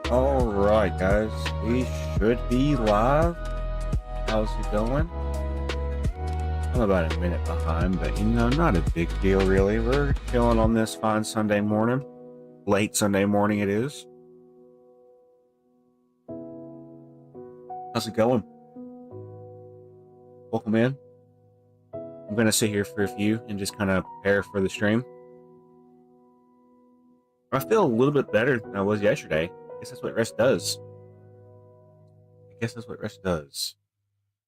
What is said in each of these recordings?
Alright, guys, we should be live. How's it going? I'm about a minute behind, but not a big deal really. We're chilling on this fine Sunday morning. Late Sunday morning it is. How's it going? Welcome in. I'm going to sit here for a few and just kind of prepare for the stream. I feel a little bit better than I was yesterday. I guess that's what rest does.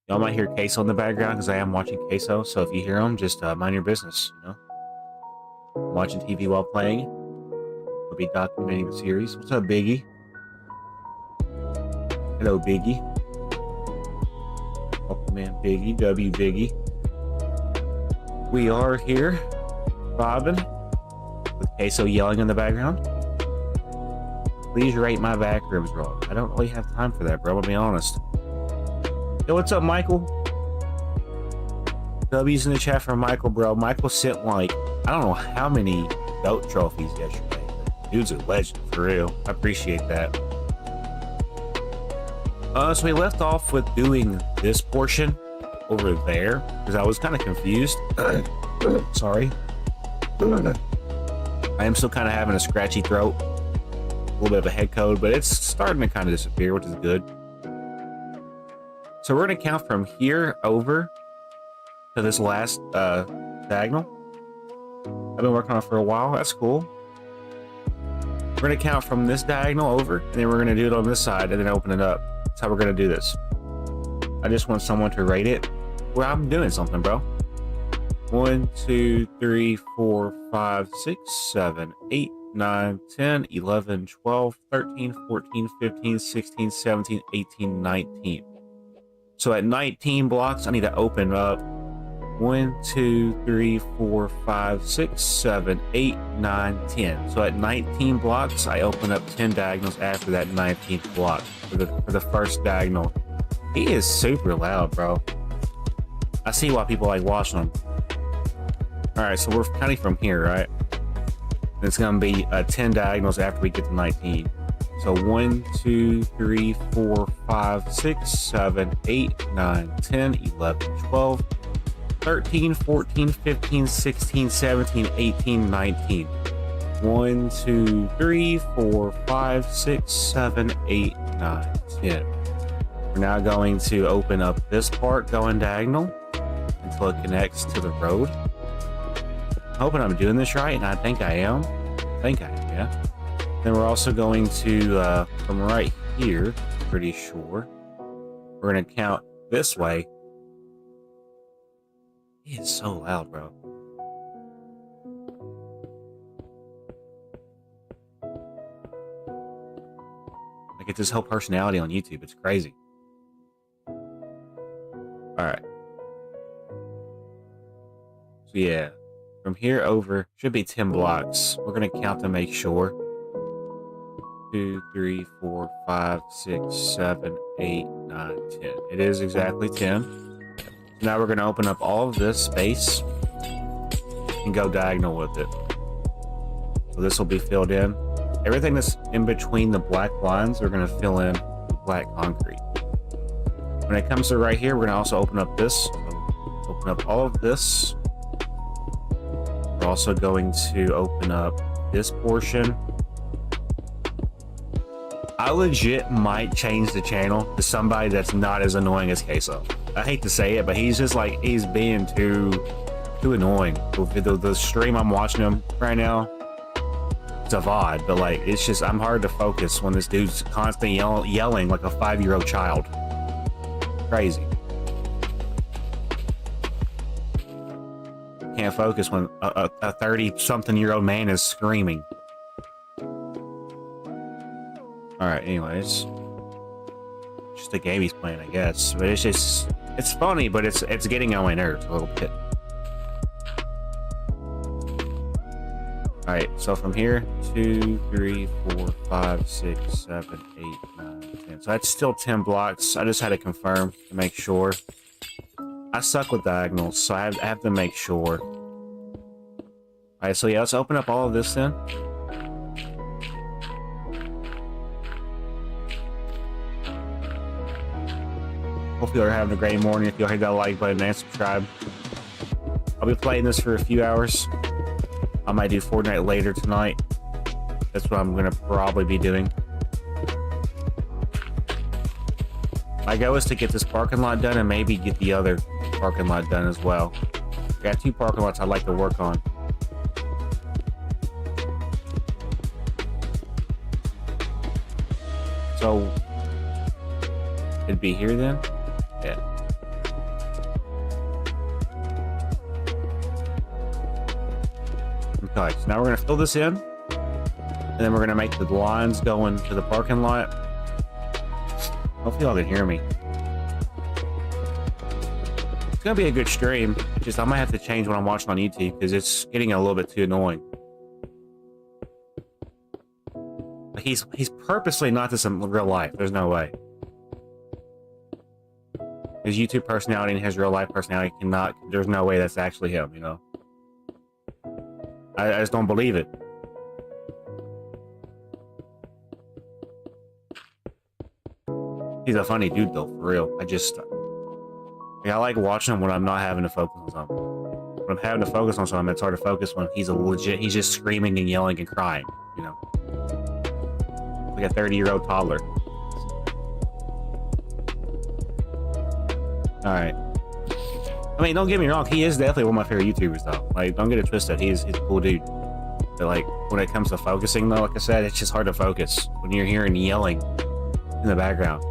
Y'all might hear Queso in the background because I am watching Queso, so if you hear him, just mind your business, I'm watching TV while playing. I'll be documenting the series. What's up, Biggie? Hello, Biggie. Welcome in, Biggie. W Biggie. We are here, vibing, with Queso yelling in the background. Please rate my back ribs wrong. I don't really have time for that, bro. I'll be honest. Yo, what's up, Michael? W's in the chat for Michael, bro. Michael sent like, I don't know how many GOAT trophies yesterday. Dude's a legend, for real. I appreciate that. So we left off with doing this portion over there, because I was kind of confused. Sorry. I am still kind of having a scratchy throat. A little bit of a head cold, but it's starting to kind of disappear, which is good. So we're going to count from here over to this last diagonal. I've been working on it for a while. That's cool. We're going to count from this diagonal over, and then we're going to do it on this side and then open it up. That's how we're going to do this. I just want someone to rate it. Well, I'm doing something, bro. 1, 2, 3, 4, 5, 6, 7, 8, 9, 10, 11, 12, 13, 14, 15, 16, 17, 18, 19. So at 19 blocks, I need to open up 1, 2, 3, 4, 5, 6, 7, 8, 9, 10. So at 19 blocks, I open up 10 diagonals after that 19th block for the first diagonal. He is super loud, bro. I see why people like watching him. Alright, so we're counting from here, right? And it's going to be 10 diagonals after we get to 19. So 1, 2, 3, 4, 5, 6, 7, 8, 9, 10, 11, 12, 13, 14, 15, 16, 17, 18, 19. 1, 2, 3, 4, 5, 6, 7, 8, 9, 10. We're now going to open up this part going diagonal until it connects to the road. I'm hoping I'm doing this right, and I think I am. Yeah. Then we're also going to, from right here, pretty sure, we're going to count this way. He is so loud, bro. I get this whole personality on YouTube. It's crazy. Alright. So yeah, from here over, should be 10 blocks. We're going to count to make sure. 2, 3, 4, 5, 6, 7, 8, 9, 10. It is exactly 10. So now we're going to open up all of this space and go diagonal with it. So this will be filled in. Everything that's in between the black lines, we're going to fill in with black concrete. When it comes to right here, we're going to also open up this. So open up all of this. We're also going to open up this portion. I legit might change the channel to somebody that's not as annoying as Queso. I hate to say it, but he's just like, he's being too annoying. The stream I'm watching him right now, it's a VOD, but like, it's just, I'm hard to focus when this dude's constantly yelling like a 5-year-old child. Crazy. Can't focus when a 30-something-year-old man is screaming. Alright, anyways. Just a game he's playing, I guess. But it's just, it's funny, but it's getting on my nerves a little bit. Alright, so from here, 2, 3, 4, 5, 6, 7, 8, 9, 10. So that's still 10 blocks. I just had to confirm to make sure. I suck with diagonals, so I have to make sure. Alright, so yeah, let's open up all of this then. Hopefully you're having a great morning. If you'll hit that like button and subscribe. I'll be playing this for a few hours. I might do Fortnite later tonight. That's what I'm going to probably be doing. My goal is to get this parking lot done and maybe get the other parking lot done as well. I got 2 parking lots I'd like to work on. So, it'd be here then? Yeah. Okay, so now we're going to fill this in. And then we're going to make the lines go into the parking lot. Hopefully y'all can hear me. It's going to be a good stream. Just I might have to change what I'm watching on YouTube because it's getting a little bit too annoying. He's purposely not this in real life. There's no way. His YouTube personality and his real life personality cannot... There's no way that's actually him, you know? I just don't believe it. He's a funny dude, though, for real. I like watching him when I'm not having to focus on something. When I'm having to focus on something, it's hard to focus when he's he's just screaming and yelling and crying, you know? Like a 30-year-old toddler. Alright. I mean, don't get me wrong, he is definitely one of my favorite YouTubers, though. Like, don't get it twisted, he's a cool dude. But, like, when it comes to focusing, though, like I said, it's just hard to focus when you're hearing yelling in the background.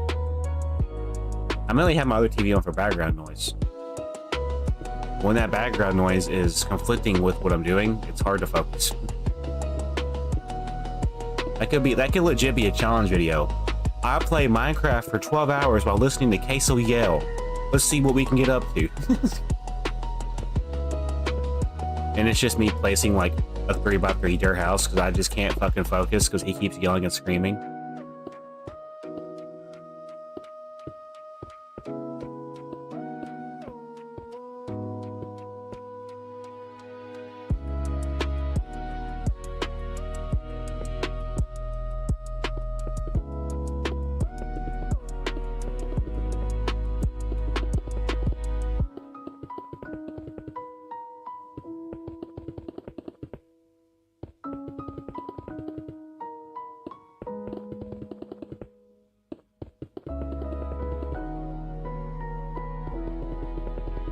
I mainly have my other TV on for background noise. When that background noise is conflicting with what I'm doing, it's hard to focus. That could legit be a challenge video. I play Minecraft for 12 hours while listening to Queso yell. Let's see what we can get up to. And it's just me placing like a 3x3 dirt house because I just can't fucking focus because he keeps yelling and screaming.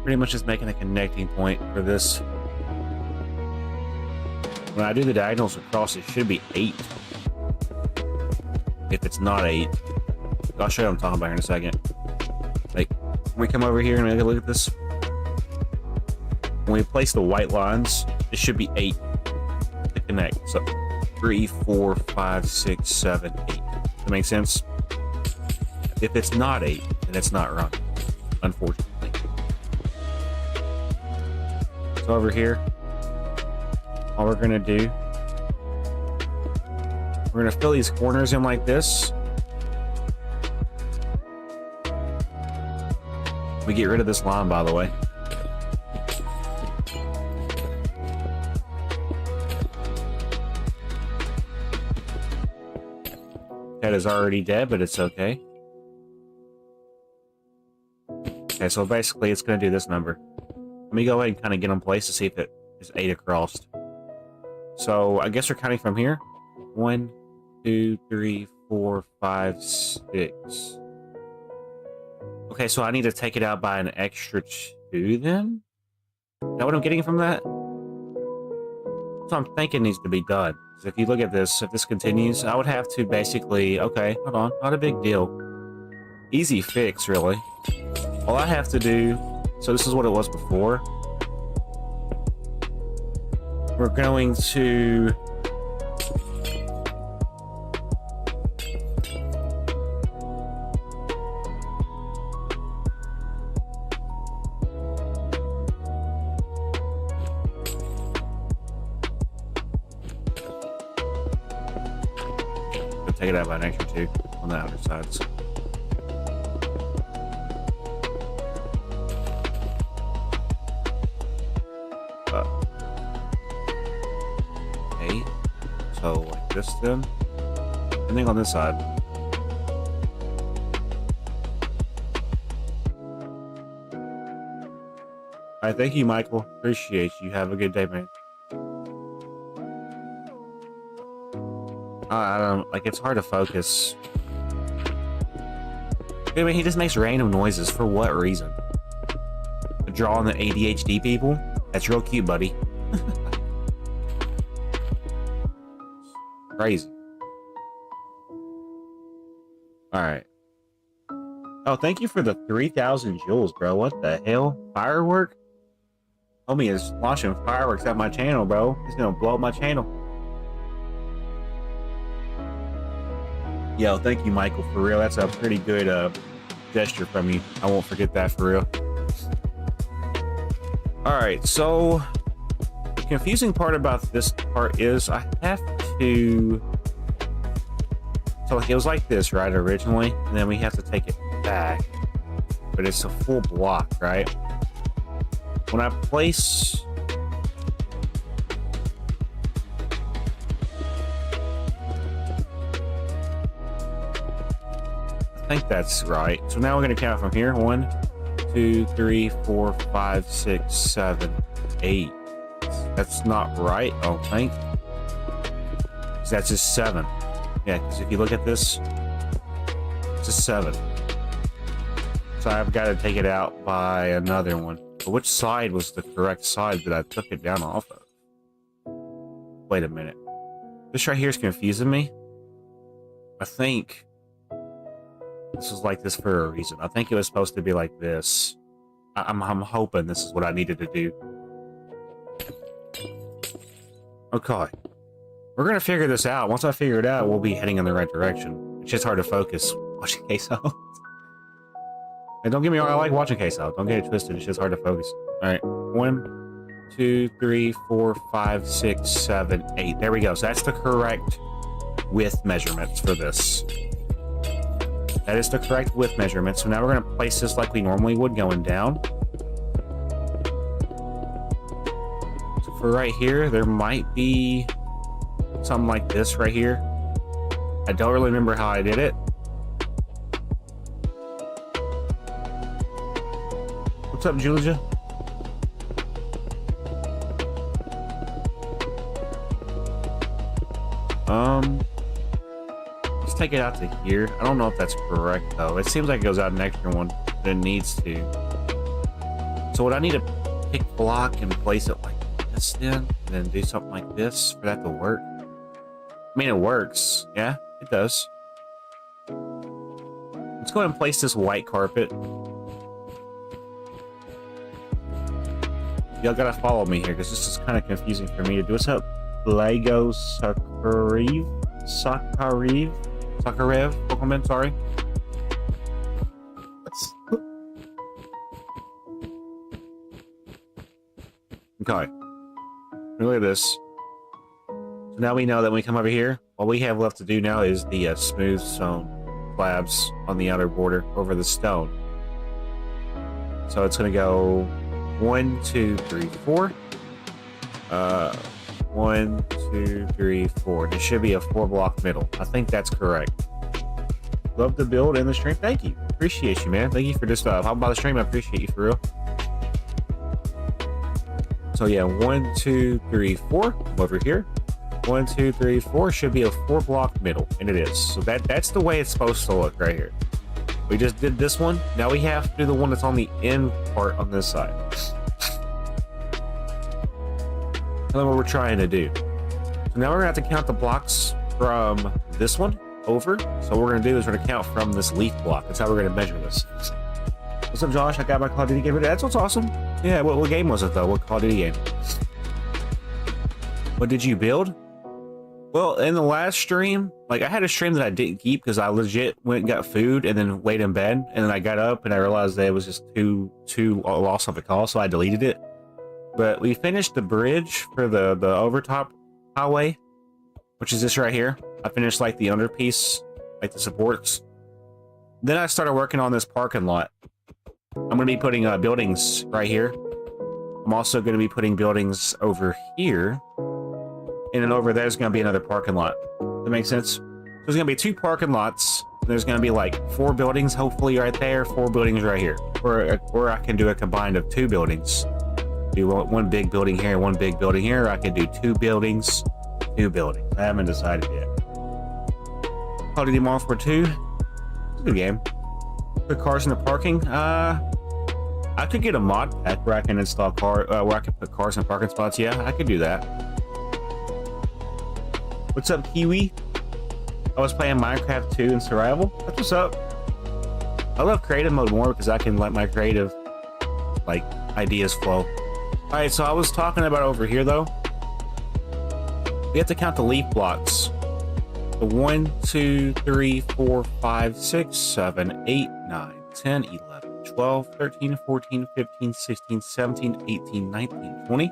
Pretty much just making a connecting point for this. When I do the diagonals across, it should be 8. If it's not 8, I'll show you what I'm talking about here in a second. Like, when we come over here and we look at this, when we place the white lines, it should be 8 to connect. So 3, 4, 5, 6, 7, 8. Does that make sense? If it's not 8, then it's not right, unfortunately. So over here, all we're gonna do, we're gonna fill these corners in like this. We get rid of this line, by the way. That is already dead, but it's okay. Okay, so basically it's gonna do this number. Let me go ahead and kind of get in place to see if it is 8 across. So I guess we're counting from here. 1, 2, 3, 4, 5, 6. Okay, so I need to take it out by an extra 2 then? Is that what I'm getting from that? So I'm thinking needs to be done. So if you look at this, if this continues, I would have to basically... Okay, hold on. Not a big deal. Easy fix, really. All I have to do... So this is what it was before. We're going to... take it out by an extra 2 on the outer sides. Okay, so like this then. And then on this side. All right, thank you, Michael. Appreciate you. Have a good day, man. I don't like. It's hard to focus. I mean, he just makes random noises for what reason? Drawing the ADHD people? That's real cute, buddy. Crazy. Alright. Oh, thank you for the 3,000 joules, bro. What the hell? Firework? Homie is launching fireworks at my channel, bro. He's gonna blow up my channel. Yo, thank you, Michael, for real. That's a pretty good gesture from you. I won't forget that, for real. Alright, so the confusing part about this part is I have to... So it was like this, right, originally? And then we have to take it back. But it's a full block, right? When I place... I think that's right. So now we're going to count from here. 1, 2, 3, 4, 5, 6, 7, 8. That's not right, I don't think. That's just 7. Yeah, because if you look at this, it's a 7. So I've got to take it out by another one. But which side was the correct side that I took it down off of? Wait a minute. This right here is confusing me. I think this was like this for a reason. I think it was supposed to be like this. I'm hoping this is what I needed to do. Okay. We're gonna figure this out. Once I figure it out, we'll be heading in the right direction. It's just hard to focus watching queso. And don't get me wrong, I like watching queso. Don't get it twisted. It's just hard to focus. All right, 1, 2, 3, 4, 5, 6, 7, 8. There we go. So that's the correct width measurements for this. That is the correct width measurement. So now we're gonna place this like we normally would going down. So for right here, there might be something like this right here. I don't really remember how I did it. What's up, Julia? Let's take it out to here. I don't know if that's correct though. It seems like it goes out an extra one, but it needs to. So what I need to pick block and place it like this then, and then do something like this for that to work. I mean, it works. Yeah, it does. Let's go ahead and place this white carpet. Y'all gotta follow me here because this is kind of confusing for me to do. What's up, Lego Sakarev? Pokemon, sorry. Okay. Look at this. So now we know that when we come over here, all we have left to do now is the smooth stone slabs on the outer border over the stone. So it's going to go 1, 2, 3, 4. 1, 2, 3, 4. There should be a 4-block middle. I think that's correct. Love the build and the stream. Thank you. Appreciate you, man. Thank you for this stuff. How about the stream? I appreciate you for real. So yeah, 1, 2, 3, 4. Over here. 1, 2, 3, 4 should be a 4-block middle, and it is. So that's the way it's supposed to look right here. We just did this one. Now we have to do the one that's on the end part on this side. That's what we're trying to do. So now we're gonna have to count the blocks from this one over. So what we're gonna do is we're gonna count from this leaf block. That's how we're gonna measure this. What's up, Josh? I got my Call of Duty game. That's what's awesome. Yeah, what game was it though? What Call of Duty game? What did you build? Well, in the last stream, like I had a stream that I didn't keep because I legit went and got food and then laid in bed, and then I got up and I realized that it was just too lost of a call, so I deleted it. But we finished the bridge for the overtop highway, which is this right here. I finished like the underpiece, like the supports. Then I started working on this parking lot. I'm going to be putting buildings right here. I'm also going to be putting buildings over here. And then over there's going to be another parking lot. That makes sense? So there's going to be 2 parking lots. There's going to be like 4 buildings, hopefully right there, 4 buildings right here. Or I can do a combined of 2 buildings. do one big building here, one big building here. Or I could do two buildings. I haven't decided yet. Call of Duty Modern Warfare 2. It's a good game. Put cars in the parking. I could get a mod pack where I can install where I can put cars in parking spots. Yeah, I could do that. What's up, Kiwi? I was playing Minecraft 2 in survival. That's what's up. I love creative mode more because I can let my creative ideas flow. All right, so I was talking about over here though. We have to count the leaf blocks. The 1, 2, 3, 4, 5, 6, 7, 8, 9, 10, 11, 12, 13, 14, 15, 16, 17, 18, 19, 20,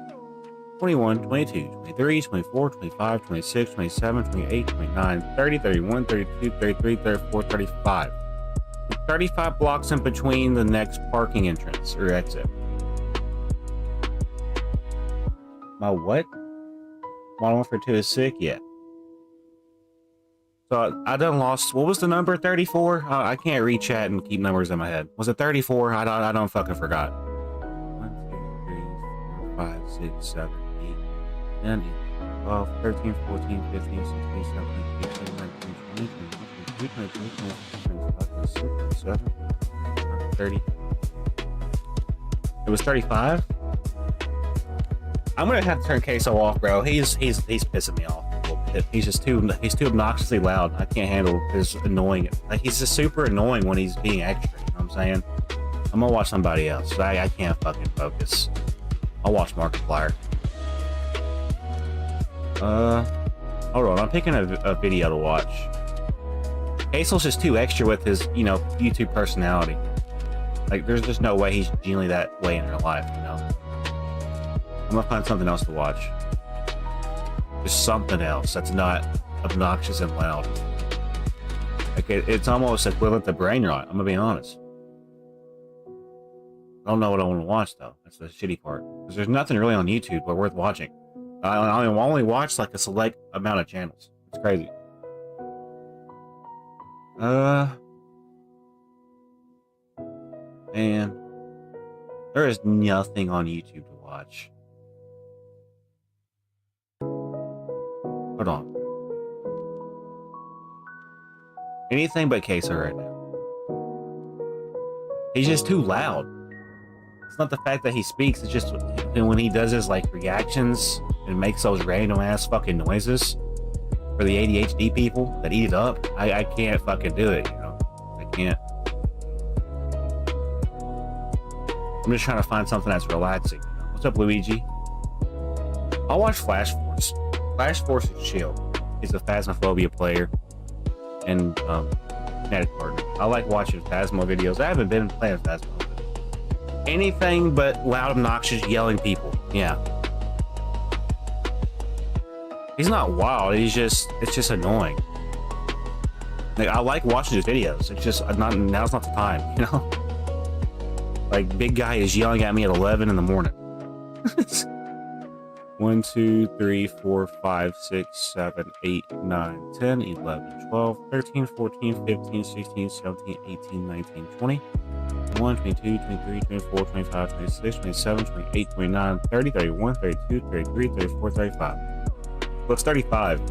21, 22, 23, 24, 25, 26, 27, 28, 29, 30, 31, 32, 33, 34, 35. 35 blocks in between the next parking entrance or exit. My what? Modern Warfare 2 is sick? Yeah. So I done lost. What was the number? 34? I can't read chat and keep numbers in my head. Was it 34? I don't fucking forgot. 1, 2, 3, 4, 5, 6, 7, 8, 10, 12, 13, 14, 15, 16, 17, 18, 19, 20, 21, 22, 23, 24, 25, 26, 27, 30. It was 35? I'm gonna have to turn Queso off, bro. He's pissing me off a little bit. He's too obnoxiously loud. I can't handle his annoying. He's just super annoying when he's being extra. You know what I'm saying? I'm gonna watch somebody else. I can't fucking focus. I'll watch Markiplier. Hold on. I'm picking a video to watch. Queso's just too extra with his, YouTube personality. There's just no way he's genuinely that way in real life, I'm gonna find something else to watch. Just something else that's not obnoxious and loud. It's almost equivalent to brain rot. I'm gonna be honest. I don't know what I want to watch though. That's the shitty part. Because there's nothing really on YouTube but worth watching. I only watch a select amount of channels. It's crazy. Man, there is nothing on YouTube to watch. Hold on. Anything but Queso right now. He's just too loud. It's not the fact that he speaks, it's just when he does his reactions and makes those random ass fucking noises for the ADHD people that eat it up. I can't fucking do it, I can't. I'm just trying to find something that's relaxing. What's up, Luigi? I'll watch Flash Force. Flash Force is chill. He's a Phasmophobia player and Kinetic partner. I like watching Phasmo videos. I haven't been playing Phasmo. Anything but loud, obnoxious, yelling people. Yeah. He's not wild. It's just annoying. I like watching his videos. It's just now's not the time, Big guy is yelling at me at 11 in the morning. 1, 2, 3, 4, 5, 6, 7, 8, 9, 10, 11, 12, 13, 14, 15, 16, 17, 18, 19, 20, 21, 22, 23, 24, 25, 26, 27, 28, 29, 30, 31, 32, 33, 34, 35. Looks 35.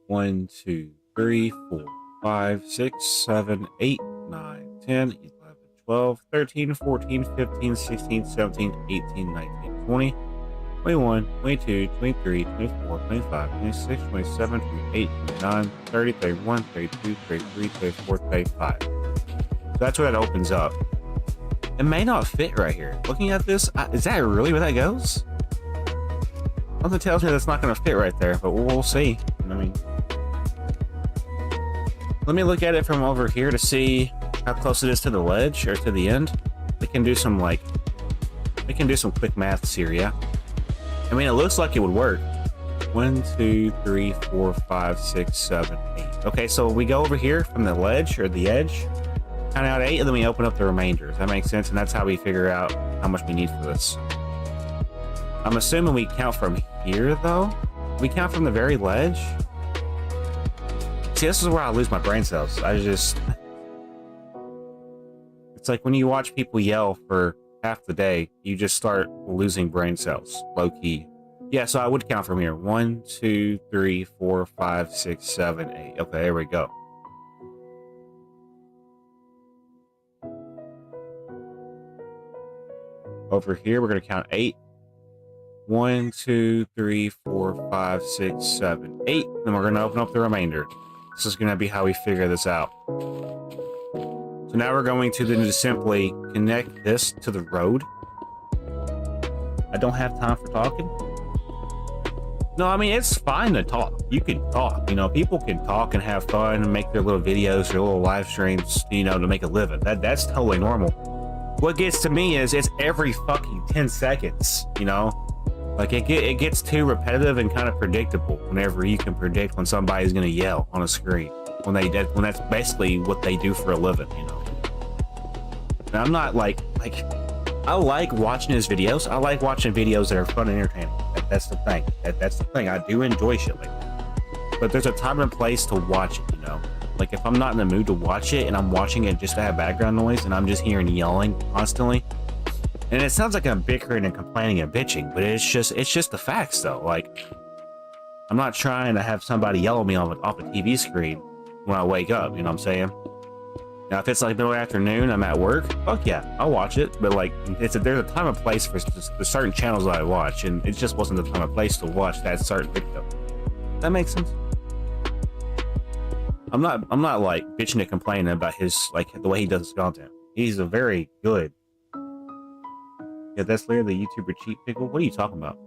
One, 2, 3, 4, 5, 6, 7, 8, 9, 10, 11, 12, 13, 14, 15, 16, 17, 18, 19, 20, 21, 22, 23, 24, 25, 26, 27, 28, 29, 30, 31, 32, 33, 34, 35. So that's where that opens up. It may not fit right here. Looking at this, is that really where that goes? Something tells me that's not going to fit right there, but we'll see. Let me look at it from over here to see how close it is to the ledge or to the end. We can do some quick maths here, yeah. It looks like it would work. 1, 2, 3, 4, 5, 6, 7, 8. Okay, so we go over here from the ledge or the edge, count out 8, and then we open up the remainder. Does that make sense? And that's how we figure out how much we need for this. I'm assuming we count from here, though. We count from the very ledge. See, this is where I lose my brain cells. It's like when you watch people yell for half the day, you just start losing brain cells, low key. Yeah, so I would count from here. 1, 2, 3, 4, 5, 6, 7, 8. Okay, there we go. Over here, we're going to count 8. 1, 2, 3, 4, 5, 6, 7, 8. Then we're going to open up the remainder. This is going to be how we figure this out. So now we're going to then just simply connect this to the road. I don't have time for talking. No, I mean, it's fine to talk. You can talk. You know, people can talk and have fun and make their little videos, their little live streams, you know, to make a living. That's totally normal. What gets to me is it's every fucking 10 seconds, you know? Like, it gets too repetitive and kind of predictable whenever you can predict when somebody's going to yell on a screen. When that's basically what they do for a living, you know? And I'm not like I like watching his videos. I like watching videos that are fun and entertaining. That's the thing. That's the thing. I do enjoy shit like that. But there's a time and place to watch it, you know? Like, if I'm not in the mood to watch it and I'm watching it just to have background noise and I'm just hearing yelling constantly, and it sounds like I'm bickering and complaining and bitching, but it's just the facts, though. Like, I'm not trying to have somebody yell at me off a TV screen when I wake up, you know what I'm saying? Now, if it's like middle of the afternoon, I'm at work, fuck yeah, I'll watch it. But like, there's a time and place for the certain channels that I watch, and it just wasn't the time and place to watch that certain video. That makes sense. I'm not like bitching and complaining about his, like, the way he does his content. He's a very good. Yeah, that's literally YouTuber Cheap Pickle. What are you talking about?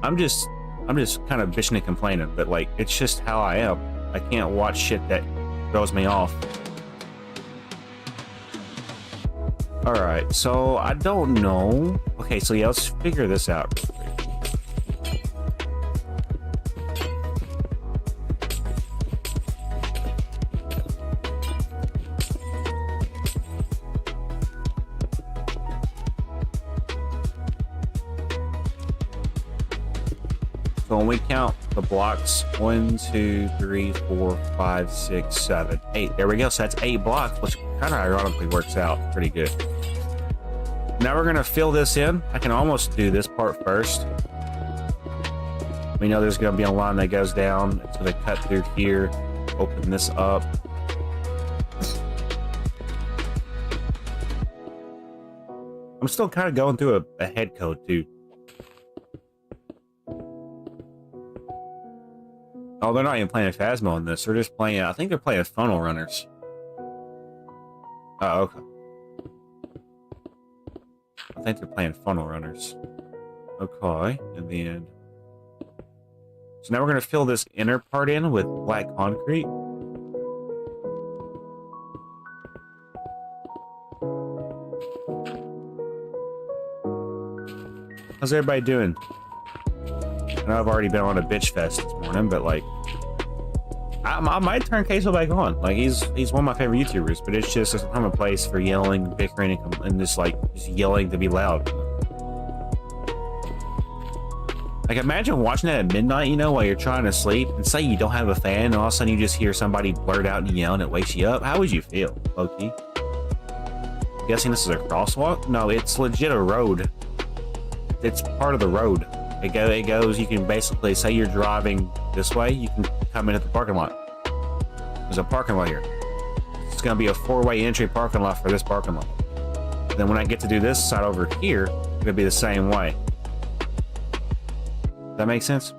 I'm just kind of bitching and complaining, but like, it's just how I am. I can't watch shit that throws me off. Alright, so I don't know. Okay, so yeah, let's figure this out. So when we count the blocks, 1, 2, 3, 4, 5, 6, 7, 8. There we go. So that's 8 blocks, which kind of ironically works out pretty good. Now we're going to fill this in. I can almost do this part first. We know there's going to be a line that goes down. It's going to cut through here. Open this up. I'm still kind of going through a head code too. Oh, they're not even playing Phasmo in this. They're just playing, I think they're playing Funnel Runners. Oh, okay. I think they're playing Funnel Runners. Okay, and then... So now we're going to fill this inner part in with black concrete. How's everybody doing? I know I've already been on a bitch fest this morning, but like, I might turn Queso back on. Like, he's one of my favorite YouTubers, but it's just a time and place for yelling, bickering, and just yelling to be loud. Like, imagine watching that at midnight, you know, while you're trying to sleep, and say you don't have a fan, and all of a sudden you just hear somebody blurt out and yell, and it wakes you up. How would you feel, Loki? I'm guessing this is a crosswalk? No, it's legit a road. It's part of the road. It goes, you can basically, say you're driving this way, you can come in at the parking lot. There's a parking lot here. It's going to be a 4-way entry parking lot for this parking lot. Then when I get to do this side over here, it's going to be the same way. Does that make sense?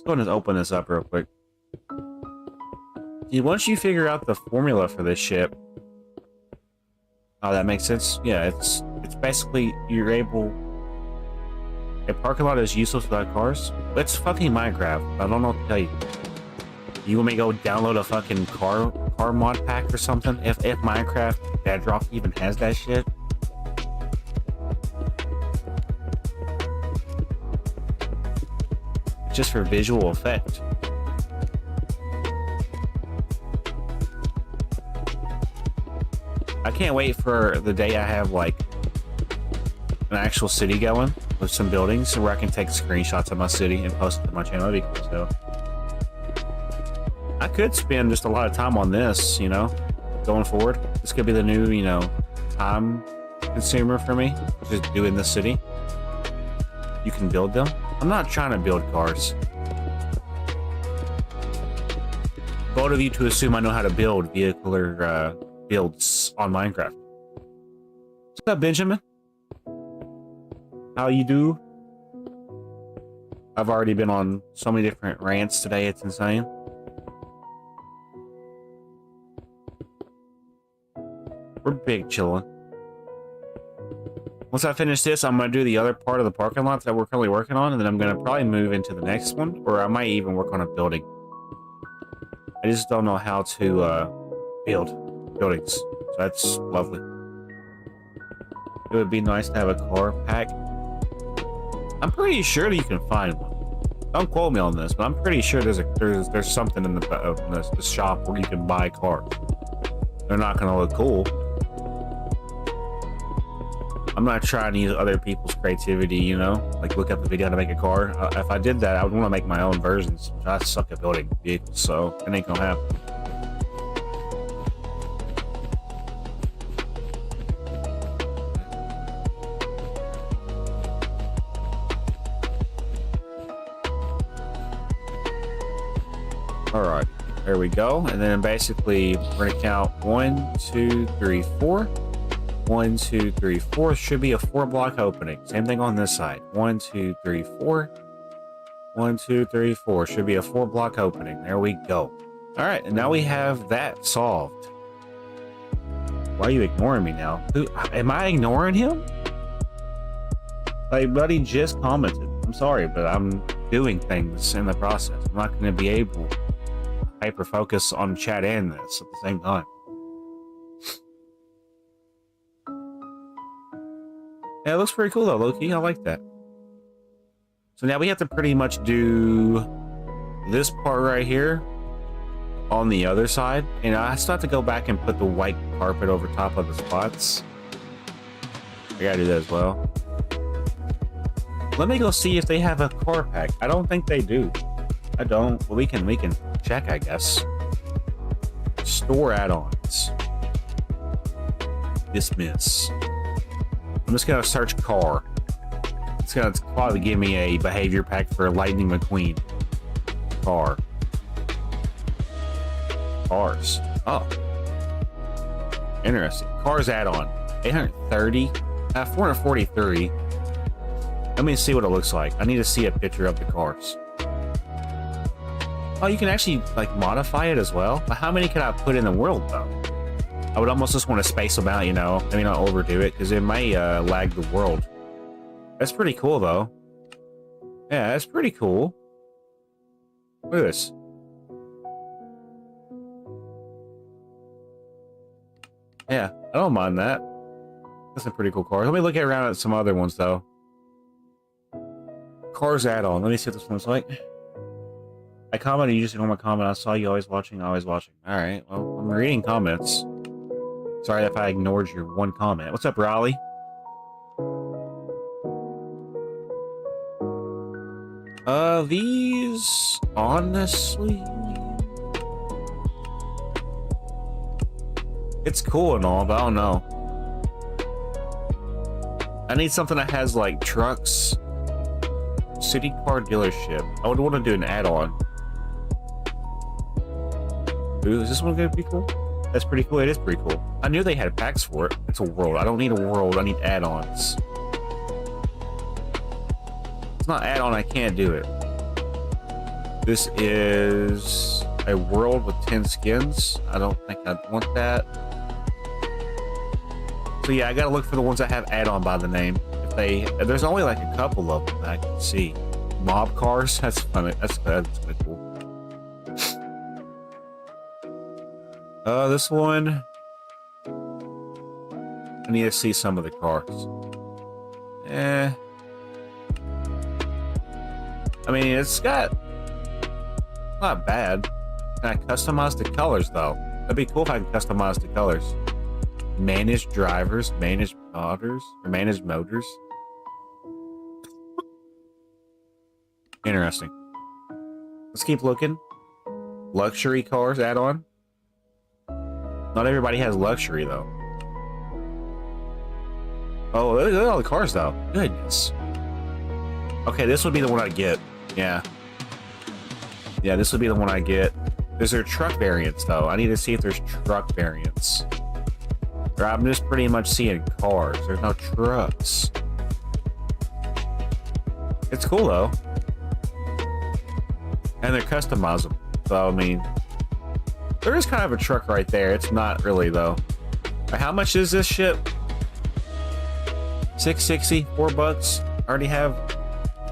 Go ahead and open this up real quick. Once you figure out the formula for this ship, oh, that makes sense. Yeah, it's basically you're able. A parking lot is useless without cars. It's fucking Minecraft. I don't know what to tell you. You want me to go download a fucking car mod pack or something? If Minecraft Bedrock even has that shit. just for visual effect. I can't wait for the day I have like an actual city going with some buildings where I can take screenshots of my city and post it to my channel. That'd be cool. So I could spend just a lot of time on this, you know, going forward. This could be the new, you know, time consumer for me, just doing this city. You can build them. I'm not trying to build cars. Bold of you to assume I know how to build vehicular builds on Minecraft. What's up, Benjamin? How you do? I've already been on so many different rants today, it's insane. We're big chilling. Once I finish this, I'm going to do the other part of the parking lot that we're currently working on, and then I'm going to probably move into the next one, or I might even work on a building. I just don't know how to build buildings, so that's lovely. It would be nice to have a car pack. I'm pretty sure that you can find one. Don't quote me on this, but I'm pretty sure there's something in the shop where you can buy cars. They're not going to look cool. I'm not trying to use other people's creativity, you know? Like, look up the video how to make a car. If I did that, I would want to make my own versions. I suck at building vehicles, so it ain't gonna happen. Alright, there we go. And then basically, we're gonna count 1, 2, 3, 4. 1, 2, 3, 4 should be a 4-block opening. Same thing on this side. 1, 2, 3, 4. 1, 2, 3, 4 should be a 4-block opening. There we go. All right, and now we have that solved. Why are you ignoring me now? Am I ignoring him? Like, buddy just commented. I'm sorry, but I'm doing things in the process. I'm not going to be able to hyper focus on chat and this at the same time. Yeah, it looks pretty cool though, Loki. I like that. So now we have to pretty much do this part right here on the other side. And I still have to go back and put the white carpet over top of the spots. I gotta do that as well. Let me go see if they have a car pack. I don't think they do. I don't. Well, we can check, I guess. Store add-ons. Dismiss. I'm just gonna search car. It's gonna probably give me a behavior pack for Lightning McQueen. Car. Cars. Oh. Interesting. Cars add-on. 830. 443. Let me see what it looks like. I need to see a picture of the cars. Oh, you can actually like modify it as well. But how many can I put in the world though? I would almost just want to space them out, you know. I mean, not overdo it, because it may lag the world. That's pretty cool, though. Yeah, that's pretty cool. Look at this. Yeah, I don't mind that. That's a pretty cool car. Let me look around at some other ones, though. Cars add-on. Let me see what this one's like. I commented, you just ignore my comment. I saw you always watching, always watching. Alright, well, I'm reading comments. Sorry if I ignored your one comment. What's up, Raleigh? These... honestly... it's cool and all, but I don't know. I need something that has, like, trucks. City car dealership. I would want to do an add-on. Ooh, is this one gonna be cool? That's pretty cool. It is pretty cool. I knew they had packs for it. It's a world. I don't need a world. I need add-ons. It's not add-on. I can't do it. This is a world with 10 skins. I don't think I want that. So yeah, I gotta look for the ones that have add-on by the name. There's only like a couple of them that I can see. Mob cars. That's funny. That's pretty cool. This one. I need to see some of the cars. I mean, it's got not bad. Can I customize the colors though? That'd be cool if I could customize the colors. Manage drivers, manage motors, or manage motors. Interesting. Let's keep looking. Luxury cars add-on. Not everybody has luxury though. Oh, look at all the cars though. Goodness. Okay, this would be the one I get. Yeah. Yeah, this would be the one I get. Is there truck variants though? I need to see if there's truck variants. Or I'm just pretty much seeing cars. There's no trucks. It's cool though. And they're customizable. So I mean, there is kind of a truck right there. It's not really though. How much is this ship? $6.60, $4. I already have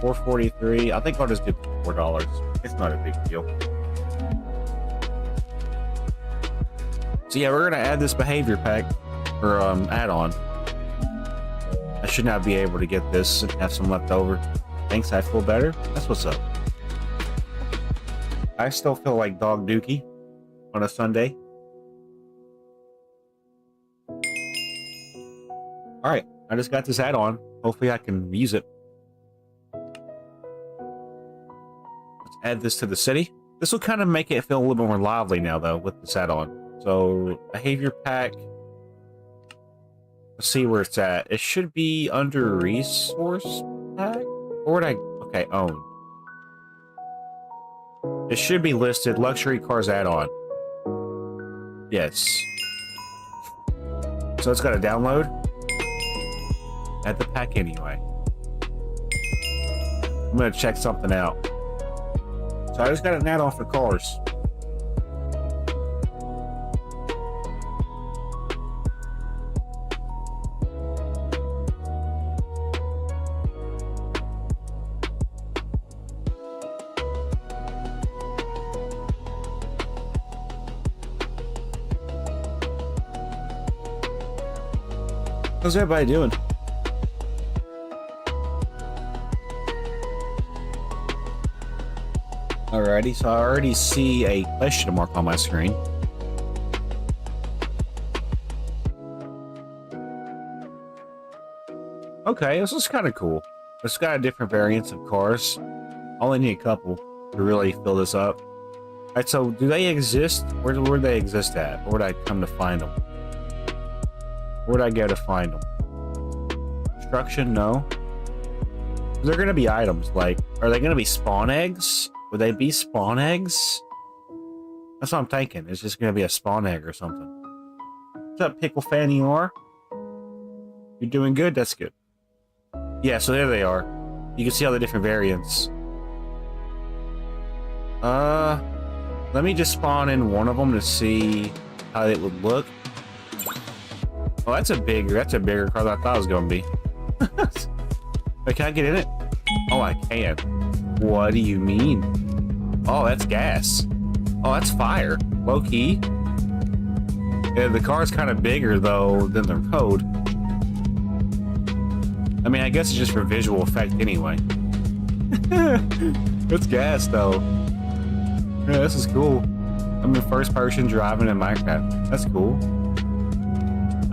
$4.43. I think I'll just do $4. It's not a big deal. So yeah, we're gonna add this behavior pack or add-on. I should not be able to get this and have some left over. Thanks, I feel better. That's what's up. I still feel like Dog Dookie on a Sunday. All right, I just got this add-on. Hopefully I can use it. Let's add this to the city. This will kind of make it feel a little bit more lively now though with this add-on. So behavior pack. Let's see where it's at. It should be under resource pack. Or would I? Okay, own. It should be listed luxury cars add-on. Yes. So it's got to download. Add the pack anyway. I'm gonna check something out. So I just got an add-on for cars. How's everybody doing? Alrighty, so I already see a question mark on my screen. Okay, this is kind of cool. It's got a different variants of cars. I only need a couple to really fill this up. Alright, so do they exist? Where do they exist at? Where would I come to find them? Where'd I go to find them? Construction? No. Is there gonna be items? Like, are they gonna be spawn eggs? Would they be spawn eggs? That's what I'm thinking. It's just gonna be a spawn egg or something. What's up, Pickle Fan you are? You're doing good? That's good. Yeah, so there they are. You can see all the different variants. Let me just spawn in one of them to see how it would look. Oh, that's a bigger car than I thought it was gonna be. Wait, can I get in it? Oh, I can. What do you mean? Oh, that's gas. Oh, that's fire. Low key. Yeah, the car's kind of bigger though than the road. I mean, I guess it's just for visual effect anyway. It's gas though. Yeah, this is cool. I'm in first person driving in Minecraft. That's cool.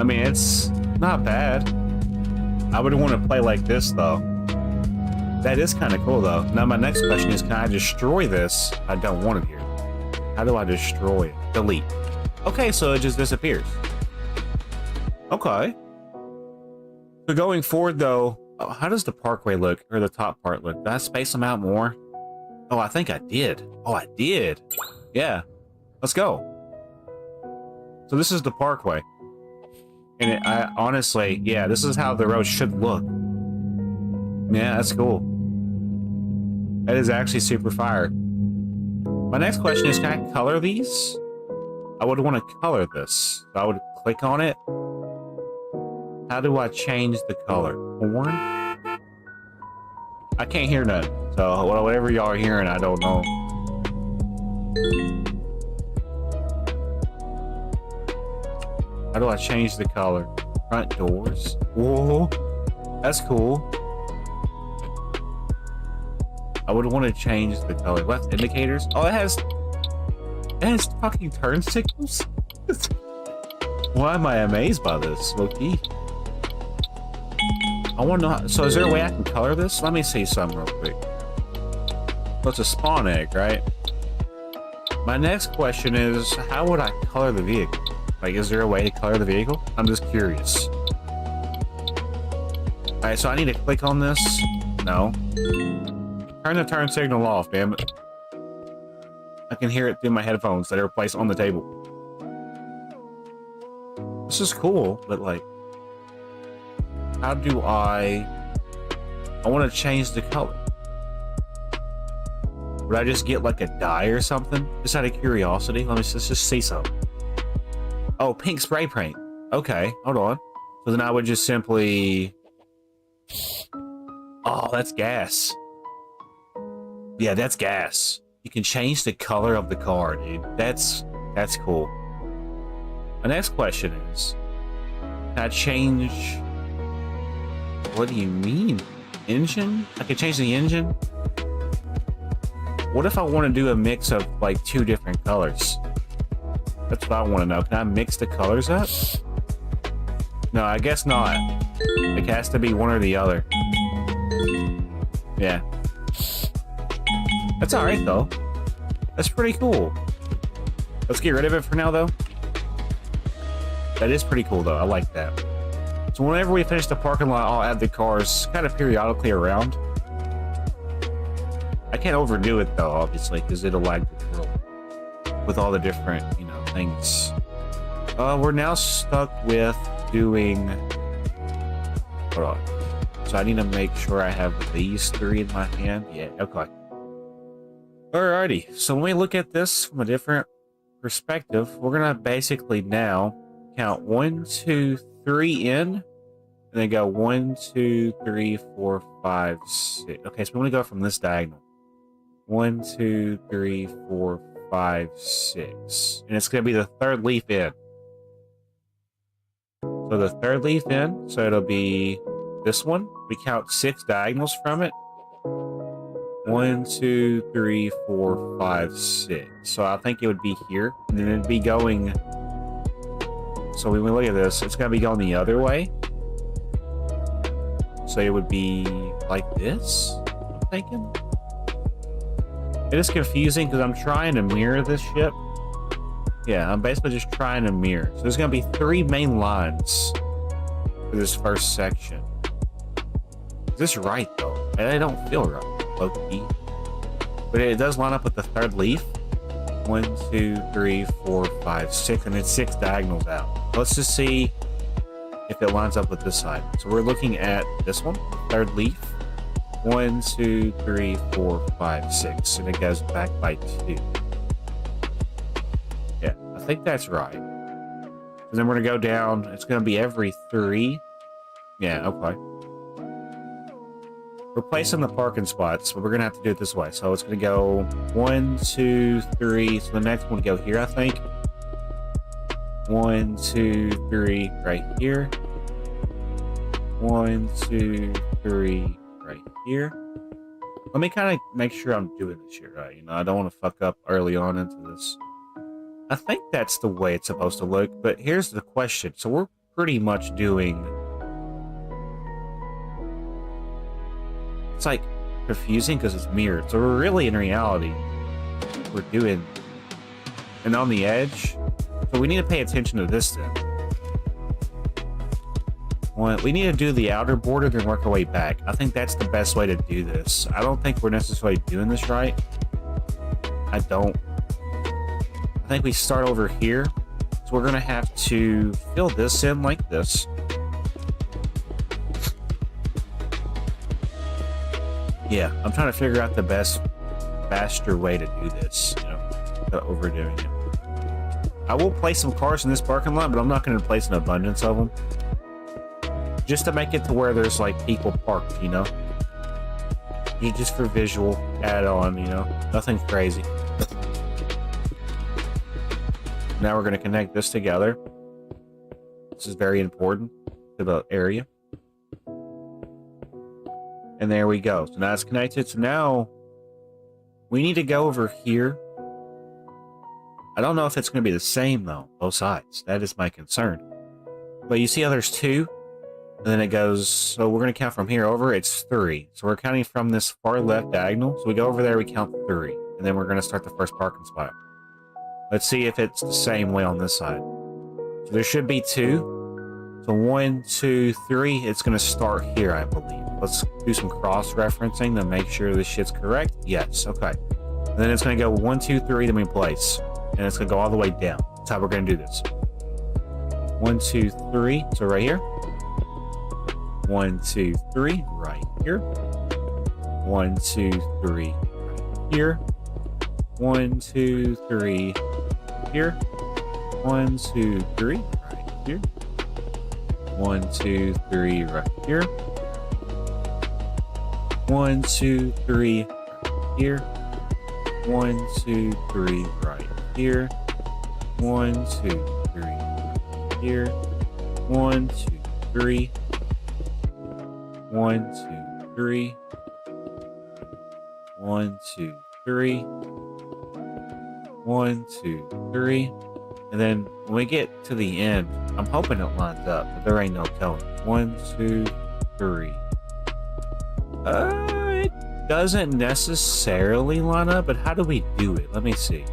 I mean, it's not bad. I would want to play like this, though. That is kind of cool, though. Now, my next question is, can I destroy this? I don't want it here. How do I destroy it? Delete. Okay, so it just disappears. Okay. So going forward, though, how does the parkway look? Or the top part look? Did I space them out more? Oh, I think I did. Oh, I did. Yeah. Let's go. So this is the parkway. And I honestly, yeah, this is how the road should look. Yeah, that's cool. That is actually super fire. My next question is, can I color these? I would want to color this. So I would click on it. How do I change the color? Orange? I can't hear none. So whatever y'all are hearing, I don't know. How do I change the color? Front doors. Whoa, that's cool. I I would want to change the color. Left indicators. Oh, it has fucking turn signals. Why am I amazed by this, Loki? I want to know. So, is there a way I can color this? Let me see something real quick. So it's a spawn egg, right? My next question is, how would I color the vehicle? Like, is there a way to color the vehicle? I'm just curious. Alright, so I need to click on this. No. Turn the turn signal off, damn it. I can hear it through my headphones that are placed on the table. This is cool, but like, how do I want to change the color. Would I just get like a dye or something? Just out of curiosity. Let's just see something. Oh, pink spray paint. Okay, hold on. So then I would just simply... Oh, that's gas. Yeah, that's gas. You can change the color of the car, dude. That's cool. My next question is, can I change... What do you mean? Engine? I can change the engine? What if I want to do a mix of like 2 different colors? That's what I want to know. Can I mix the colors up? No, I guess not. It has to be one or the other. Yeah. That's alright though. That's pretty cool. Let's get rid of it for now though. That is pretty cool though. I like that. So whenever we finish the parking lot, I'll add the cars kind of periodically around. I can't overdo it though, obviously, because it'll lag the world with all the different, you know, things. We're now stuck with doing... Hold on. So I need to make sure I have these 3 in my hand. Yeah, okay. Alrighty, so when we look at this from a different perspective, we're gonna basically now count 1, 2, 3 in, and then go 1, 2, 3, 4, 5, 6. Okay, so we want to go from this diagonal. 1, 2, 3, 4, 5, 6. And it's going to be the 3rd leaf in. So the 3rd leaf in, so it'll be this one. We count 6 diagonals from it. 1, 2, 3, 4, 5, 6. So I think it would be here. And then it'd be going... So when we look at this, it's going to be going the other way. So it would be like this, I'm thinking. It is confusing because I'm trying to mirror this ship. Yeah, I'm basically just trying to mirror. So there's going to be 3 main lines for this first section. Is this right, though? I don't feel right, low-key. But it does line up with the 3rd leaf. 1, 2, 3, 4, 5, 6, and it's 6 diagonals out. Let's just see if it lines up with this side. So we're looking at this one, 3rd leaf. 1, 2, 3, 4, 5, 6, and it goes back by 2. Yeah, I think that's right. And then we're gonna go down. It's gonna be every 3. Yeah, okay. We're placing the parking spots, but we're gonna have to do it this way. So it's gonna go 1, 2, 3. So the next one would go here, I think. 1, 2, 3, right here. 1, 2, 3, right here. Let me kind of make sure I'm doing this here right. You know, I don't want to fuck up early on into this. I think that's the way it's supposed to look, but here's the question. So we're pretty much doing... It's like confusing because it's mirrored. So we're really, in reality, we're doing... And on the edge... So we need to pay attention to this then. Well, we need to do the outer border, then work our way back. I think that's the best way to do this. I don't think we're necessarily doing this right. I don't. I think we start over here. So we're going to have to fill this in like this. Yeah, I'm trying to figure out the best, faster way to do this, you know, without overdoing it. I will place some cars in this parking lot, but I'm not going to place an abundance of them. Just to make it to where there's like people parked, you know? Just for visual add-on, you know? Nothing crazy. Now we're going to connect this together. This is very important to the area. And there we go. So now it's connected. So now We need to go over here. I don't know if it's going to be the same, though, both sides. That is my concern. But you see how there's 2? And then it goes, so we're going to count from here over, it's 3. So we're counting from this far left diagonal. So we go over there, we count 3. And then we're going to start the first parking spot. Let's see if it's the same way on this side. So there should be 2. So 1, 2, 3. It's going to start here, I believe. Let's do some cross-referencing to make sure this shit's correct. Yes, okay. And then it's going to go 1, 2, 3, then we place. And it's going to go all the way down. That's how we're going to do this. 1, 2, 3. So right here. 1, 2, 3. Right here. 1, 2, 3. Right here. 1, 2, 3. Here. 1, 2, 3. Right here. 1, 2, 3. Right here. 1, 2, 3. Right here. 1, 2, 3. Right here. 1, 2, 3. Right here. 1, 2, 3. 1, 2, 3. 1, 2, 3. 1, 2, 3. And then when we get to the end, I'm hoping it lines up, but there ain't no telling. 1, 2, 3. It doesn't necessarily line up, but how do we do it? Let me see.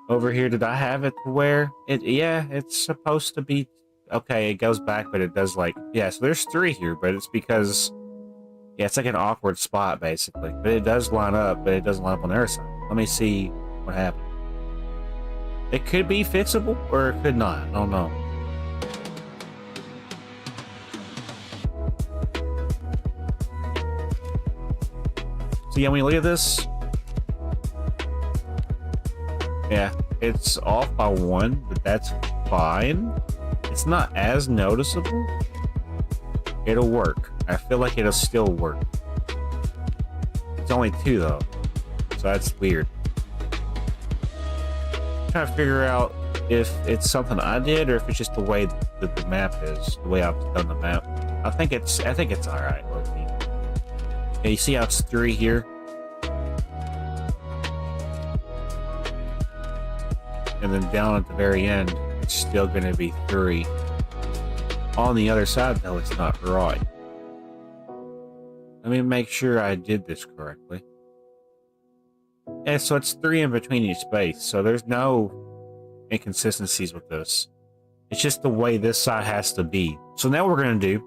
Over here, did I have it to where it? Yeah, it's supposed to be. Okay, it goes back, but it does like, yeah, so there's 3 here, but it's because, yeah, it's like an awkward spot, basically. But it does line up, but it doesn't line up on the other side. Let me see what happened. It could be fixable, or it could not. I don't know. So yeah, when you look at this, yeah, it's off by 1, but that's fine. It's not as noticeable. It'll work. I feel like it'll still work. It's only 2 though, so that's weird. I'm trying to figure out if it's something I did or if it's just the way that the map is, the way I've done the map. I think it's all right. Yeah, you see how it's 3 here, and then down at the very end, it's still going to be 3. On the other side, though, it's not right. Let me make sure I did this correctly. Yeah, so it's 3 in between each space, so there's no inconsistencies with this. It's just the way this side has to be. So now what we're going to do,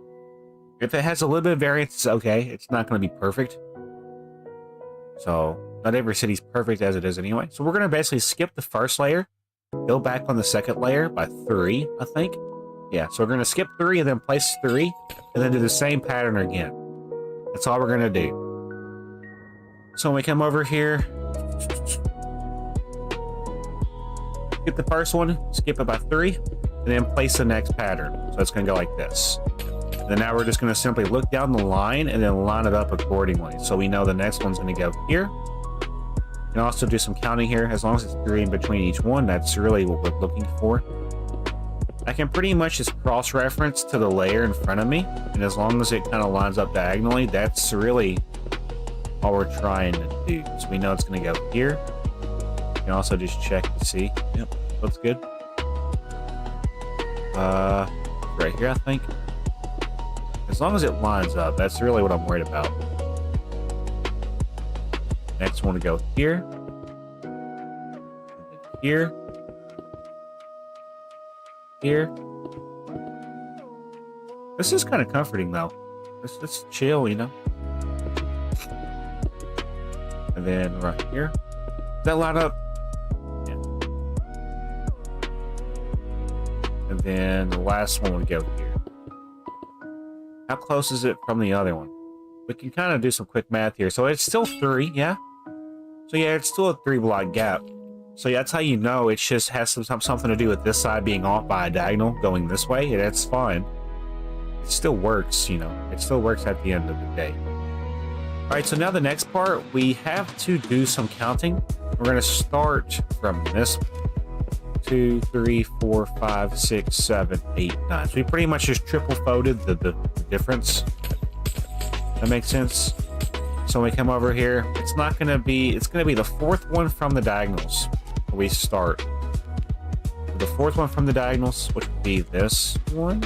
if it has a little bit of variance, it's okay. It's not going to be perfect. So not every city's perfect as it is anyway. So we're going to basically skip the first layer, go back on the second layer by 3, I think. Yeah, so we're going to skip 3 and then place 3, and then do the same pattern again. That's all we're going to do. So when we come over here, skip the first one, skip it by 3, and then place the next pattern. So it's going to go like this. And then now we're just going to simply look down the line and then line it up accordingly. So we know the next one's going to go here. You can also do some counting here. As long as it's 3 in between each one, that's really what we're looking for. I can pretty much just cross-reference to the layer in front of me, and as long as it kind of lines up diagonally, that's really all we're trying to do. So we know it's going to go here. You can also just check to see. Yep, looks good. Right here, I think. As long as it lines up, that's really what I'm worried about. Next one to go here. Here. Here. This is kind of comforting though. Let's chill, you know. And then right here. Does that line up? Yeah. And then the last one would go here. How close is it from the other one? We can kind of do some quick math here. So it's still 3, yeah? So yeah, it's still a 3-block gap. So yeah, that's how you know it just has something to do with this side being off by a diagonal going this way. And that's fine. It still works, you know. It still works at the end of the day. All right, so now the next part, we have to do some counting. We're going to start from this one. 2, 3, 4, 5, 6, 7, 8, 9. So we pretty much just triple folded the difference. That makes sense. So when we come over here, it's not gonna be, it's gonna be the fourth one from the diagonals where we start. The fourth one from the diagonals, which would be this one.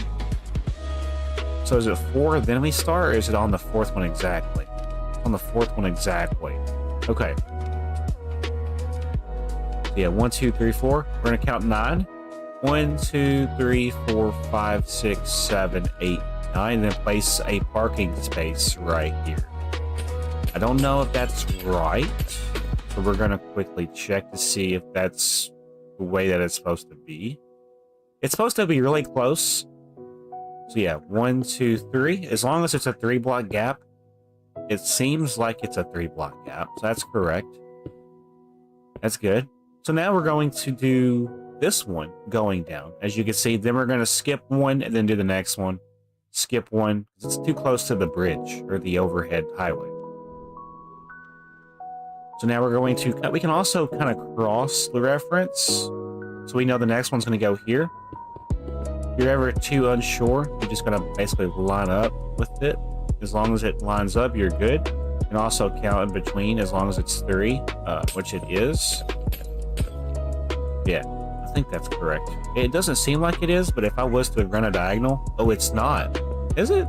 So is it 4, then we start, or is it on the fourth one exactly? On the fourth one exactly. Okay. So yeah, 1, 2, 3, 4. We're gonna count 9. 1, 2, 3, 4, 5, 6, 7, 8, 9, and then place a parking space right here. I don't know if that's right, so we're gonna quickly check to see if that's the way that it's supposed to be. It's supposed to be really close. So yeah, 1, 2, 3. As long as it's a 3-block gap, it seems like it's a 3-block gap, so that's correct. That's good. So now we're going to do this one going down. As you can see, then we're going to skip one and then do the next one. Skip one, because it's too close to the bridge or the overhead highway. So now we're going to, we can also kind of cross the reference. So we know the next one's going to go here. If you're ever too unsure, you're just going to basically line up with it. As long as it lines up, you're good. You can also count in between as long as it's 3, which it is. Yeah, I think that's correct. It doesn't seem like it is, but if I was to run a diagonal, oh, it's not. Is it?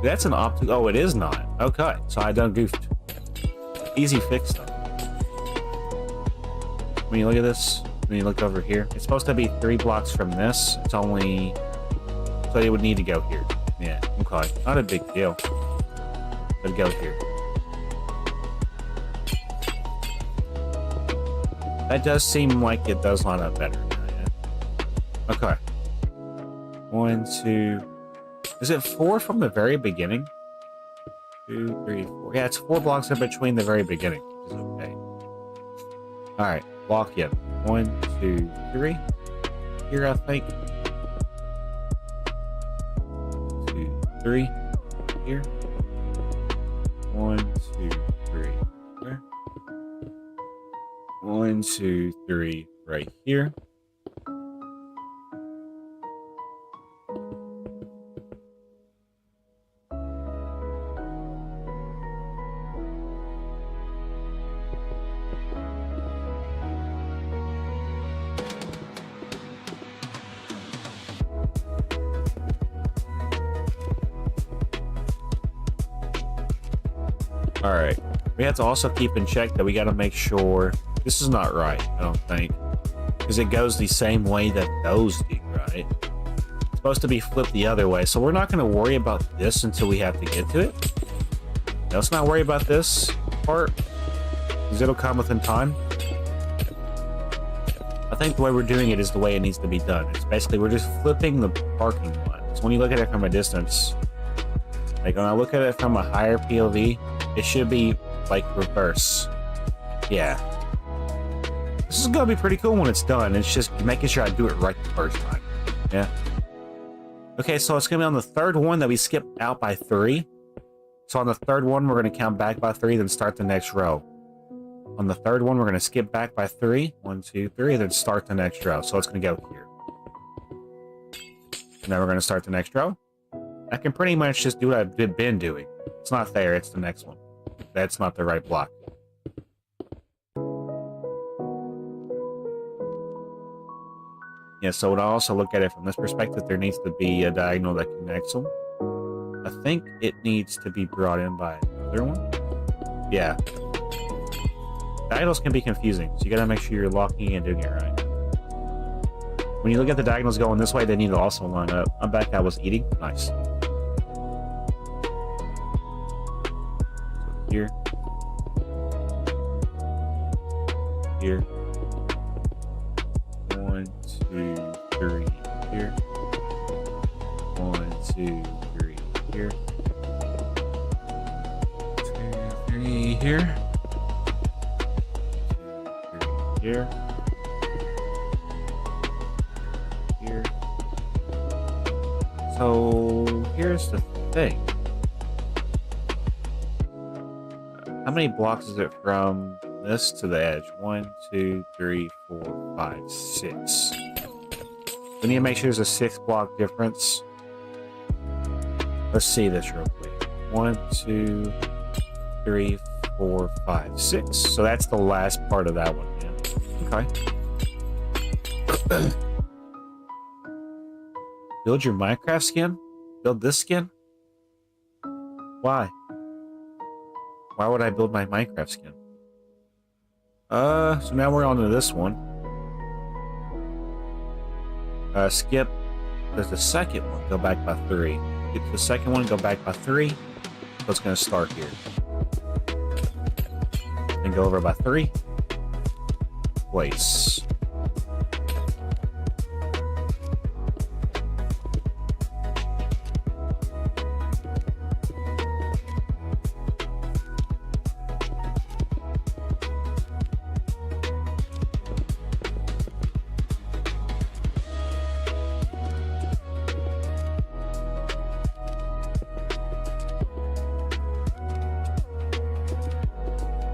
That's an optic. Oh, it is not. Okay, so I done goofed. Easy fix though. When you look at this, when you look over here, it's supposed to be 3 blocks from this. It's only, so it would need to go here. Yeah, okay, not a big deal. But go here. That does seem like it does line up better now, yeah? Okay. 1, 2. Is it 4 from the very beginning? 2, 3, 4. Yeah, it's 4 blocks in between the very beginning, which is okay. Alright, walk in. 1, 2, 3. Here, I think. 2, 3. Here. 1, 2, 3. There. 1, 2, 3. Right here. Alright, we have to also keep in check that we got to make sure this is not right, I don't think, because it goes the same way that those do, right? It's supposed to be flipped the other way, so we're not going to worry about this until we have to get to it. Now, let's not worry about this part, because it'll come within time. I think the way we're doing it is the way it needs to be done. It's basically, we're just flipping the parking lot. So when you look at it from a distance, like when I look at it from a higher POV, it should be like reverse. Yeah. This is gonna be pretty cool when it's done. It's just making sure I do it right the first time. Yeah. Okay, so it's gonna be on the third one that we skip out by 3. So on the third one, we're gonna count back by 3, then start the next row. On the third one, we're gonna skip back by 3. 1, 2, 3, then start the next row. So it's gonna go here. And then we're gonna start the next row. I can pretty much just do what I've been doing. It's not there, it's the next one. That's not the right block. Yeah, so when I also look at it from this perspective, there needs to be a diagonal that connects them. I think it needs to be brought in by another one. Yeah. Diagonals can be confusing, so you gotta make sure you're locking and doing it right. When you look at the diagonals going this way, they need to also line up. I'm back, I was eating. Nice. Here. Here. 1, 2, 3. Here. 1, 2, 3. Here. 2, 3. Here. 2, 3. Here. Here. So here's the thing. How many blocks is it from this to the edge? 1, 2, 3, 4, 5, 6. We need to make sure there's a 6-block difference. Let's see this real quick. 1, 2, 3, 4, 5, 6. So that's the last part of that one. Yeah. Okay. Build your Minecraft skin? Build this skin? Why? Why would I build my Minecraft skin? So now we're on to this one. Skip. There's the second one. Go back by 3. Get to the second one, go back by 3. So it's going to start here. Then go over by 3. Place.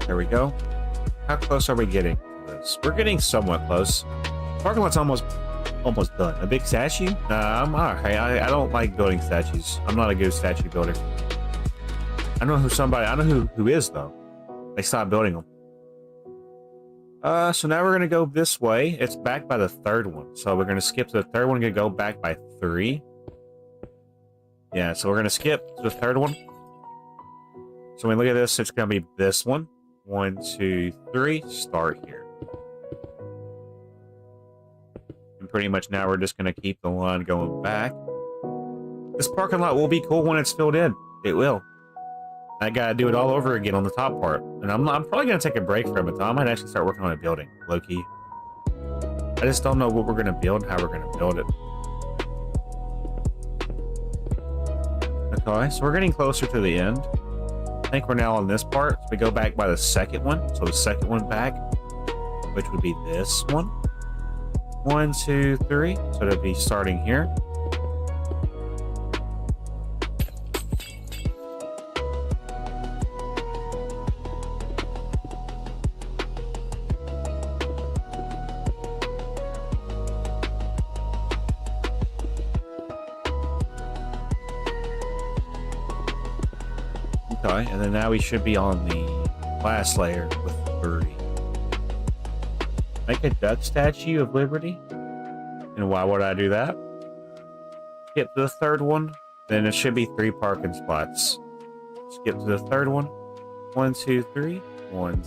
There we go. How close are we getting to this? We're getting somewhat close. Parking lot's almost done. A big statue? I'm alright. I don't like building statues. I'm not a good statue builder. I know who is though. They stopped building them. So now we're gonna go this way. It's back by the third one. So we're gonna skip to the third one, gonna go back by 3. Yeah, so we're gonna skip to the third one. So when we look at this, it's gonna be this one. 1, 2, 3, start here. And pretty much now we're just going to keep the line going back. This parking lot will be cool when it's filled in. It will. I got to do it all over again on the top part. And I'm probably going to take a break from it, though. I might actually start working on a building, low-key. I just don't know what we're going to build and how we're going to build it. Okay, so we're getting closer to the end. I think we're now on this part, so we go back by the second one. So the second one back, which would be this one. 1, 2, 3. So it'll be starting here. Okay, and then now we should be on the last layer with 3. Make a duck statue of Liberty. And why would I do that? Skip to the third one, then it should be 3 parking spots. Skip to the third one. 1, 2, 3. 1,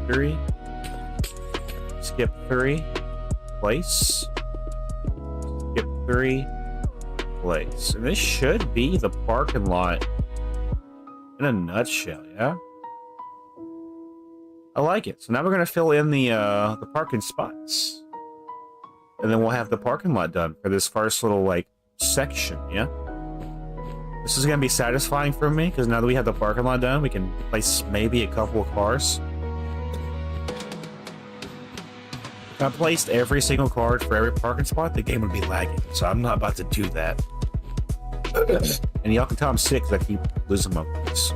2, 3. Skip 3. Place. Skip 3. Place. And this should be the parking lot in a nutshell, yeah? I like it. So now we're going to fill in the parking spots. And then we'll have the parking lot done for this first little, like, section, yeah? This is going to be satisfying for me, because now that we have the parking lot done, we can place maybe a couple of cars. If I placed every single card for every parking spot, the game would be lagging. So I'm not about to do that. And y'all can tell I'm sick because I keep losing my voice.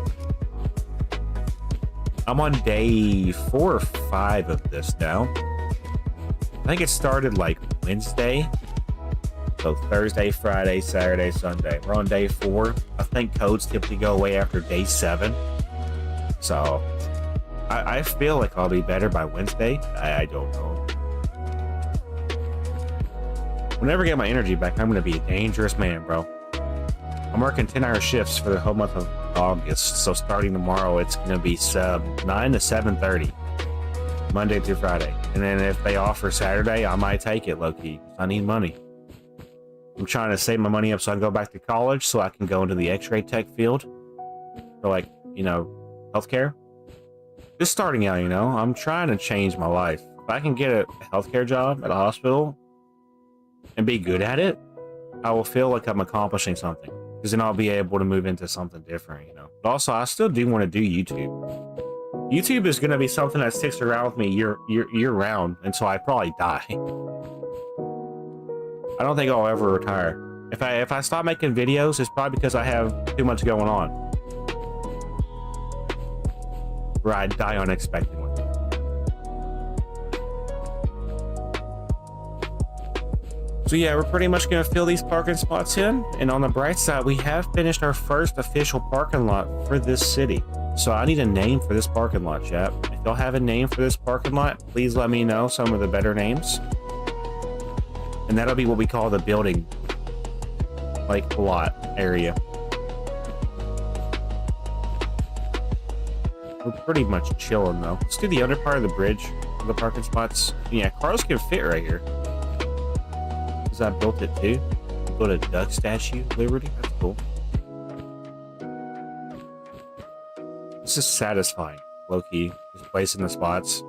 I'm on day 4 or 5 of this now. I think it started like Wednesday. So Thursday, Friday, Saturday, Sunday. We're on day 4. I think codes typically go away after day 7. So I feel like I'll be better by Wednesday. I don't know. Whenever I get my energy back, I'm going to be a dangerous man, bro. I'm working 10-hour shifts for the whole month of August. So starting tomorrow, it's going to be 9 to 7:30. Monday through Friday. And then if they offer Saturday, I might take it, low-key. I need money. I'm trying to save my money up so I can go back to college so I can go into the x-ray tech field. For, like, you know, healthcare. Just starting out, you know. I'm trying to change my life. If I can get a healthcare job at a hospital and be good at it, I will feel like I'm accomplishing something. Because then I'll be able to move into something different, you know. But also, I still do want to do YouTube. YouTube is going to be something that sticks around with me year round until I probably die. I don't think I'll ever retire. If I stop making videos, it's probably because I have too much going on. Where I die unexpectedly. So yeah, we're pretty much going to fill these parking spots in. And on the bright side, we have finished our first official parking lot for this city. So I need a name for this parking lot, chap. If y'all have a name for this parking lot, please let me know some of the better names. And that'll be what we call the building, like, lot area. We're pretty much chilling, though. Let's do the under part of the bridge for the parking spots. Yeah, cars can fit right here. Because I built it, too. I built a duck statue, Liberty. That's cool. This is satisfying, low-key. Just placing the spots.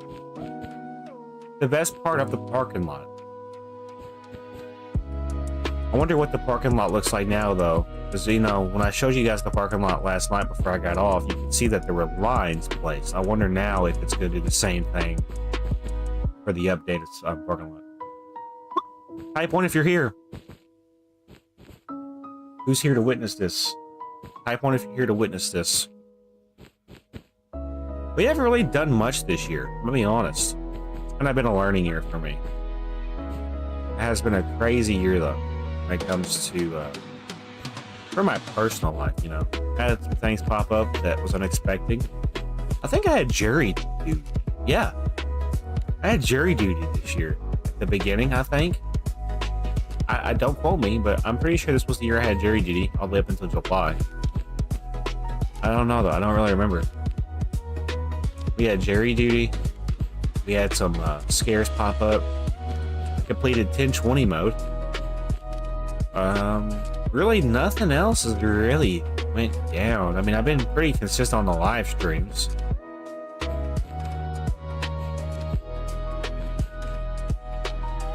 The best part of the parking lot. I wonder what the parking lot looks like now, though. Because, you know, when I showed you guys the parking lot last night before I got off, you can see that there were lines placed. I wonder now if it's going to do the same thing for the updated parking lot. Type 1 if you're here. Who's here to witness this? Type 1 if you're here to witness this. We haven't really done much this year, I'm gonna be honest. It's kind of been a learning year for me. It has been a crazy year, though, when it comes to, for my personal life, you know. I had some things pop up that was unexpected. I think I had jury duty. Yeah. I had jury duty this year. At the beginning, I think. I don't quote me, but I'm pretty sure this was the year I had jury duty all the way up until July. I don't know, though. I don't really remember. We had jury duty. We had some scares pop up. Completed 1020 mode. Really nothing else has really went down. I mean, I've been pretty consistent on the live streams.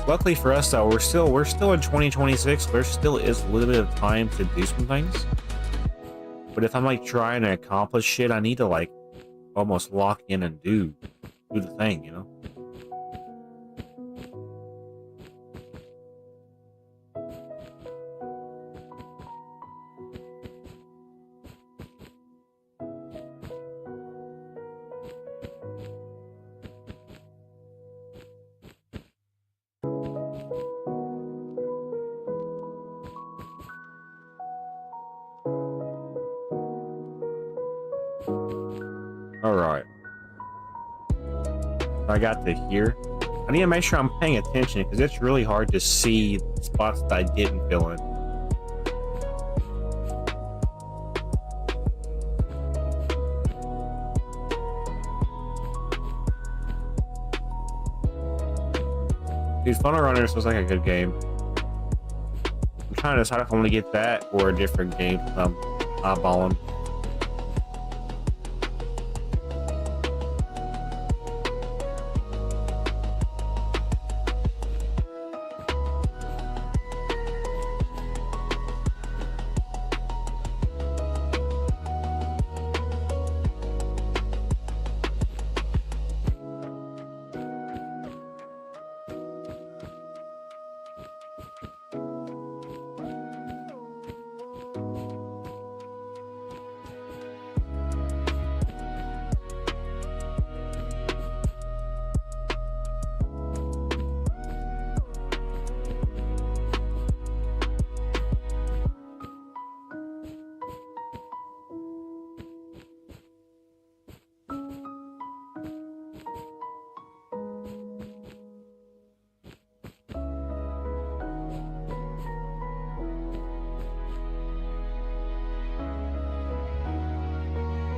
Luckily for us, though, we're still in 2026. There still is a little bit of time to do some things. But if I'm like trying to accomplish shit, I need to like almost lock in and do the thing, you know? Alright. I got to here. I need to make sure I'm paying attention because it's really hard to see spots that I didn't fill in. Dude, Funnel Runners was like a good game. I'm trying to decide if I want to get that or a different game. Eyeballing.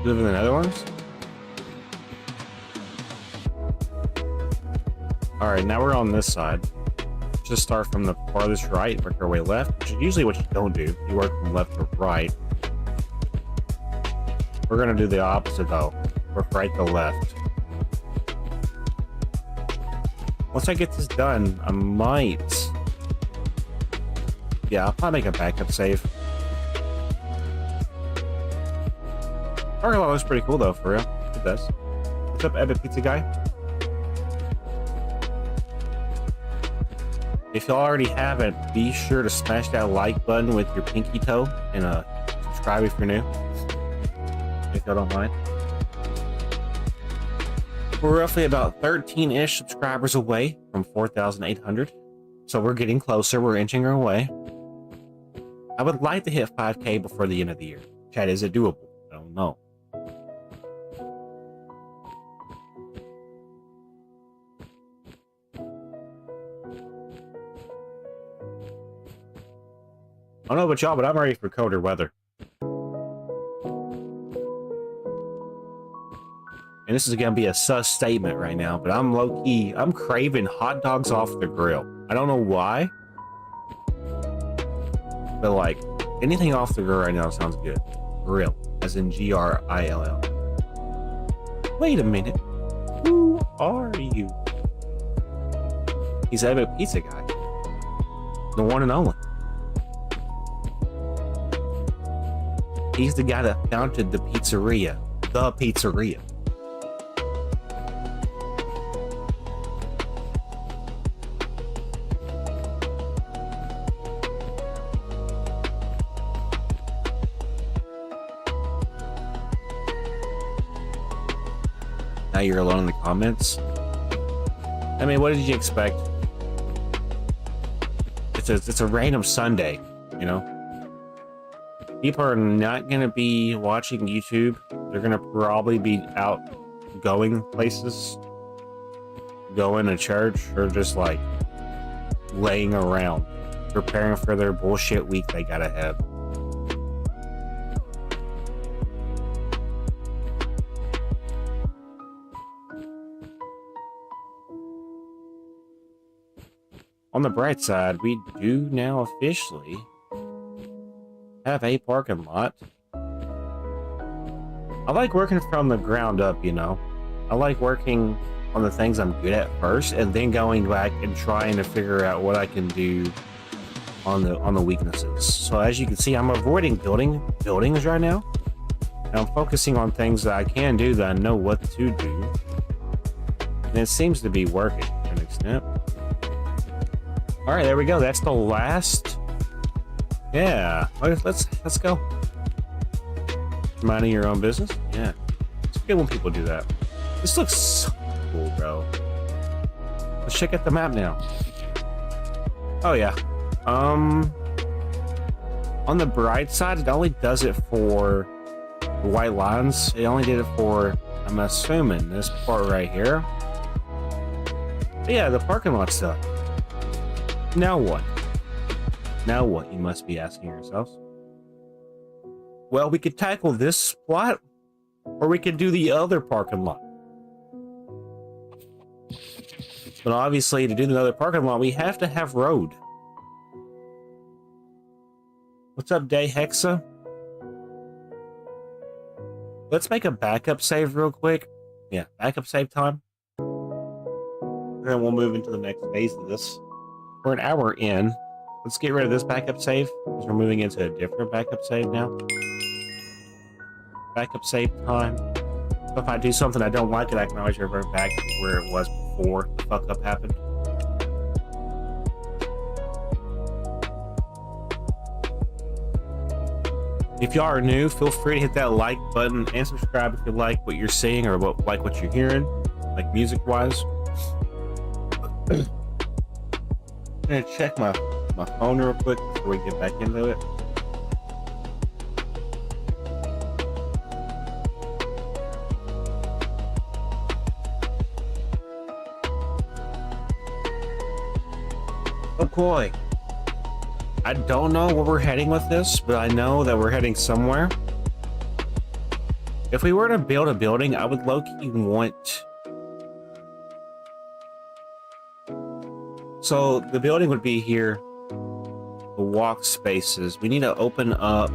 Live in the Netherlands? Alright, now we're on this side. Just start from the farthest right, work our way left, which is usually what you don't do. You work from left to right. We're gonna do the opposite though. Work right to left. Once I get this done, I might... Yeah, I'll probably make a backup save. Parking lot looks pretty cool though, for real. It does. What's up, Epic Pizza Guy? If y'all already haven't, be sure to smash that like button with your pinky toe and subscribe if you're new. If y'all don't mind. We're roughly about 13-ish subscribers away from 4,800. So we're getting closer. We're inching our way. I would like to hit 5K before the end of the year. Chat, is it doable? I don't know. I don't know about y'all, but I'm ready for colder weather. And this is gonna be a sus statement right now, but I'm low-key, I'm craving hot dogs off the grill. I don't know why, but like, anything off the grill right now sounds good. Grill, as in G-R-I-L-L. Wait a minute. Who are you? He's a pizza guy. The one and only. He's the guy that founded the pizzeria. The pizzeria. Now you're alone in the comments. I mean, what did you expect? It's a random Sunday, you know? People are not gonna be watching YouTube. They're gonna probably be out going places, going to church, or just like laying around, preparing for their bullshit week they gotta have. On the bright side, we do now officially have a parking lot. I like working from the ground up, you know. I like working on the things I'm good at first, and then going back and trying to figure out what I can do on the weaknesses. So as you can see, I'm avoiding buildings right now, and I'm focusing on things that I can do that I know what to do, and it seems to be working to an extent. All right, there we go. That's the last. Yeah, let's go. Minding your own business. Yeah, it's good when people do that. This looks so cool, bro. Let's check out the map now. Oh yeah. On the bright side, it only does it for the white lines. It only did it for, I'm assuming, this part right here. But yeah, the parking lot's done. Now what? Now what, you must be asking yourselves. Well, we could tackle this spot, or we could do the other parking lot. But obviously, to do the other parking lot, we have to have road. What's up, Day Hexa? Let's make a backup save real quick. Yeah, backup save time. And then we'll move into the next phase of this. We're an hour in. Let's get rid of this backup save, because we're moving into a different backup save now. Backup save time. So if I do something I don't like it, I can always revert back to where it was before the fuck up happened. If y'all are new, feel free to hit that like button and subscribe if you like what you're seeing or like what you're hearing, like music-wise. I'm gonna check my phone real quick before we get back into it. Oh boy. I don't know where we're heading with this, but I know that we're heading somewhere. If we were to build a building, I would low-key want... So the building would be here. The walk spaces. We need to open up.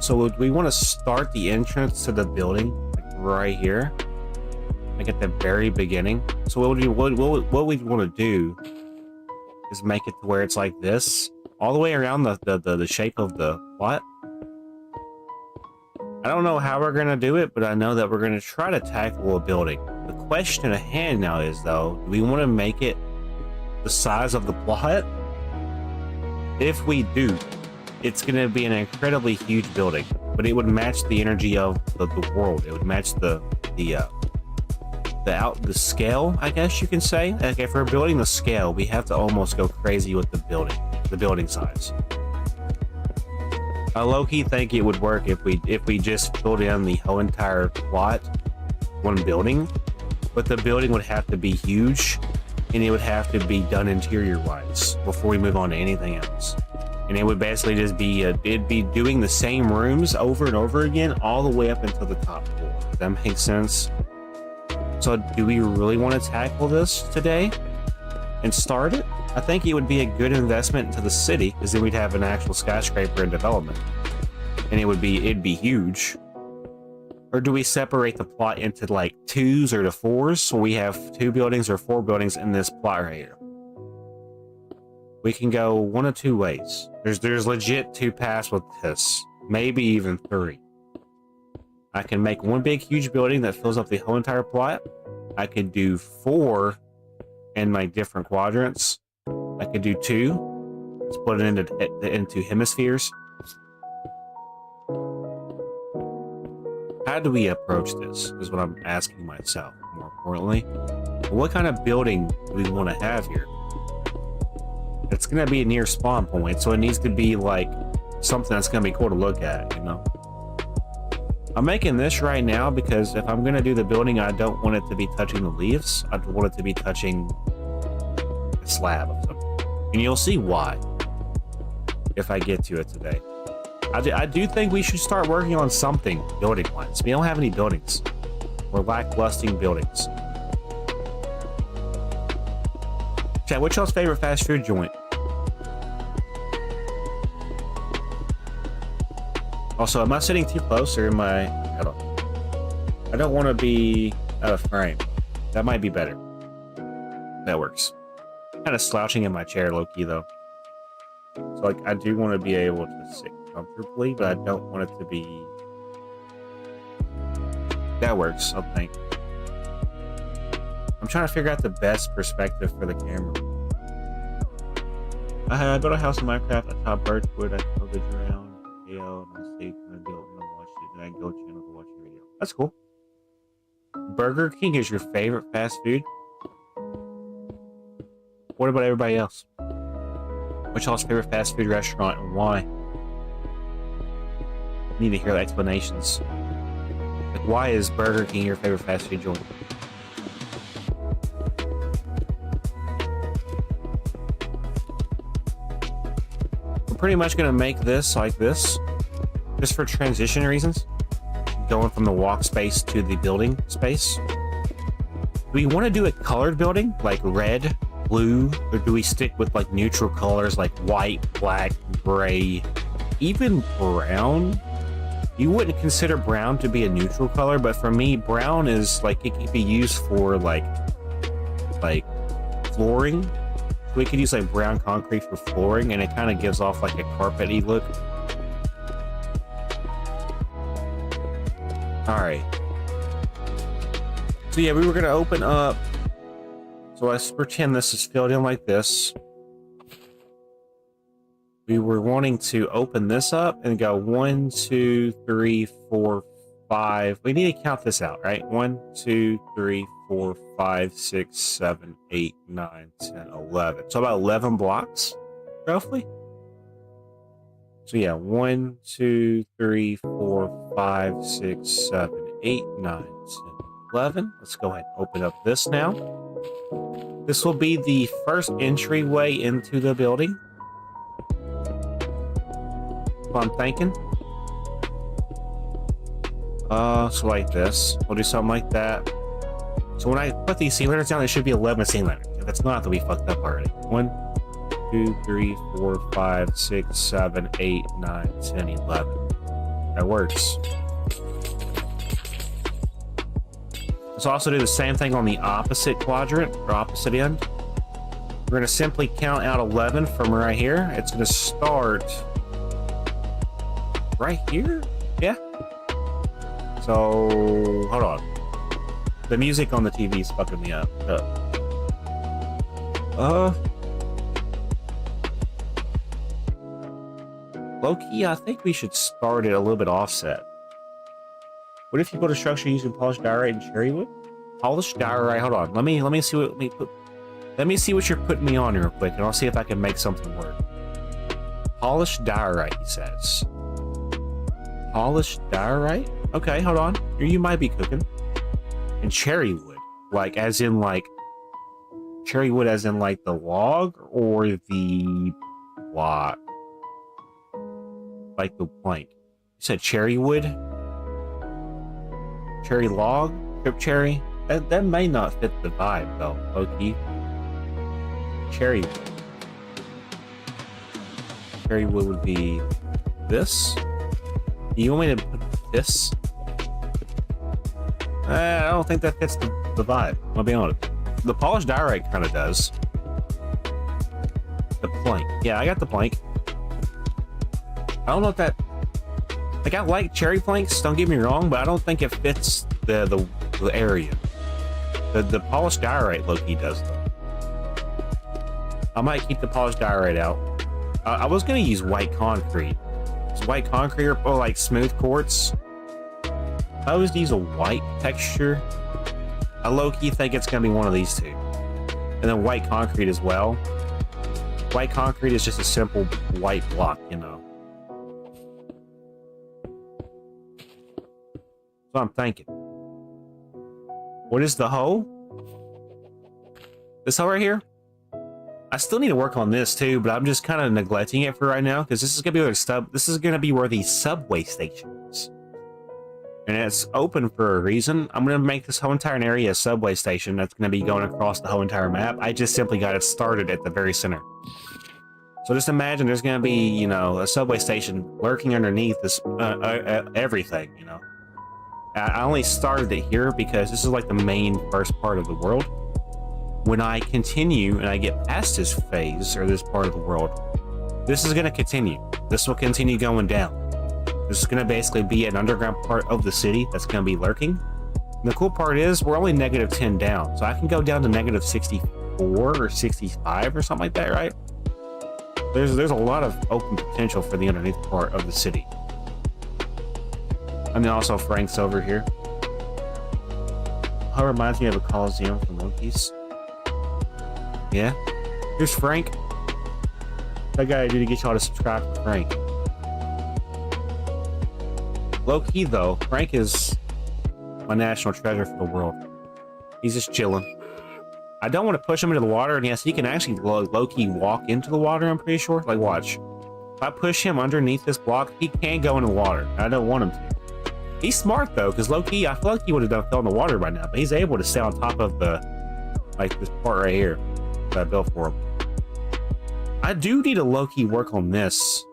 So we want to start the entrance to the building like right here, like at the very beginning. So what we want to do is make it to where it's like this, all the way around the shape of the plot. I don't know how we're gonna do it, but I know that we're gonna try to tackle a building. The question at hand now is, though, do we want to make it the size of the plot? If we do, it's gonna be an incredibly huge building, but it would match the energy of the world. It would match the scale, I guess you can say. Like if we're building the scale, we have to almost go crazy with the building size. I low-key think it would work if we just filled in the whole entire plot, one building, but the building would have to be huge and it would have to be done interior-wise before we move on to anything else. And it would basically just be, it'd be doing the same rooms over and over again, all the way up until the top floor. Does that make sense? So do we really want to tackle this today and start it? I think it would be a good investment into the city, because then we'd have an actual skyscraper in development. And it'd be huge. Or do we separate the plot into like 2s or to 4s, so we have 2 buildings or 4 buildings in this plot right here? We can go one of 2 ways. There's legit 2 paths with this, maybe even 3. I can make one big huge building that fills up the whole entire plot. I could do 4 in my different quadrants. I could do 2, split it into hemispheres. How do we approach this is what I'm asking myself. More importantly, what kind of building do we want to have here? It's going to be a near spawn point, so it needs to be like something that's going to be cool to look at, you know? I'm making this right now because if I'm going to do the building, I don't want it to be touching the leaves. I want it to be touching the slab of something. And you'll see why if I get to it today. I do think we should start working on something building-wise. We don't have any buildings. We're lacklusting buildings. Chat, what's y'all's favorite fast food joint? Also, am I sitting too close or am I... I don't want to be out of frame. That might be better. That works. Kind of slouching in my chair, low-key, though. So, like, I do want to be able to sit comfortably, but I don't want it to be... That works, I think. I'm trying to figure out the best perspective for the camera. I built a house in Minecraft, I chopped birchwood, I tilled the ground, and I stayed and I built and I watched it, and I go channel to watch your video. That's cool. Burger King is your favorite fast food? What about everybody else? What's y'all's favorite fast food restaurant and why? I need to hear the explanations. Like, why is Burger King your favorite fast food joint? We're pretty much gonna make this like this, just for transition reasons. Going from the walk space to the building space. Do we want to do a colored building, like red, blue, or do we stick with like neutral colors like white, black, gray, even brown? You wouldn't consider brown to be a neutral color, but for me, brown is like, it can be used for like flooring. So we could use like brown concrete for flooring, and it kind of gives off like a carpety look. All right. So yeah, we were gonna open up. So let's pretend this is filled in like this. We were wanting to open this up and go 1, 2, 3, 4, 5. We need to count this out, right? 1, 2, 3, 4, 5, 6, 7, 8, 9, 10, 11. So about 11 blocks, roughly. So yeah, 1, 2, 3, 4, 5, 6, 7, 8, 9, 10, 11. Let's go ahead and open up this now. This will be the first entryway into the building. I'm thinking. So like this. We'll do something like that. So when I put these sea lanterns down, it should be 11 sea lanterns. If it's not, that we fucked up already. 1, 2, 3, 4, 5, 6, 7, 8, 9, 10, 11. That works. Let's also do the same thing on the opposite quadrant, or opposite end. We're going to simply count out 11 from right here. It's going to start right here? Yeah. So, hold on. The music on the TV is fucking me up. Low-key, I think we should start it a little bit offset. What if you build a structure using polished diorite and cherry wood? Polished diorite, hold on. Let me see what you're putting me on real quick, and I'll see if I can make something work. Polished diorite, he says. Polished diorite? Okay, hold on. You might be cooking. And cherry wood. Like, as in, like, cherry wood as in like the log or the block? Like the plank. You said cherry wood? Cherry log? Strip cherry? That may not fit the vibe though, low-key. Cherry wood. Cherry wood would be this? You want me to put this? I don't think that fits the vibe, I'll be honest. The polished diorite kind of does. The plank. Yeah, I got the plank. I don't know if that... Like, I like cherry planks, don't get me wrong, but I don't think it fits the area. The polished diorite low-key does, though. I might keep the polished diorite out. I was going to use white concrete. Is white concrete or like smooth quartz? If I was to use a white texture, I low-key think it's going to be one of these two. And then white concrete as well. White concrete is just a simple white block, you know. So I'm thinking. What is the hoe? This hoe right here? I still need to work on this too, but I'm just kind of neglecting it for right now because this is gonna be where the subway station is. And it's open for a reason. I'm gonna make this whole entire area a subway station that's gonna be going across the whole entire map. I just simply got it started at the very center. So just imagine there's gonna be, you know, a subway station lurking underneath this everything, you know. I only started it here because this is like the main first part of the world. When I continue and I get past this phase or this part of the world, this is going to continue. This will continue going down. This is going to basically be an underground part of the city that's going to be lurking. And the cool part is we're only -10 down, so I can go down to -64 or 65 or something like that, right? There's a lot of open potential for the underneath part of the city. And then also Frank's over here. How reminds me of a Coliseum from One Piece. Yeah, here's Frank. That guy I need to get y'all to subscribe to Frank. Low key though, Frank is my national treasure for the world. He's just chilling. I don't want to push him into the water, and yes, he can actually low key walk into the water. I'm pretty sure. Like, watch. If I push him underneath this block, he can go in the water. I don't want him to. He's smart though, because low key, I feel like he would have fell in the water by now. But he's able to stay on top of the, like this part right here. I built for him. I do need to low-key work on this,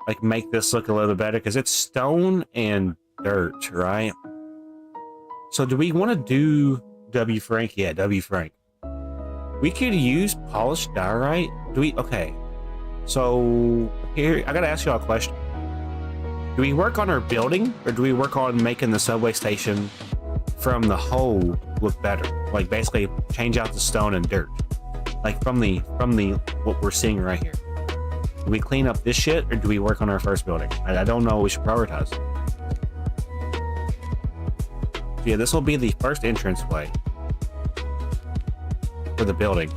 like make this look a little bit better because it's stone and dirt, right? So do we want to do W Frank? Yeah, W Frank. We could use polished diorite. Do we? Okay. So here, I gotta ask y'all a question. Do we work on our building or do we work on making the subway station from the hole look better? Like basically change out the stone and dirt. Like from the what we're seeing right here. Do we clean up this shit or do we work on our first building? I don't know. We should prioritize. So yeah, this will be the first entranceway for the building.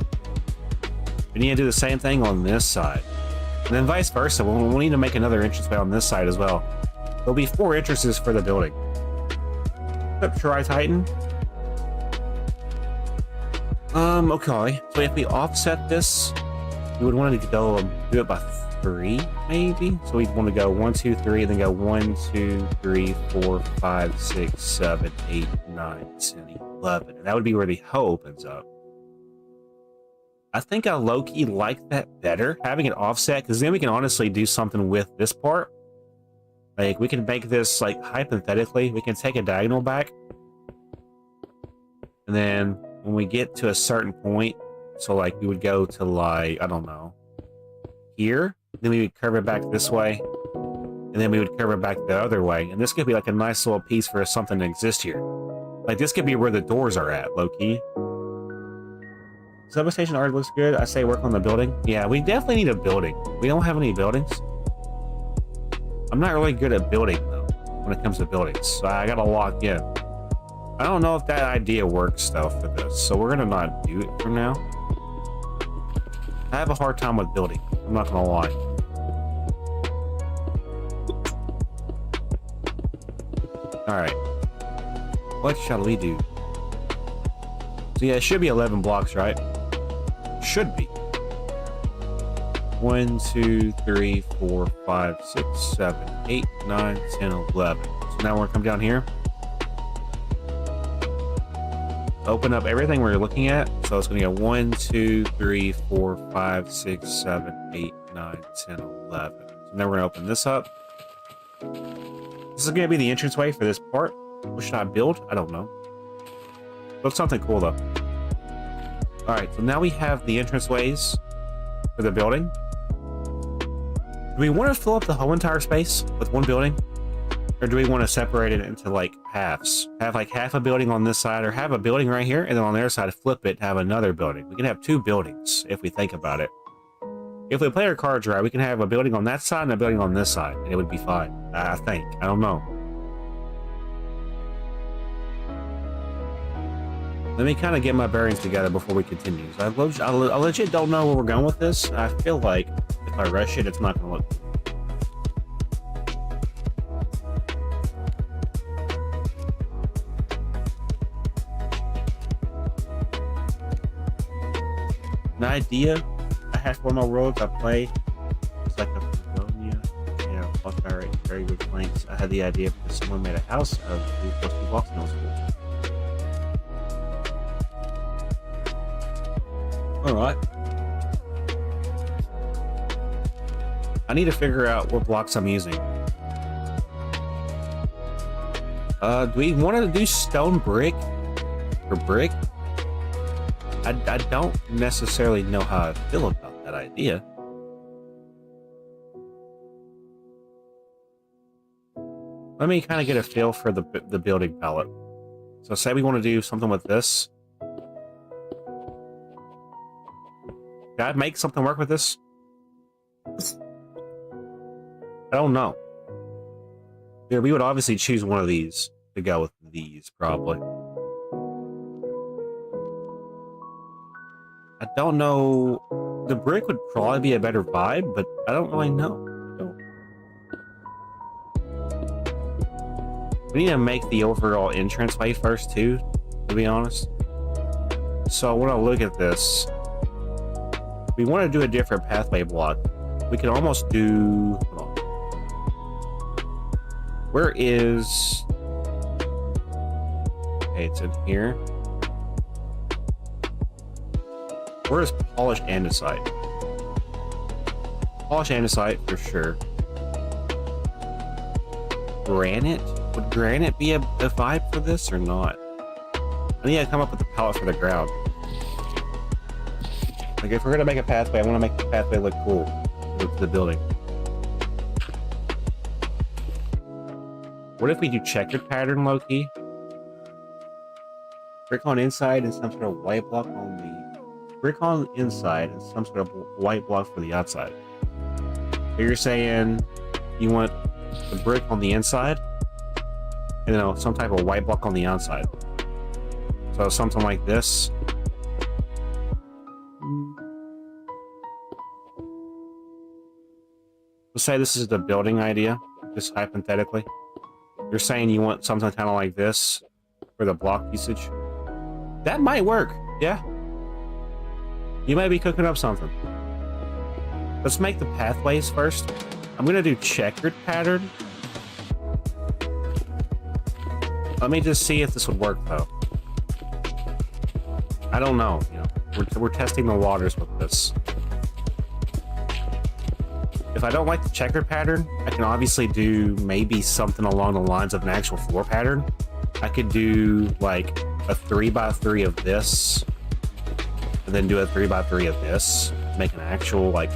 We need to do the same thing on this side, and then vice versa. We'll need to make another entranceway on this side as well. There'll be 4 entrances for the building. What's up, Try Titan? Okay. So if we offset this, we would want to go do it by 3, maybe. So we'd want to go 1, 2, 3, and then go 1, 2, 3, 4, 5, 6, 7, 8, 9, 10, 11. And that would be where the hoe opens up. I think I low-key like that better, having it offset, because then we can honestly do something with this part. Like, we can make this, like, hypothetically, we can take a diagonal back. And then when we get to a certain point, so like we would go to like, I don't know, here, then we would curve it back this way, and then we would curve it back the other way, and this could be like a nice little piece for something to exist here. Like this could be where the doors are at, low-key. Subway station already looks good. I say work on the building. Yeah, we definitely need a building. We don't have any buildings. I'm not really good at building though, when it comes to buildings, so I gotta lock in. I don't know if that idea works though for this, so we're gonna not do it for now. I have a hard time with building, I'm not gonna lie. Alright. What shall we do? So yeah, it should be 11 blocks, right? should be. 1, 2, 3, 4, 5, 6, 7, 8, 9, 10, 11. So now we're gonna come down here. Open up everything we're looking at. So it's gonna go 1, 2, 3, 4, 5, 6, 7, 8, 9, 10, 11. So now we're gonna open this up. This is gonna be the entranceway for this part. What should I build? I don't know. Looks something cool though. Alright, so now we have the entranceways for the building. Do we want to fill up the whole entire space with one building? Or do we want to separate it into like halves? Have like half a building on this side, or have a building right here, and then on the other side flip it to have another building. We can have two buildings if we think about it. If we play our cards right, we can have a building on that side and a building on this side, and it would be fine. I think. I don't know. Let me kind of get my bearings together before we continue. I legit don't know where we're going with this. I feel like if I rush it, it's not going to look good. An idea I had for my worlds I play is like a Pavonia, you know, plus very good planks. I had the idea because someone made a house of those two blocks and it was cool. Alright. I need to figure out what blocks I'm using. Do we want to do stone brick or brick? I don't necessarily know how I feel about that idea. Let me kind of get a feel for the building palette. So say we want to do something with this. Can I make something work with this? I don't know. Yeah, we would obviously choose one of these to go with these, probably. I don't know. The brick would probably be a better vibe, but I don't really know. We need to make the overall entranceway first, too, to be honest. So when I look at this, we want to do a different pathway block. We can almost do... Hold on. Where is... Okay, it's in here. Where is polished andesite? Polished andesite for sure. Granite? Would granite be a vibe for this or not? I need to come up with a palette for the ground. Like if we're gonna make a pathway, I want to make the pathway look cool to the building. What if we do checkered pattern low-key? Brick on inside and some sort of white block on the... Brick on inside and some sort of white block for the outside. So you're saying you want the brick on the inside? And then some type of white block on the outside. So something like this. Let's say this is the building idea, just hypothetically. You're saying you want something kind of like this for the block usage. That might work, yeah. You might be cooking up something. Let's make the pathways first. I'm gonna do checkered pattern. Let me just see if this would work though. I don't know, you know. We're testing the waters with this. If I don't like the checkered pattern, I can obviously do maybe something along the lines of an actual floor pattern. I could do like a 3x3 of this, and then do a 3x3 of this, make an actual like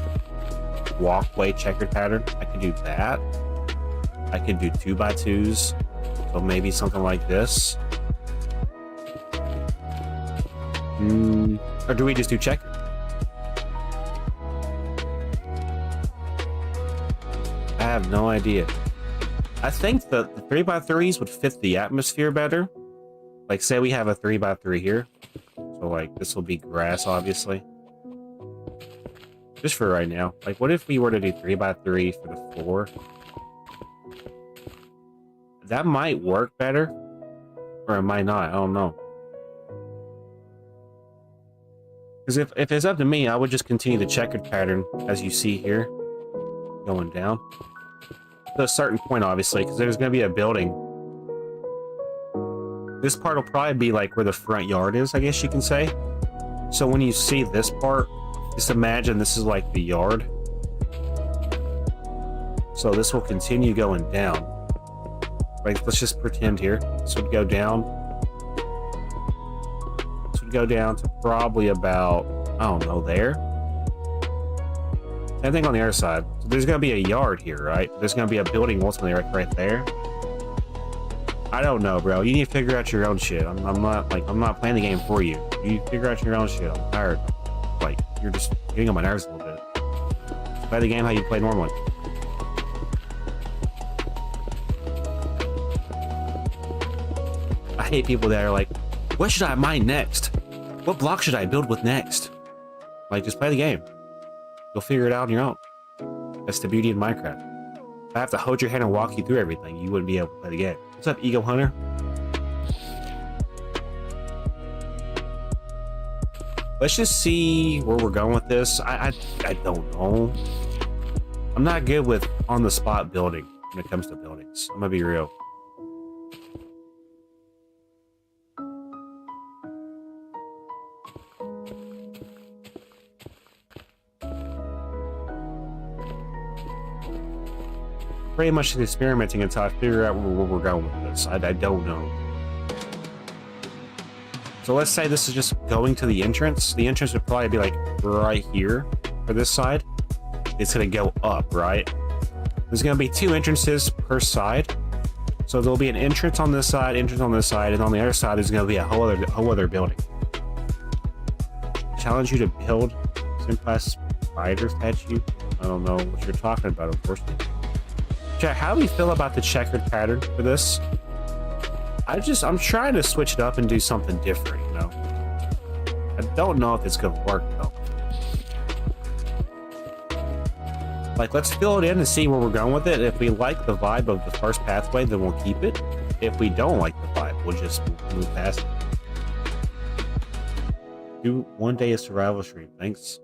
walkway checkered pattern. I could do that. I could do 2x2s, so maybe something like this. Or do we just do checkered? I have no idea. I think the 3x3s would fit the atmosphere better. Like, say we have a 3x3 here. So, like, this will be grass, obviously. Just for right now. Like, what if we were to do 3x3 for the floor? That might work better. Or it might not. I don't know. Because if it's up to me, I would just continue the checkered pattern, as you see here, going down. To a certain point, obviously, because there's going to be a building. This part will probably be like where the front yard is, I guess you can say. So when you see this part, just imagine this is like the yard. So this will continue going down. Like, let's just pretend here. This would go down. This would go down to probably about, I don't know, there. Same thing on the other side. So there's going to be a yard here, right? There's going to be a building ultimately right there. I don't know, bro. You need to figure out your own shit. I'm not playing the game for you. You figure out your own shit. I'm tired. Like, you're just getting on my nerves a little bit. Play the game how you play normally. I hate people that are like, what should I mine next? What block should I build with next? Like, just play the game. You'll figure it out on your own. That's the beauty of Minecraft. If I have to hold your hand and walk you through everything, you wouldn't be able to play the game. What's up, Ego Hunter? Let's just see where we're going with this. I don't know. I'm not good with on-the-spot building when it comes to buildings. I'm gonna be real. Pretty much experimenting until I figure out where we're going with this. I don't know. So let's say this is just going to the entrance. The entrance would probably be like right here for this side. It's going to go up, right? There's going to be 2 entrances per side. So there'll be an entrance on this side, entrance on this side, and on the other side there's going to be a whole other building. Challenge you to build Simplast spider statue. I don't know what you're talking about, unfortunately. Chat, how do we feel about the checkered pattern for this? I'm trying to switch it up and do something different, you know? I don't know if it's gonna work, though. Like, let's fill it in and see where we're going with it. If we like the vibe of the first pathway, then we'll keep it. If we don't like the vibe, we'll just move past it. Do one day a survival stream, thanks.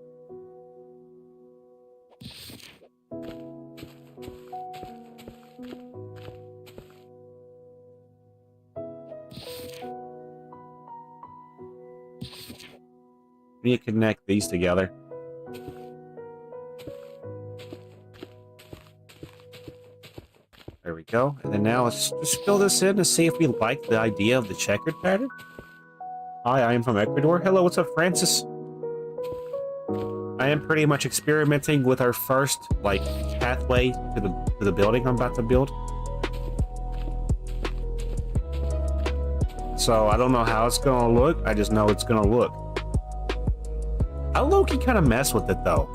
We need to connect these together. There we go. And then now let's just fill this in to see if we like the idea of the checkered pattern. Hi, I am from Ecuador. Hello, what's up, Francis? I am pretty much experimenting with our first, like, pathway to the building I'm about to build. So I don't know how it's gonna look. I just know it's gonna look. I low-key kind of mess with it, though.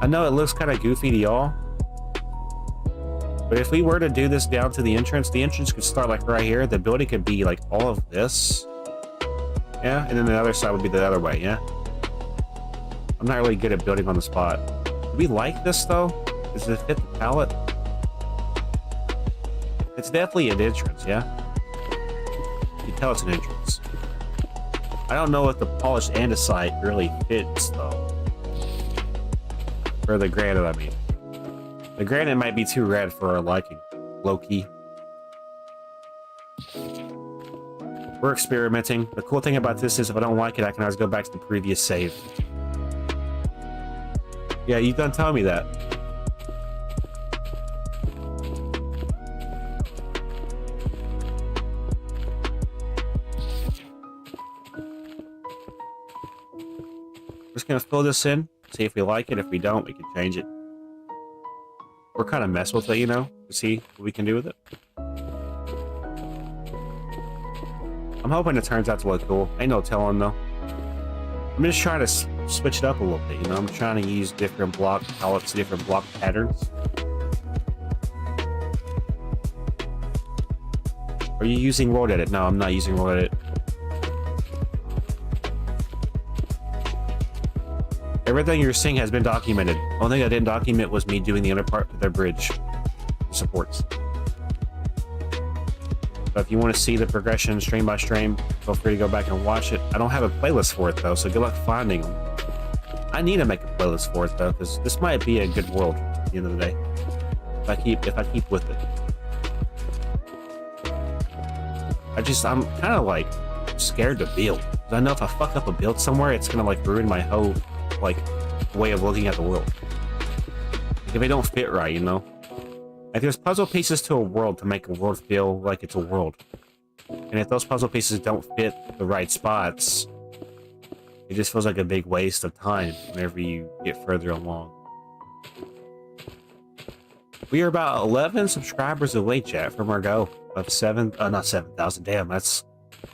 I know it looks kind of goofy to y'all. But if we were to do this down to the entrance could start like right here. The building could be like all of this. Yeah, and then the other side would be the other way, yeah? I'm not really good at building on the spot. Do we like this, though? Does it fit the palette? It's definitely an entrance, yeah? You can tell it's an entrance. I don't know if the polished andesite really fits, though. Or the granite, I mean. The granite might be too red for our liking. Low-key. We're experimenting. The cool thing about this is if I don't like it, I can always go back to the previous save. Yeah, you done telling me that. We're just gonna fill this in, see if we like it. If we don't, we can change it. We're kind of mess with it, you know, to see what we can do with it. I'm hoping it turns out to look cool. Ain't no telling, though. I'm just trying to switch it up a little bit, you know? I'm trying to use different block palettes, different block patterns. Are you using World Edit? No, I'm not using World Edit. Everything you're seeing has been documented. The only thing I didn't document was me doing the other part of their bridge supports. But if you want to see the progression stream by stream, feel free to go back and watch it. I don't have a playlist for it though, so good luck finding them. I need to make a playlist for it though, because this might be a good world at the end of the day. If I keep with it. I'm kind of like scared to build. Because I know if I fuck up a build somewhere, it's gonna like ruin my whole like way of looking at the world. Like, if they don't fit right, you know? Like there's puzzle pieces to a world to make a world feel like it's a world. And if those puzzle pieces don't fit the right spots, it just feels like a big waste of time whenever you get further along. We are about 11 subscribers away, chat, from our goal of not 7,000, damn, that's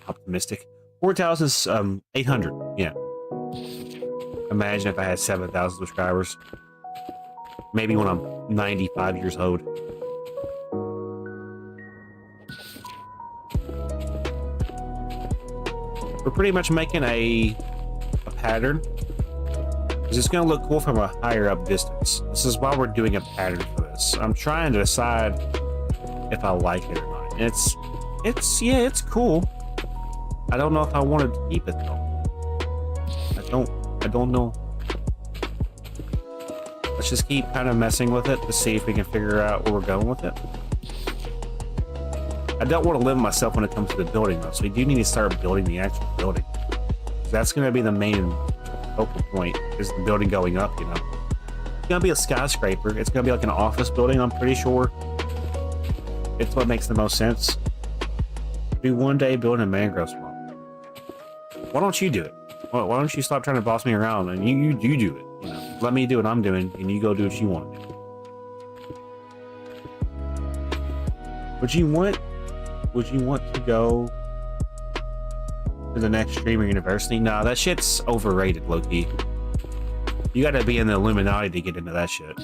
optimistic. 4,800, yeah. Imagine if I had 7,000 subscribers. Maybe when I'm 95 years old. We're pretty much making a pattern. Because it's going to look cool from a higher up distance. This is why we're doing a pattern for this. I'm trying to decide if I like it or not. And it's cool. I don't know if I wanted to keep it though. I don't know. Let's just keep kind of messing with it to see if we can figure out where we're going with it. I don't want to limit myself when it comes to the building though, so we do need to start building the actual building. That's going to be the main focal point, is the building going up, you know. It's going to be a skyscraper. It's going to be like an office building, I'm pretty sure. It's what makes the most sense. Do one day build a mangrove swamp. Why don't you do it? Why don't you stop trying to boss me around and you do it? You know, let me do what I'm doing and you go do what you want to do. Would you want to go to the next streamer university? Nah, that shit's overrated, low-key. You gotta be in the Illuminati to get into that shit.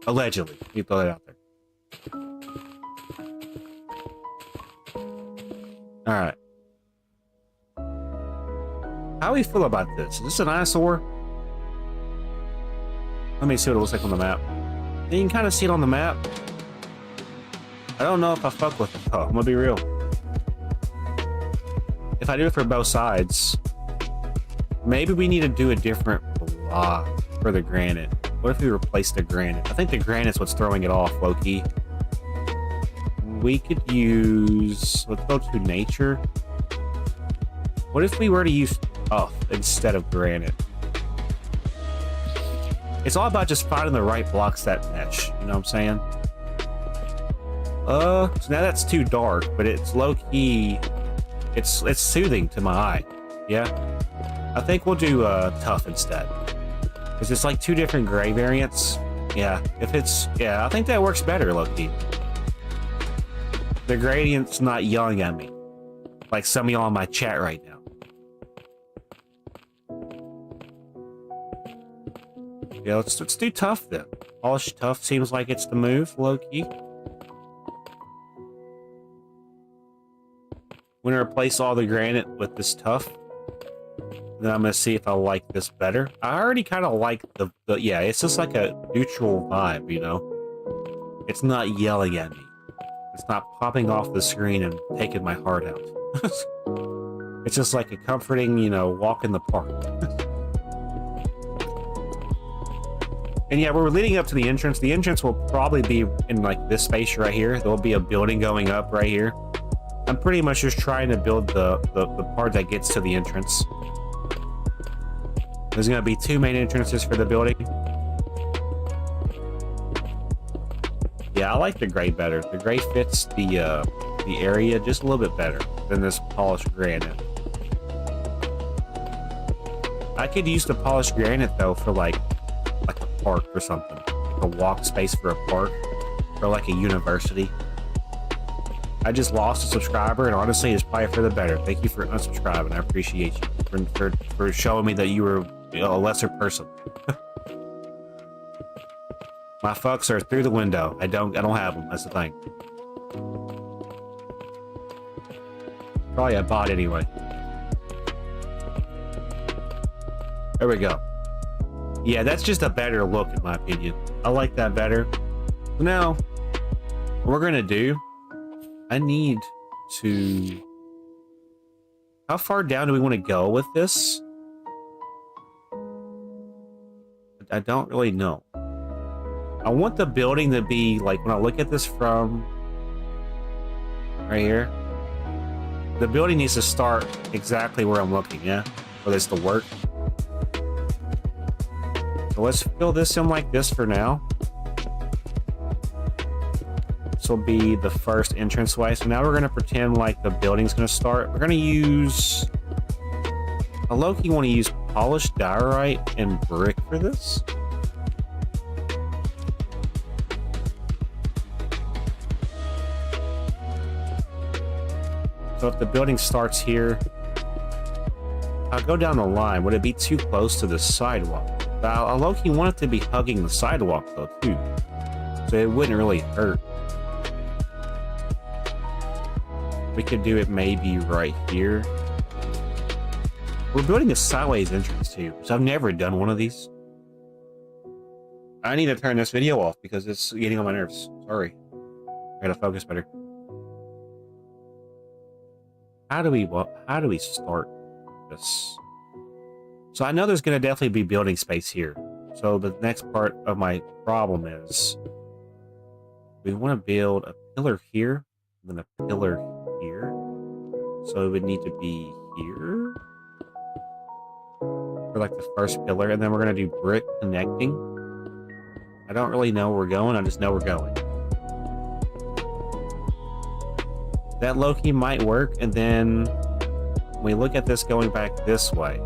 Allegedly. You throw that out there. Alright. How do we feel about this? Is this an eyesore? Let me see what it looks like on the map. You can kind of see it on the map. I don't know if I fuck with it though, I'm gonna be real. If I do it for both sides, maybe we need to do a different block for the granite. What if we replace the granite? I think the granite's what's throwing it off, low-key. We could use... let's go to nature. What if we were to use tuff instead of granite? It's all about just finding the right blocks that mesh, you know what I'm saying? So now that's too dark, but it's low-key... It's soothing to my eye. Yeah? I think we'll do tuff instead. Because it's like two different gray variants. Yeah, I think that works better, low-key. The gradient's not yelling at me. Like some of y'all in my chat right now. Yeah, let's do tuff then. Polished tuff seems like it's the move, low-key. We're gonna replace all the granite with this tuff. Then I'm gonna see if I like this better. I already kind of like the yeah, it's just like a neutral vibe, you know? It's not yelling at me. It's not popping off the screen and taking my heart out. It's just like a comforting, you know, walk in the park. And yeah, we're leading up to the entrance. The entrance will probably be in like this space right here. There'll be a building going up right here. I'm pretty much just trying to build the part that gets to the entrance. There's going to be two main entrances for the building. Yeah, I like the gray better. The gray fits the area just a little bit better than this polished granite. I could use the polished granite though for like a park or something. Like a walk space for a park. Or like a university. I just lost a subscriber, and honestly, it's probably for the better. Thank you for unsubscribing. I appreciate you for showing me that you were, you know, a lesser person. My fucks are through the window. I don't have them. That's the thing. Probably a bot anyway. There we go. Yeah, that's just a better look in my opinion. I like that better. Now, what we're gonna do I need to... How far down do we want to go with this? I don't really know. I want the building to be, like, when I look at this from right here, the building needs to start exactly where I'm looking, yeah? For this to work. So let's fill this in like this for now. This will be the first entranceway. So now we're going to pretend like the building's going to start. We're going to use... I low-key want to use polished diorite and brick for this. So if the building starts here, I'll go down the line. Would it be too close to the sidewalk? I low-key want it to be hugging the sidewalk though too, so it wouldn't really hurt. We could do it maybe right here. We're building a sideways entrance too, so I've never done one of these. I need to turn this video off because it's getting on my nerves. Sorry. I gotta focus better. How do we start this? So I know there's going to definitely be building space here. So the next part of my problem is we want to build a pillar here, and then a pillar here. So it would need to be here for like the first pillar, and then we're going to do brick connecting. I don't really know where we're going. I just know we're going. That low-key might work, and then we look at this going back this way.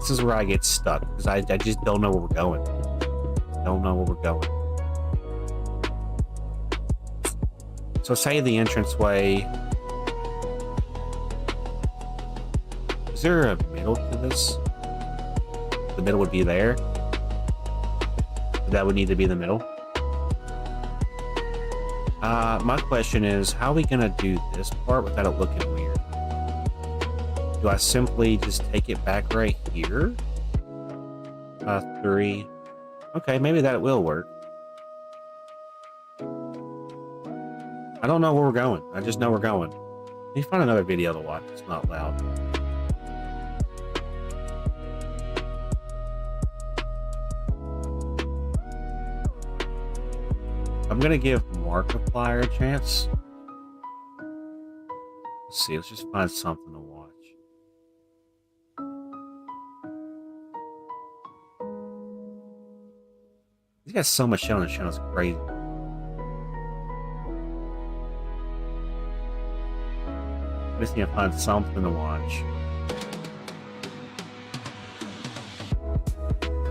This is where I get stuck, because I just don't know where we're going. Don't know where we're going. So say the entranceway... Is there a middle to this? The middle would be there. That would need to be in the middle. My question is, how are we gonna do this part without it looking weird? Do I simply just take it back right here? 3. Okay, maybe that will work. I don't know where we're going. I just know we're going. Let me find another video to watch. It's not loud. I'm gonna give Markiplier a chance. Let's see, let's just find something to watch. He's got so much shit on his channel, it's crazy. I just need to find something to watch.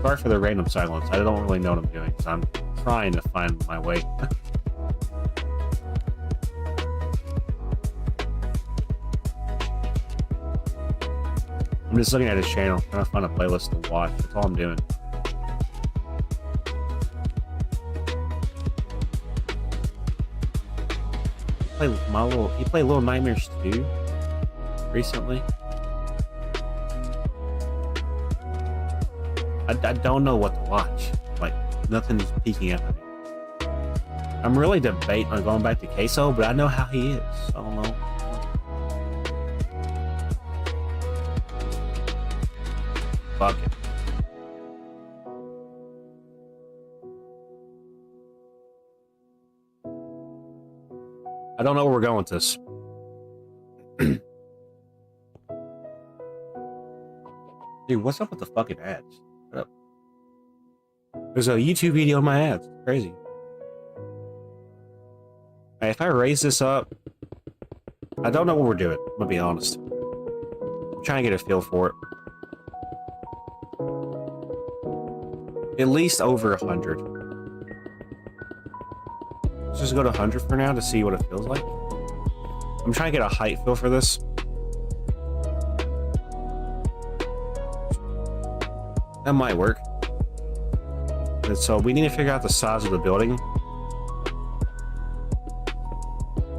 Sorry for the random silence. I don't really know what I'm doing, because I'm trying to find my way. I'm just looking at his channel, trying to find a playlist to watch. That's all I'm doing. He played Little Nightmares 2 recently. I don't know what to watch. Like, nothing's peeking at me. I'm really debating on going back to Queso, but I know how he is. I don't know. Fuck it. I don't know where we're going with this. Dude, what's up with the fucking ads? What up? There's a YouTube video in my ads. It's crazy. Hey, if I raise this up, I don't know what we're doing. I'm gonna be honest. I'm trying to get a feel for it. At least over 100. Let's just go to 100 for now to see what it feels like. I'm trying to get a height feel for this. That might work. And so we need to figure out the size of the building.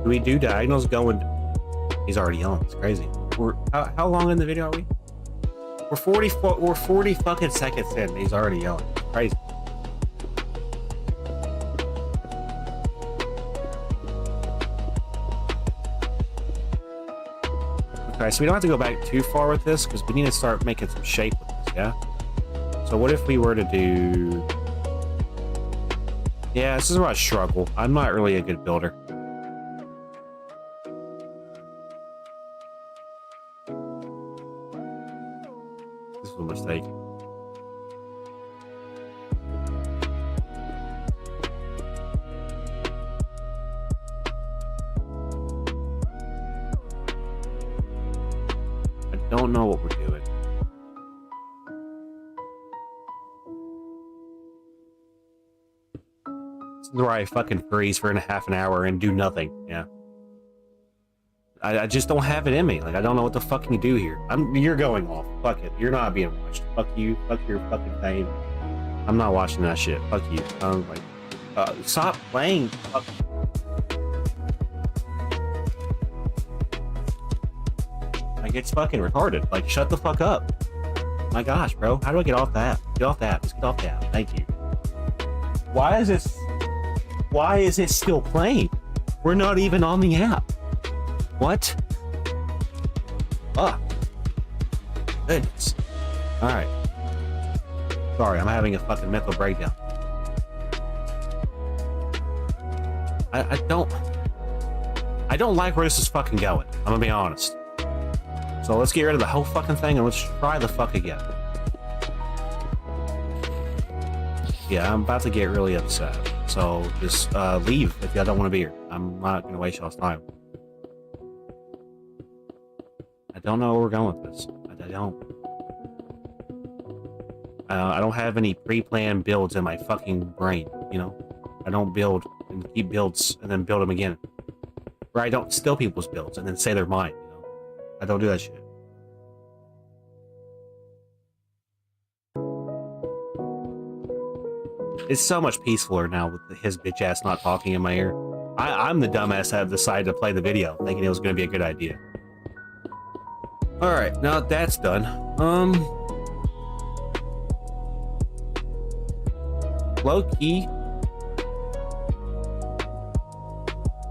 Do we do diagonals going? He's already on. It's crazy. How long in the video are we? We're 40 fucking seconds in. He's already yelling. It's crazy. Okay, so we don't have to go back too far with this, because we need to start making some shape with this, yeah? So what if we were to do... Yeah, this is where I struggle. I'm not really a good builder. This is a mistake. I don't know what we're doing. This is where I fucking freeze for half an hour and do nothing, yeah. I just don't have it in me. Like, I don't know what the fuck you do here. You're going off. Fuck it. You're not being watched. Fuck you. Fuck your fucking thing. I'm not watching that shit. Fuck you. Stop playing. Fuck. Like, it's fucking retarded. Like, shut the fuck up. My gosh, bro. How do I get off that? Get off that. Just get off that. Thank you. Why is it still playing? We're not even on the app. What? Ah. Goodness. Alright. Sorry, I'm having a fucking mental breakdown. I don't like where this is fucking going. I'm gonna be honest. So let's get rid of the whole fucking thing and let's try the fuck again. Yeah, I'm about to get really upset. So just leave if y'all don't want to be here. I'm not gonna waste y'all's time. I don't know where we're going with this. I don't have any pre-planned builds in my fucking brain, you know? I don't build and keep builds and then build them again. Or I don't steal people's builds and then say they're mine, you know? I don't do that shit. It's so much peacefuler now with his bitch ass not talking in my ear. I'm the dumbass that decided to play the video, thinking it was going to be a good idea. Alright, now that that's done, low-key,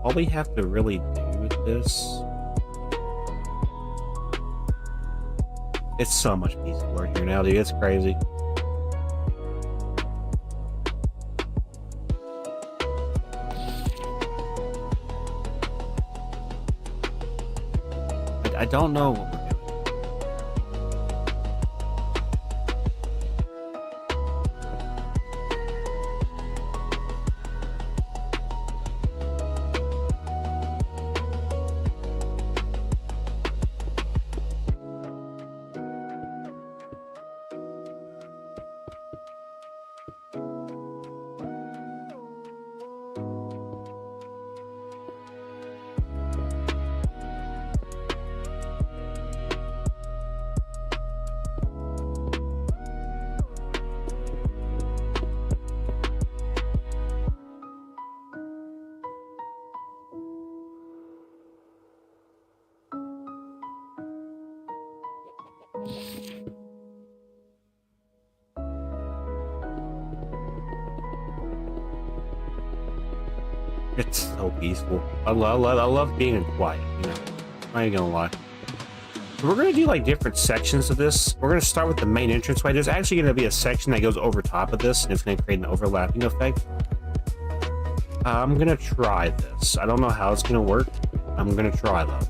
all we have to really do with this... It's so much peacefuler here now, dude. It's crazy. I don't know what we're doing. It's so peaceful. I love being quiet, you know? I ain't gonna lie. So we're gonna do like different sections of this. We're gonna start with the main entranceway. There's actually gonna be a section that goes over top of this, and it's gonna create an overlapping effect. I'm gonna try this. I don't know how it's gonna work. I'm gonna try though.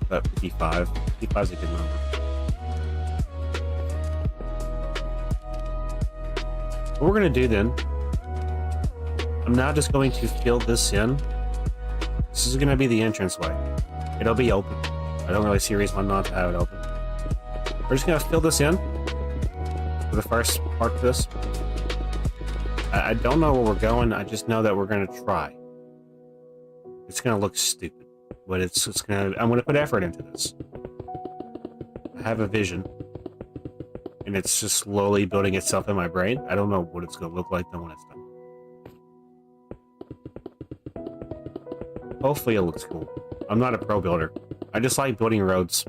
About 55. 55 is a good number. What we're going to do then, I'm now just going to fill this in. This is going to be the entranceway. It'll be open. I don't really see a reason why not to have it open. We're just going to fill this in for the first part of this. I don't know where we're going. I just know that we're going to try. It's going to look stupid, but I'm going to put effort into this. I have a vision. And it's just slowly building itself in my brain. I don't know what it's going to look like then when it's done. Hopefully it looks cool. I'm not a pro builder. I just like building roads.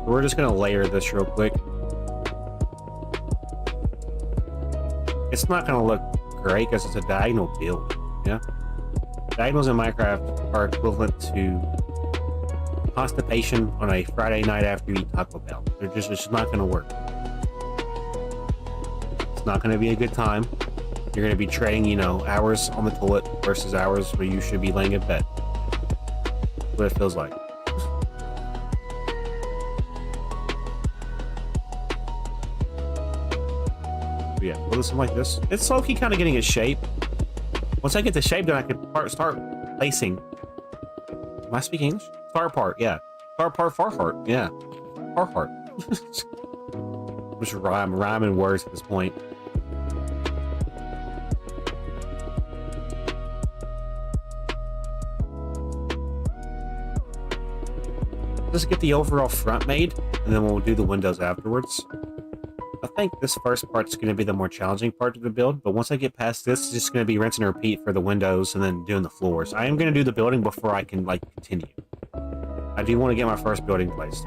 We're just gonna layer this real quick. It's not gonna look great because it's a diagonal build, yeah? Diagonals in Minecraft are equivalent to constipation on a Friday night after you eat Taco Bell. It's just not gonna work. It's not gonna be a good time. You're gonna be trading, you know, hours on the toilet versus hours where you should be laying in bed. That's what it feels like. Yeah, build something like this. It's low-key kind of getting a shape. Once I get the shape, then I can start placing. Am I speaking English? Far part, yeah. Far heart, yeah. Far heart. Just rhyming words at this point. Let's get the overall front made, and then we'll do the windows afterwards. I think this first part's going to be the more challenging part of the build, but once I get past this, it's just going to be rinse and repeat for the windows and then doing the floors. I am going to do the building before I can, like, continue. I do want to get my first building placed.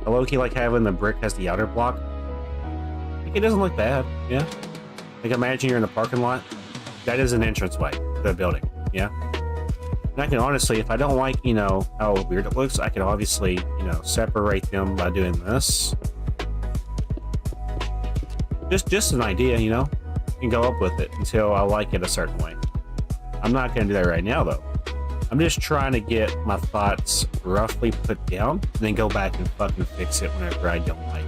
I low-key like having the brick as the outer block. I think it doesn't look bad, yeah? Like, imagine you're in the parking lot. That is an entranceway to the building, yeah? And I can honestly, if I don't like, you know, how weird it looks, I can obviously, you know, separate them by doing this. Just an idea, you know, and go up with it until I like it a certain way. I'm not going to do that right now, though. I'm just trying to get my thoughts roughly put down, and then go back and fucking fix it whenever I don't like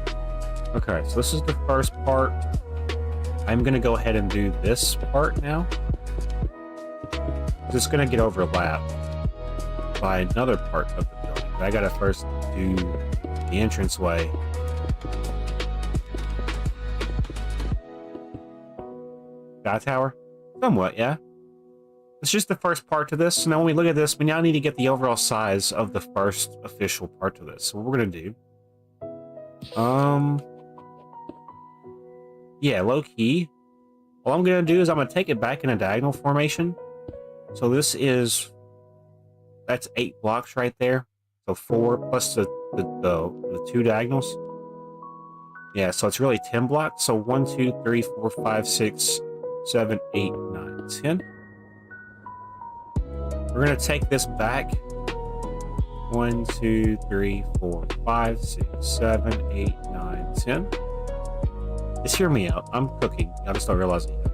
it. Okay, so this is the first part. I'm going to go ahead and do this part now. It's going to get overlapped by another part of the building. But I got to first do the entranceway. Sky tower? Somewhat, yeah. It's just the first part to this. So now when we look at this, we now need to get the overall size of the first official part to this. So what we're gonna do... yeah, low-key. All I'm gonna do is I'm gonna take it back in a diagonal formation. So this is... that's 8 blocks right there. So 4 plus the 2 diagonals. Yeah, so it's really 10 blocks. So 1, 2, 3, 4, 5, 6, 7, 8, 9, 10. We're going to take this back. 1, 2, 3, 4, 5, 6, 7, 8, 9, 10. Just hear me out. I'm cooking. I just don't realize it yet.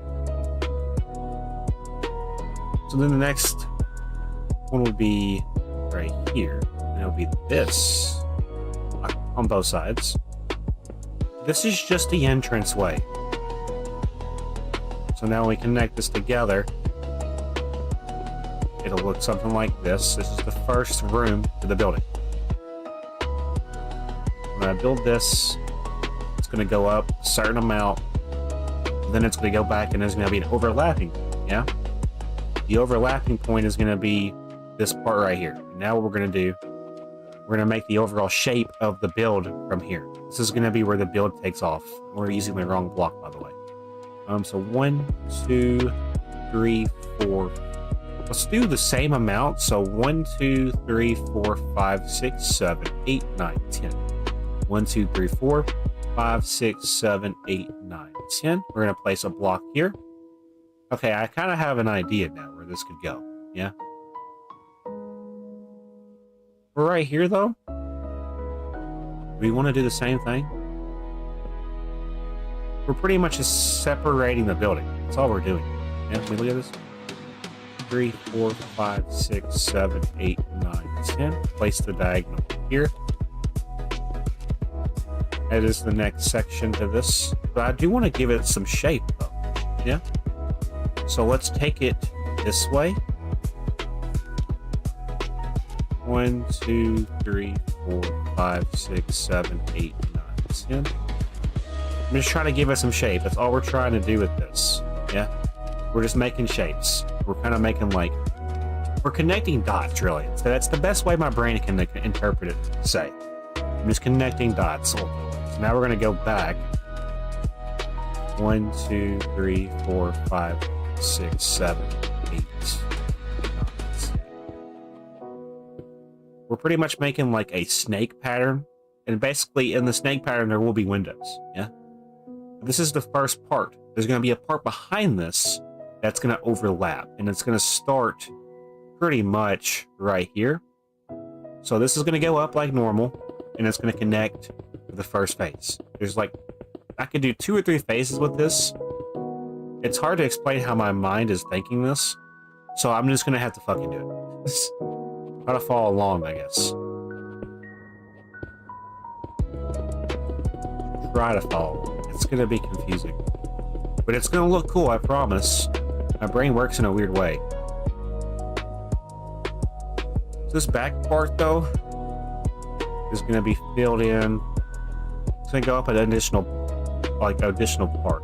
So then the next one would be right here. And it'll be this on both sides. This is just the entranceway. So now we connect this together. It'll look something like this. This is the first room to the building. When I build this, it's going to go up a certain amount. Then it's going to go back and there's going to be an overlapping. Yeah? The overlapping point is going to be this part right here. Now what we're going to do, we're going to make the overall shape of the build from here. This is going to be where the build takes off. We're using the wrong block, by the way. So 1, 2, 3, 4. Let's do the same amount. So 1, 2, 3, 4, 5, 6, 7, 8, 9, 10. 1, 2, 3, 4, 5, 6, 7, 8, 9, 10. We're going to place a block here. Okay, I kind of have an idea now where this could go. Yeah. Right here, though, we want to do the same thing. We're pretty much just separating the building. That's all we're doing. Yeah, can we look at this? 3, 4, 5, 6, 7, 8, 9, 10. Place the diagonal here. That is the next section to this. But I do want to give it some shape, though. Yeah? So let's take it this way. 1, 2, 3, 4, 5, 6, 7, 8, 9, 10. I'm just trying to give it some shape. That's all we're trying to do with this. Yeah? We're just making shapes. We're kind of making like We're connecting dots, really. So that's the best way my brain can interpret it, say. I'm just connecting dots. So now we're going to go back. 1, 2, 3, 4, 5, 6, 7, 8, 9, 10. We're pretty much making like a snake pattern. And basically, in the snake pattern, there will be windows. Yeah? This is the first part. There's going to be a part behind this that's going to overlap. And it's going to start pretty much right here. So this is going to go up like normal. And it's going to connect to the first face. There's like, I could do 2 or 3 phases with this. It's hard to explain how my mind is thinking this. So I'm just going to have to fucking do it. Try to follow along, I guess. Try to follow. It's going to be confusing. But it's going to look cool, I promise. My brain works in a weird way. This back part, though, is going to be filled in. It's going to go up an additional part.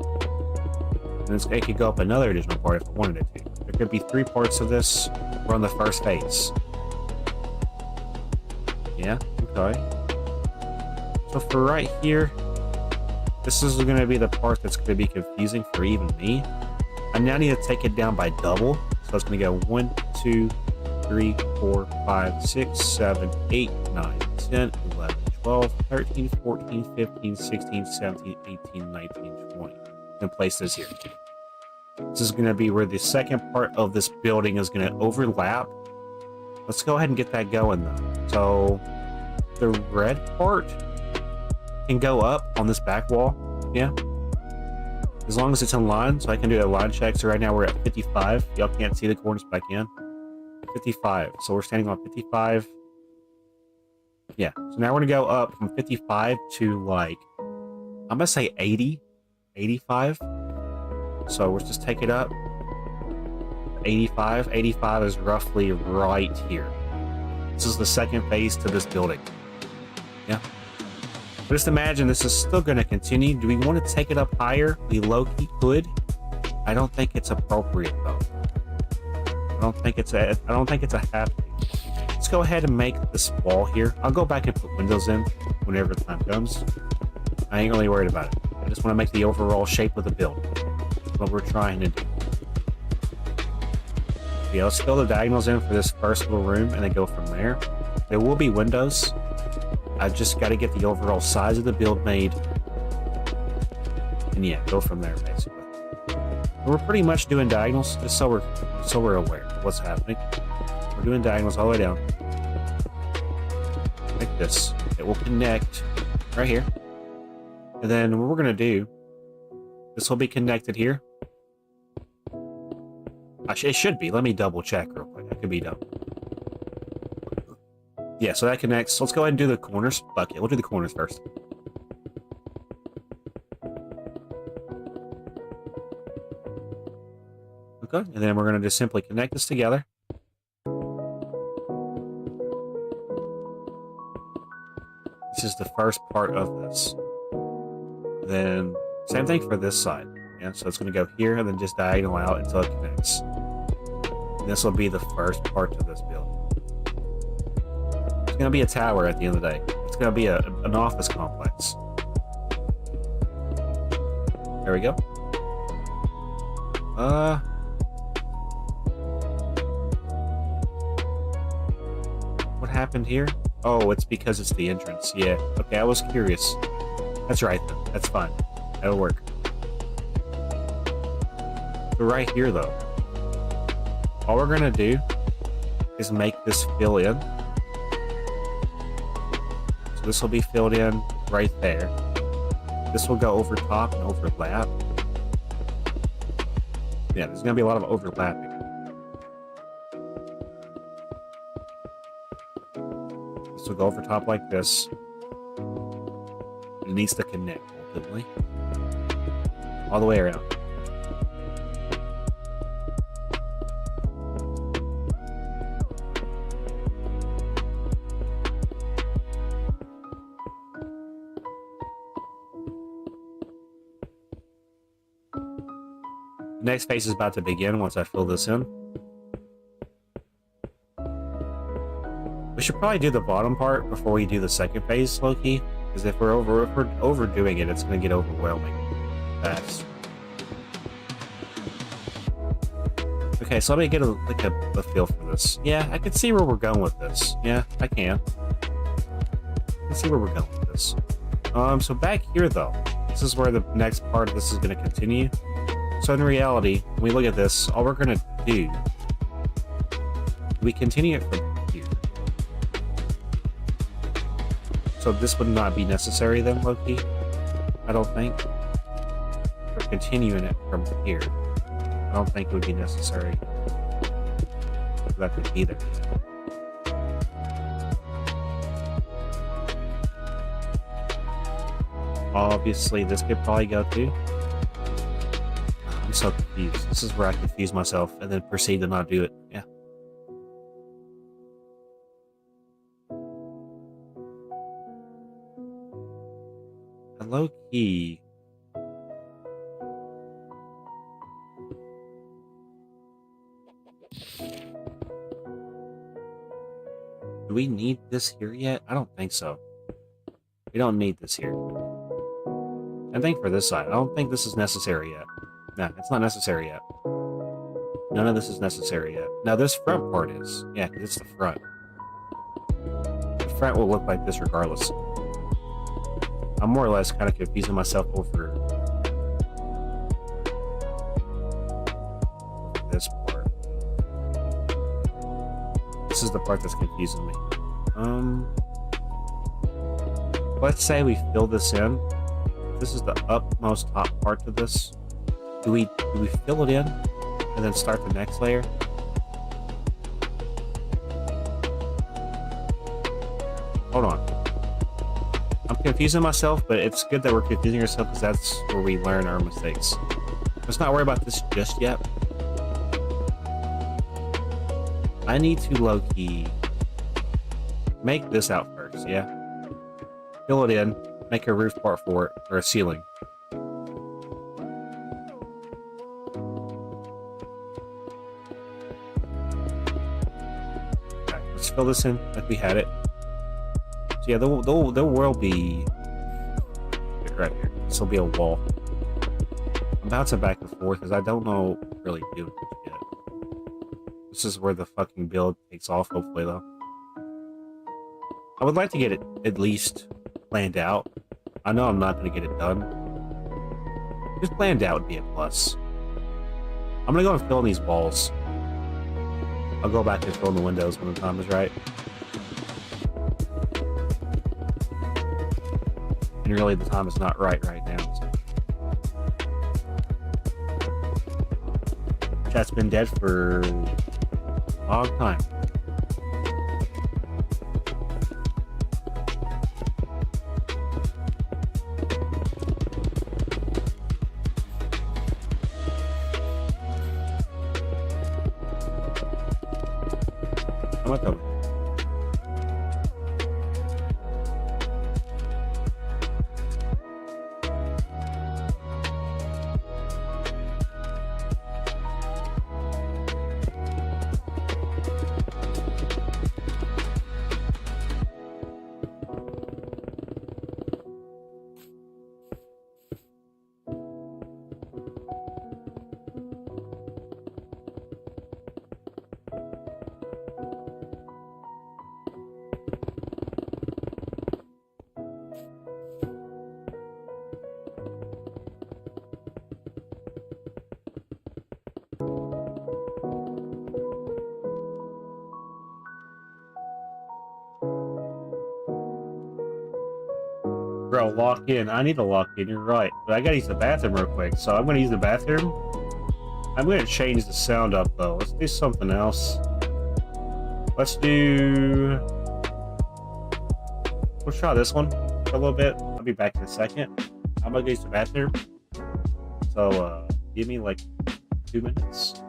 And it could go up another additional part if I wanted it to. There could be 3 parts of this. We're on the first phase. Yeah, okay. So for right here, this is going to be the part that's going to be confusing for even me. I now need to take it down by double. So it's going to go 1, 2, 3, 4, 5, 6, 7, 8, 9, 10, 11, 12, 13, 14, 15, 16, 17, 18, 19, 20. And place this here. This is going to be where the second part of this building is going to overlap. Let's go ahead and get that going though. So the red part can go up on this back wall. Yeah. As long as it's in line, so I can do a line check. So right now we're at 55. Y'all can't see the corners, but I can. 55. So we're standing on 55. Yeah. So now we're going to go up from 55 to like, I'm going to say 80, 85. So let's just take it up. 85. 85 is roughly right here. This is the second phase to this building. Yeah. But just imagine this is still going to continue. Do we want to take it up higher? We low-key could. I don't think it's appropriate though. I don't think it's a happy. Let's go ahead and make this wall here. I'll go back and put windows in whenever the time comes. I ain't really worried about it. I just want to make the overall shape of the building. That's what we're trying to do. Yeah, let's fill the diagonals in for this first little room and then go from there. There will be windows. I've just got to get the overall size of the build made. And yeah, go from there basically. We're pretty much doing diagonals just so we're aware of what's happening. We're doing diagonals all the way down. Like this. It will connect right here. And then what we're going to do, this will be connected here. It should be. Let me double check real quick. I could be dumb. Yeah, so that connects. So let's go ahead and do the corners. Fuck it. We'll do the corners first. Okay, and then we're going to just simply connect this together. This is the first part of this. Then, same thing for this side. Yeah, so it's going to go here and then just diagonal out until it connects. And this will be the first part of this build. It's going to be a tower at the end of the day. It's going to be an office complex. There we go. What happened here? Oh, it's because it's the entrance. Yeah. Okay, I was curious. That's right then. That's fine. That'll work. But right here, though, all we're going to do is make this fill in. So this will be filled in right there. This will go over top and overlap. Yeah, there's going to be a lot of overlapping. This will go over top like this. It needs to connect ultimately. All the way around. The next phase is about to begin once I fill this in. We should probably do the bottom part before we do the second phase, low-key. Because if we're overdoing it, it's going to get overwhelming fast. Okay, so let me get a feel for this. Yeah, I can see where we're going with this. Yeah, I can. Let's see where we're going with this. So back here, though, this is where the next part of this is going to continue. So in reality, when we look at this, all we're going to do, we continue it from here. So this would not be necessary then, Loki, I don't think. We're continuing it from here. I don't think it would be necessary for that to be there yet. Obviously, this could probably go too. I'm so confused. This is where I confuse myself and then proceed to not do it. Yeah. Low key. Do we need this here yet? I don't think so. We don't need this here. I think for this side, I don't think this is necessary yet. No, it's not necessary yet. None of this is necessary yet. Now this front part is. Yeah, because it's the front. The front will look like this regardless. I'm more or less kind of confusing myself over this part. This is the part that's confusing me. Let's say we fill this in. This is the upmost top part of this. Do we fill it in and then start the next layer? Hold on. I'm confusing myself, but it's good that we're confusing ourselves because that's where we learn our mistakes. Let's not worry about this just yet. I need to low-key make this out first, yeah? Fill it in, make a roof part for it, or a ceiling. Okay, let's fill this in like we had it. So yeah, there will be right here. This will be a wall. I'm bouncing back and forth because I don't know what to really do yet. This is where the fucking build takes off, hopefully, though. I would like to get it at least planned out. I know I'm not going to get it done. Just planned out would be a plus. I'm going to go and fill in these walls. I'll go back and fill in the windows when the time is right. And really, the time is not right now. So. Chat's been dead for a long time. I'm not coming. Bro, lock in. I need to lock in, you're right. But I gotta use the bathroom real quick, so I'm gonna use the bathroom. I'm gonna change the sound up, though. Let's do something else. Let's do... We'll try this one for a little bit. I'll be back in a second. I'm gonna go use the bathroom. So, give me, like, 2 minutes.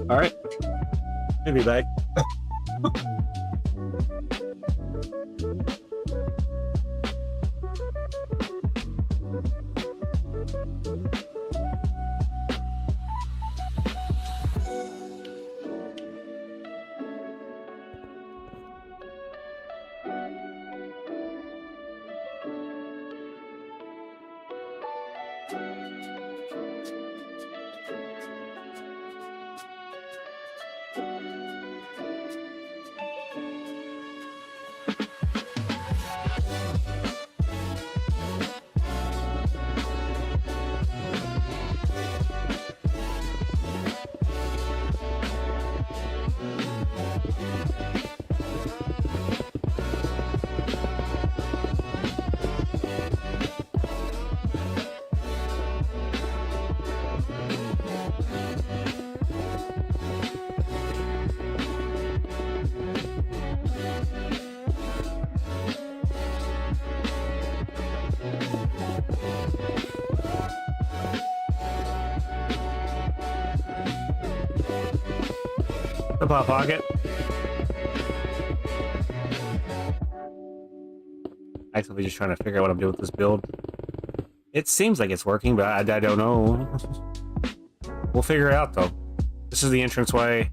All right. Should be back. The pop pocket. Actively just trying to figure out what I'm doing with this build. It seems like it's working, but I don't know. We'll figure it out though. This is the entranceway.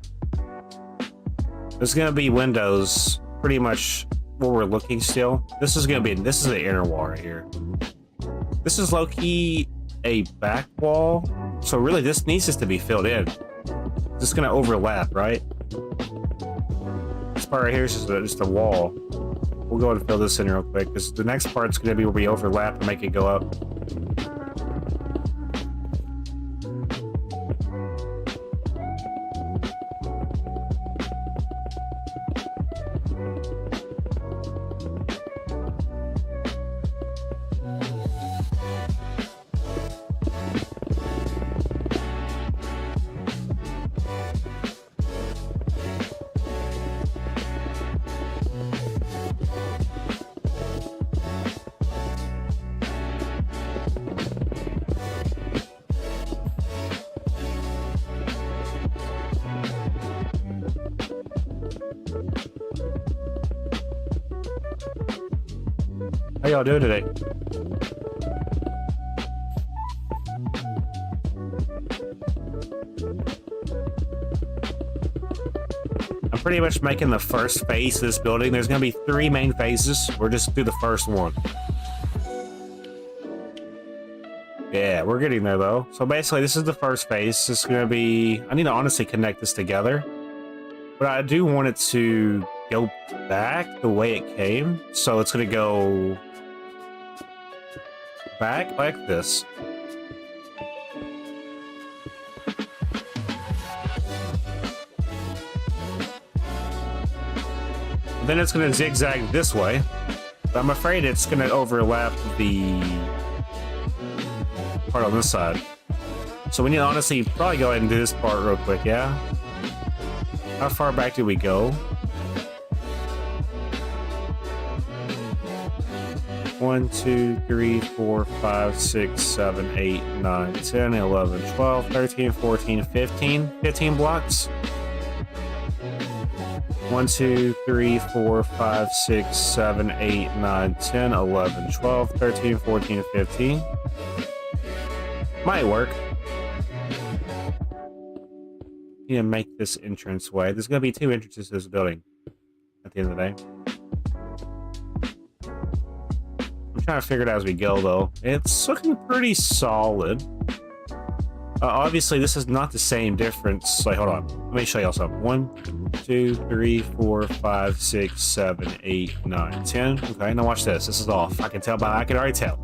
There's gonna be windows pretty much where we're looking still. This is the inner wall right here. This is low-key a back wall. So really this needs just to be filled in. It's just gonna overlap, right? This part right here is just a wall. We'll go ahead and fill this in real quick because the next part's gonna be where we overlap and make it go up. How y'all doing today? I'm pretty much making the first phase of this building. There's going to be 3 main phases. We're just through the first one. Yeah, we're getting there though. So basically this is the first phase. This is going to be... I need to honestly connect this together. But I do want it to go back the way it came. So it's going to go... back like this. Then it's going to zigzag this way. But I'm afraid it's going to overlap the part on this side. So we need to honestly probably go ahead and do this part real quick, yeah? How far back do we go? 1, 2, 3, 4, 5, 6, 7, 8, 9, 10, 11, 12, 13, 14, 15. 15 blocks. 1, 2, 3, 4, 5, 6, 7, 8, 9, 10, 11, 12, 13, 14, 15. Might work. Need to make this entranceway. There's going to be 2 entrances to this building at the end of the day. Trying to figure it out as we go though. It's looking pretty solid. Obviously this is not the same difference. Like, hold on, let me show y'all something. 1, 2, 3, 4, 5, 6, 7, 8, 9, 10. Okay, now watch this. This is off. I can already tell.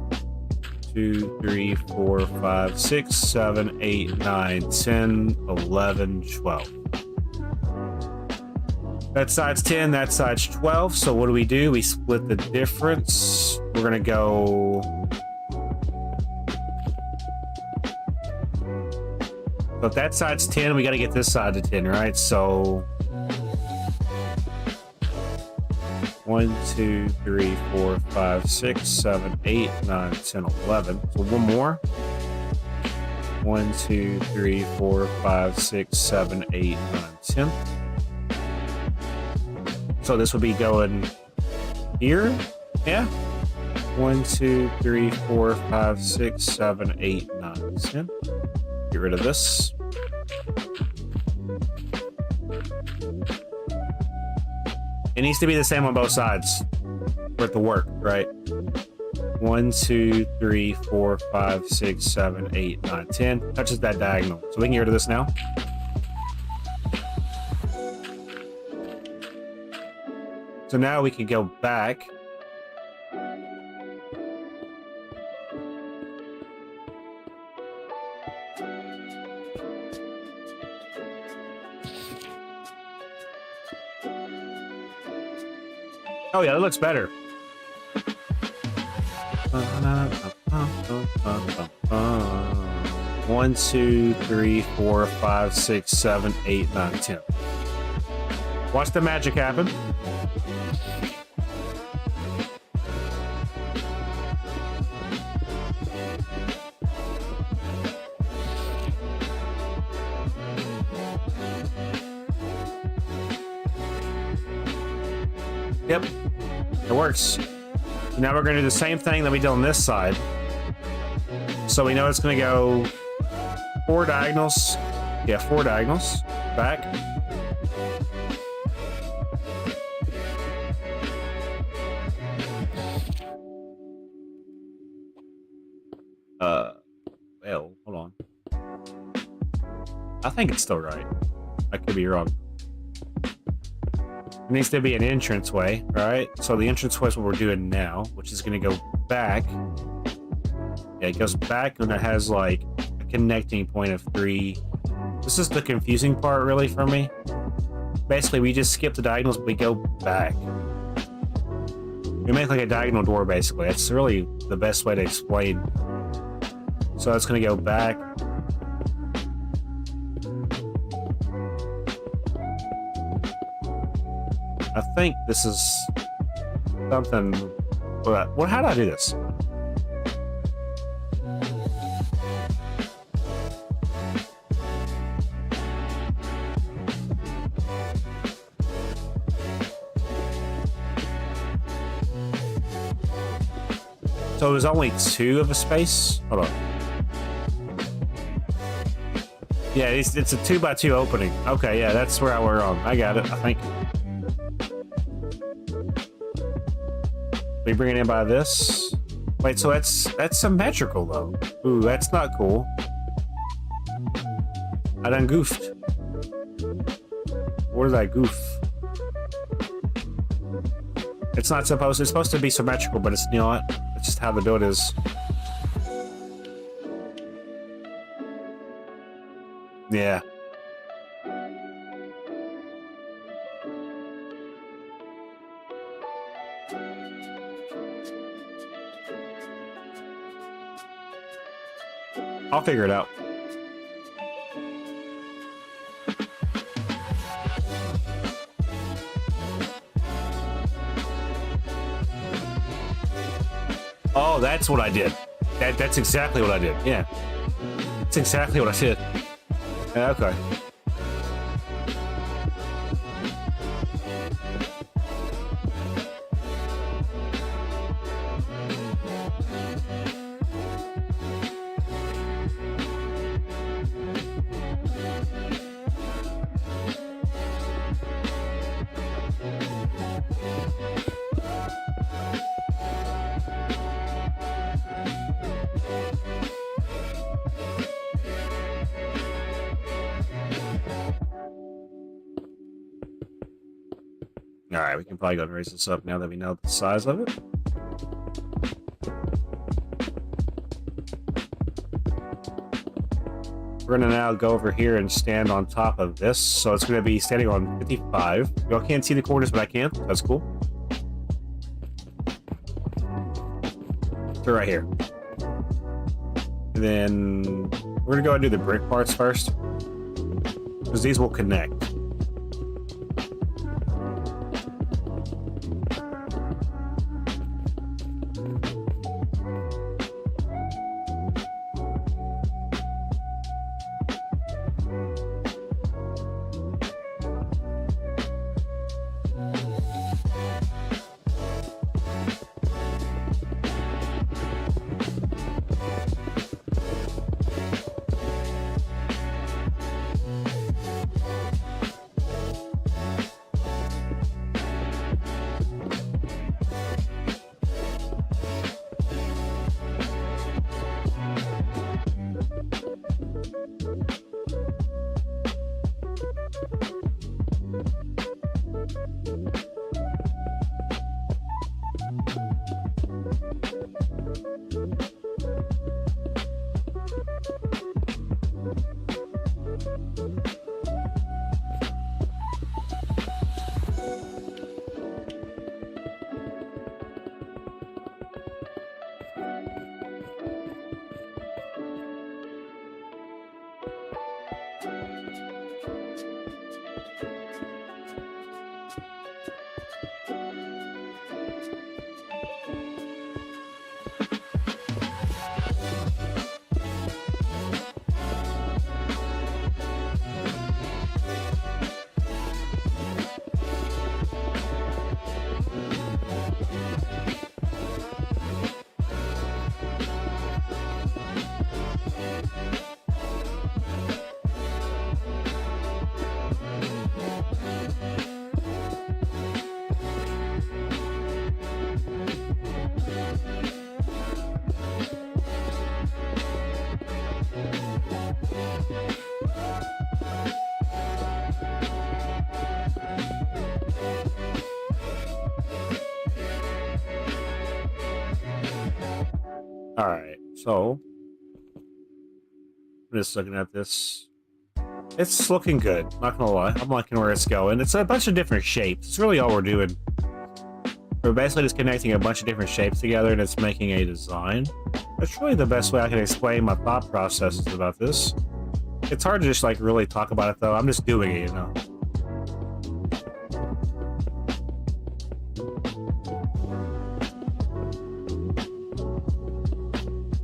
2, 3, 4, 5, 6, 7, 8, 9, 10, 11, 12. That side's 10, that side's 12. So what do? We split the difference. We're gonna go... So if that side's 10, we gotta get this side to 10, right? So... 1, 2, 3, 4, 5, 6, 7, 8, 9, 10, 11. So one more. 1, 2, 3, 4, 5, 6, 7, 8, 9, 10. So this would be going here. Yeah. 1, 2, 3, 4, 5, 6, 7, 8, 9, 10. Get rid of this. It needs to be the same on both sides for it to work, right? 1, 2, 3, 4, 5, 6, 7, 8, 9, 10. Touches that diagonal. So we can get rid of this now. So now we can go back. Oh yeah, that looks better. 1, 2, 3, 4, 5, 6, 7, 8, 9, 10. Watch the magic happen. Yep, it works. Now we're going to do the same thing that we did on this side. So we know it's going to go 4 diagonals. Yeah, 4 diagonals. Back. Well, hold on. I think it's still right. I could be wrong. It needs to be an entranceway, right? So the entranceway is what we're doing now, which is going to go back. Yeah, it goes back, and it has like a connecting point of 3. This is the confusing part, really, for me. Basically, we just skip the diagonals, but we go back. We make like a diagonal door, basically. That's really the best way to explain. So it's going to go back. I think this is something. What? How do I do this? So there's only 2 of a space. Hold on. Yeah, it's a 2x2 opening. Okay, yeah, that's where we're on. I got it. I think. We bring it in by this. Wait, so that's symmetrical though. Ooh, that's not cool. I done goofed. Where did I goof? It's not supposed. It's supposed to be symmetrical, but it's not. It's just how the build is. Yeah. I'll figure it out. Oh, that's what I did. That's exactly what I did. Yeah. That's exactly what I did. Yeah, okay. Alright, we can probably go and raise this up now that we know the size of it. We're going to now go over here and stand on top of this. So it's going to be standing on 55. Y'all can't see the corners, but I can. That's cool. So right here. And then we're going to go and do the brick parts first, because these will connect. All right, so I'm just looking at this. It's looking good, not gonna lie. I'm liking where it's going. It's a bunch of different shapes. It's really all we're doing. We're basically just connecting a bunch of different shapes together and it's making a design. That's really the best way I can explain my thought processes about this. It's hard to just like really talk about it though. I'm just doing it, you know.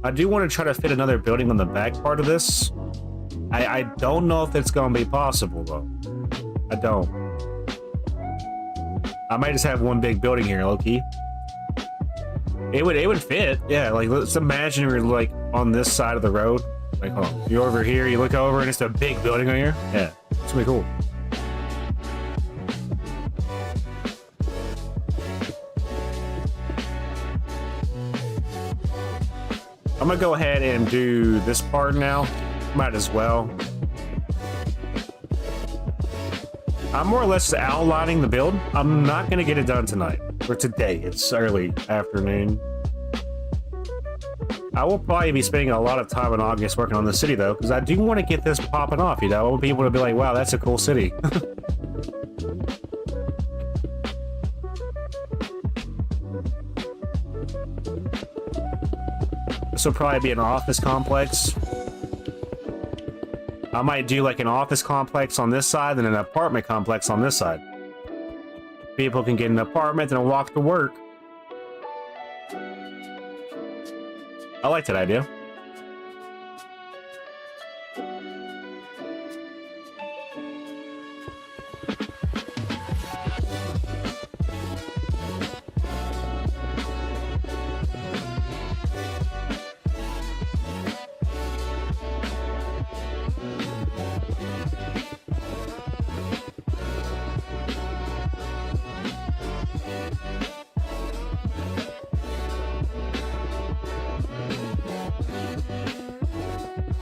I do want to try to fit another building on the back part of this. I don't know if it's going to be possible, though. I don't. I might just have one big building here, low-key. It would fit, yeah. Like, let's imagine you're, like, on this side of the road. Like, hold on. You're over here, you look over, and it's a big building on here. Yeah, it's going to be cool. I'm gonna go ahead and do this part now. Might as well. I'm more or less outlining the build. I'm not gonna get it done tonight. Or today. It's early afternoon. I will probably be spending a lot of time in August working on the city though, because I do want to get this popping off, you know? I want people to be like, wow, that's a cool city. This will probably be an office complex. I might do like an office complex on this side and an apartment complex on this side. People can get an apartment and walk to work. I like that idea.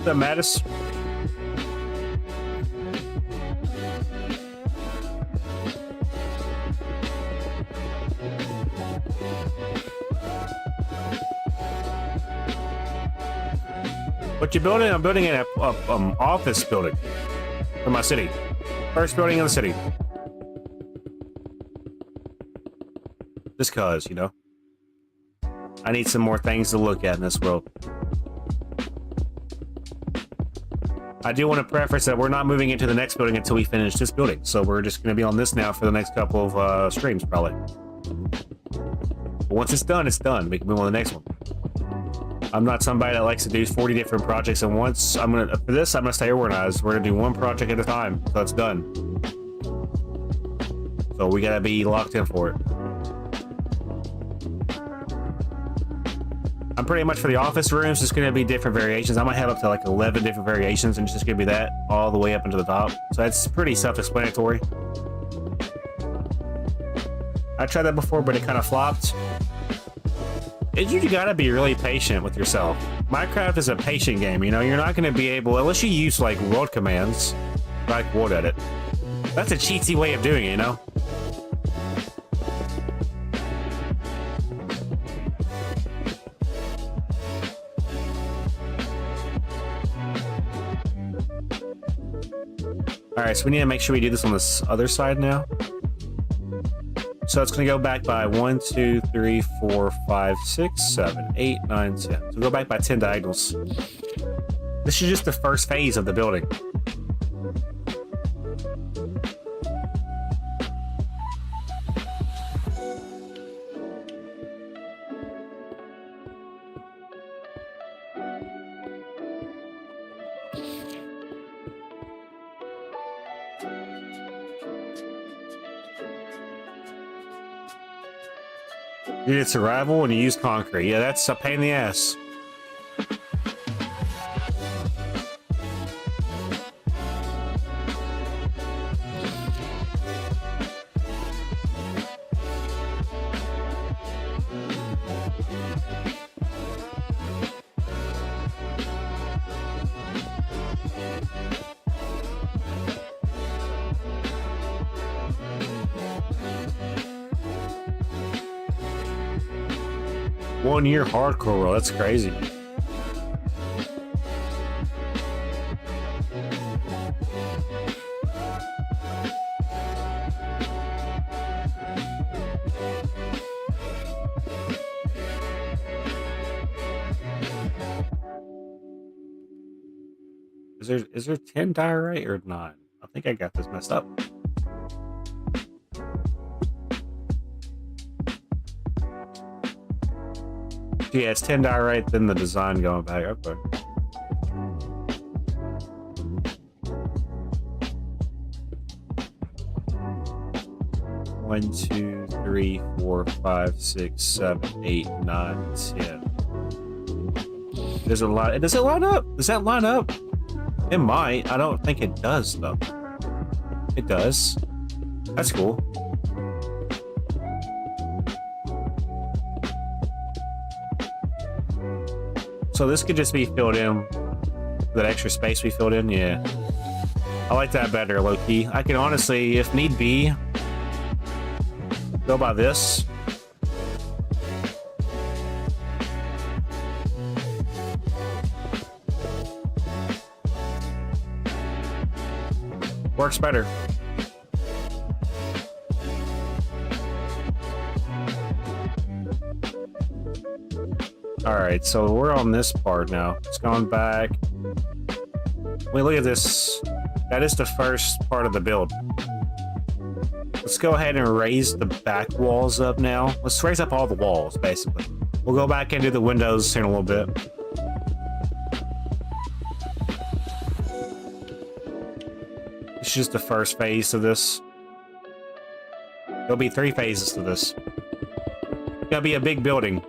What's up, Mattis? What you building? I'm building an office building for my city. First building in the city. Just cause, you know. I need some more things to look at in this world. I do want to preface that we're not moving into the next building until we finish this building. So we're just going to be on this now for the next couple of streams, probably. But once it's done, it's done. We can move on to the next one. I'm not somebody that likes to do 40 different projects at once. For this, I'm going to stay organized. We're going to do one project at a time. So it's done. So we got to be locked in for it. I'm pretty much for the office rooms, it's going to be different variations. I might have up to like 11 different variations, and it's just going to be that all the way up into the top. So that's pretty self-explanatory. I tried that before, but it kind of flopped. You got to be really patient with yourself. Minecraft is a patient game, you know? You're not going to be able, unless you use like world commands, like wood at it. That's a cheatsy way of doing it, you know? All right, so we need to make sure we do this on this other side now. So it's going to go back by 1, 2, 3, 4, 5, 6, 7, 8, 9, 10. So go back by 10 diagonals. This is just the first phase of the building. You did survival and you use concrete. Yeah, that's a pain in the ass. One-year hardcore roll. That's crazy. Is there 10 diorite or 9? I think I got this messed up. Yeah, it's 10 diorite, then the design going back. Okay. One, 2, 3, 4, 5, 6, 7, 8, 9, 10. There's a lot. Does it line up? Does that line up? It might. I don't think it does, though. It does. That's cool. So this could just be filled in. That extra space we filled in, yeah. I like that better, low-key. I can honestly, if need be, go by this. Works better. Alright, so we're on this part now. It's gone back. Wait, look at this. That is the first part of the build. Let's go ahead and raise the back walls up now. Let's raise up all the walls, basically. We'll go back and do the windows in a little bit. It's just the first phase of this. There'll be 3 phases to this. It's gonna be a big building.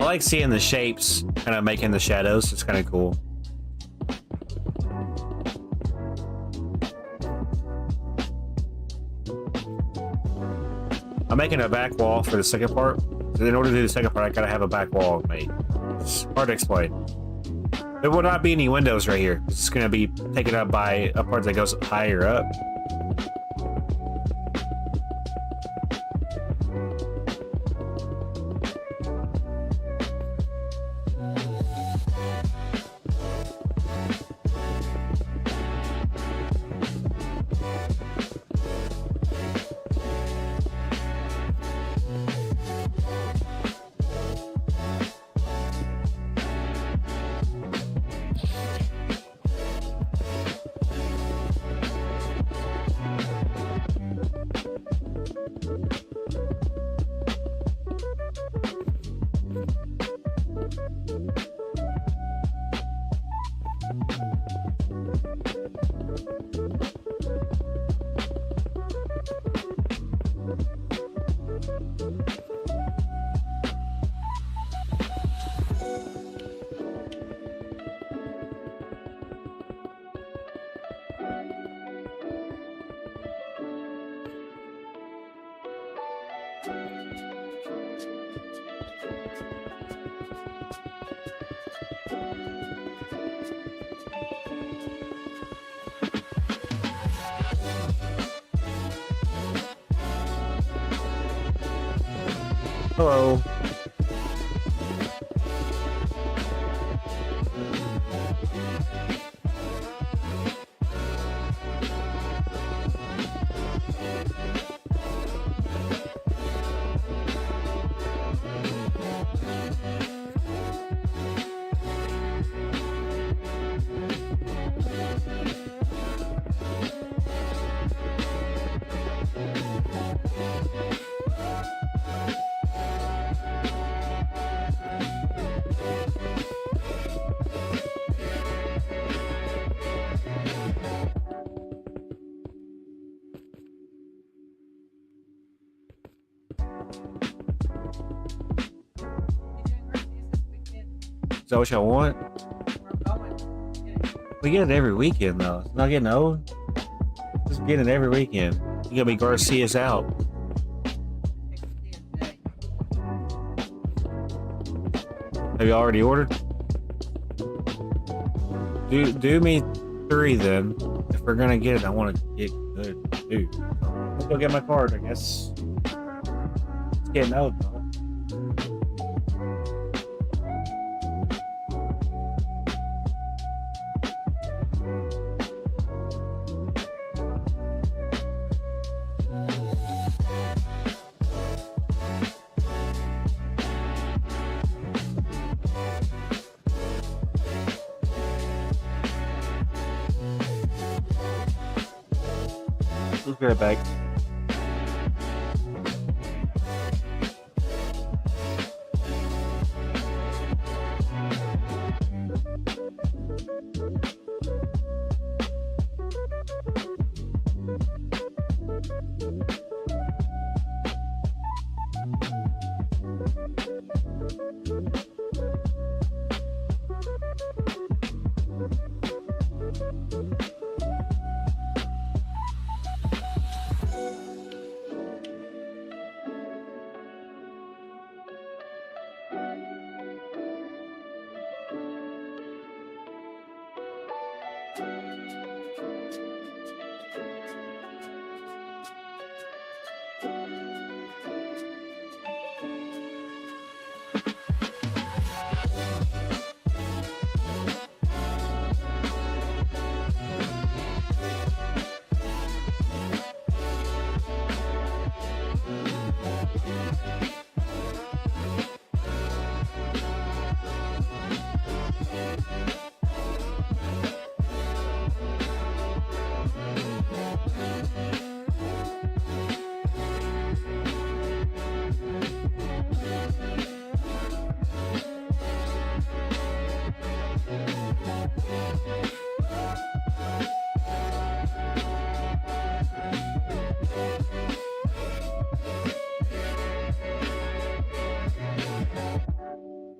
I like seeing the shapes kind of making the shadows. It's kind of cool. I'm making a back wall for the second part. So in order to do the second part, I gotta have a back wall made. It's hard to explain. There will not be any windows right here. It's gonna be taken up by a part that goes higher up. Hello. Is that what y'all want? We get it every weekend, though. It's not getting old. Just get it every weekend. You gotta be Garcia's out. Have you already ordered? Do me 3 then. If we're gonna get it, I want to get good, dude. Let's go get my card. I guess it's getting old, though. Let's get it back.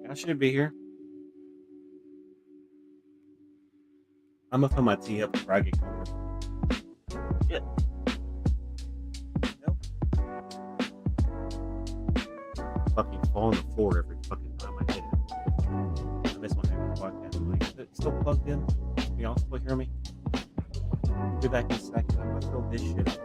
I should be here. I'm gonna put my tea up before I get comfortable. Shit. Nope. Fucking fall on the floor every fucking time I hit it. I miss my favorite podcast. Like, is it still plugged in? Can y'all still hear me? Be back in a second. I'm gonna fill this shit up.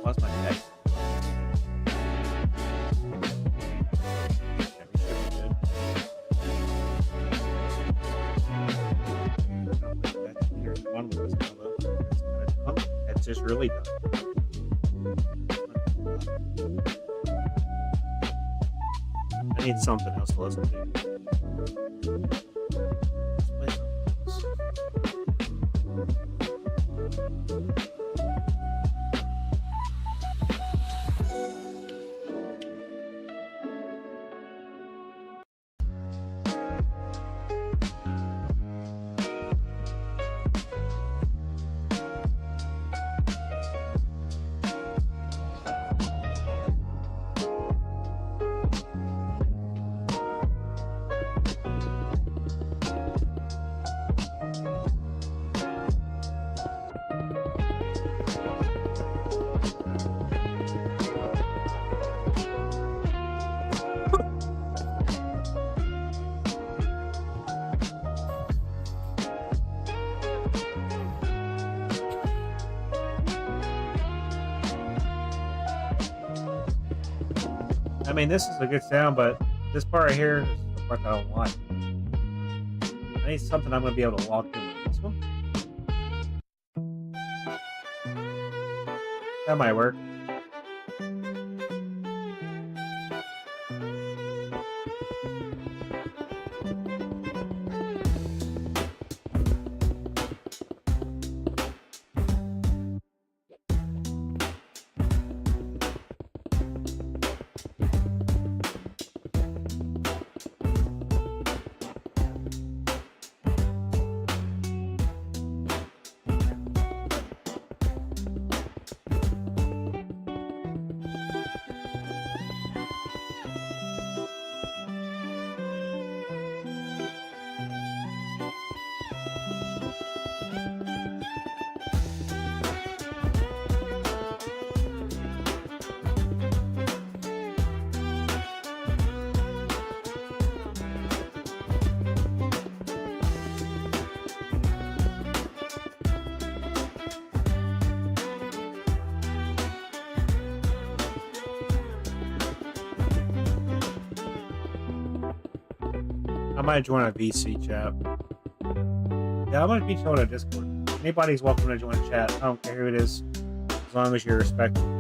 Lost my text. Here's one with this color. It's kind of dumb. It's just really dumb. I need something else to listen to. Let's play something else. mean, this is a good sound, but this part right here is the part that I don't like. I need something I'm going to be able to walk in with. This one? That might work. I might join a VC chat. Yeah, I might be joining a Discord. Anybody's welcome to join a chat. I don't care who it is, as long as you're respectful.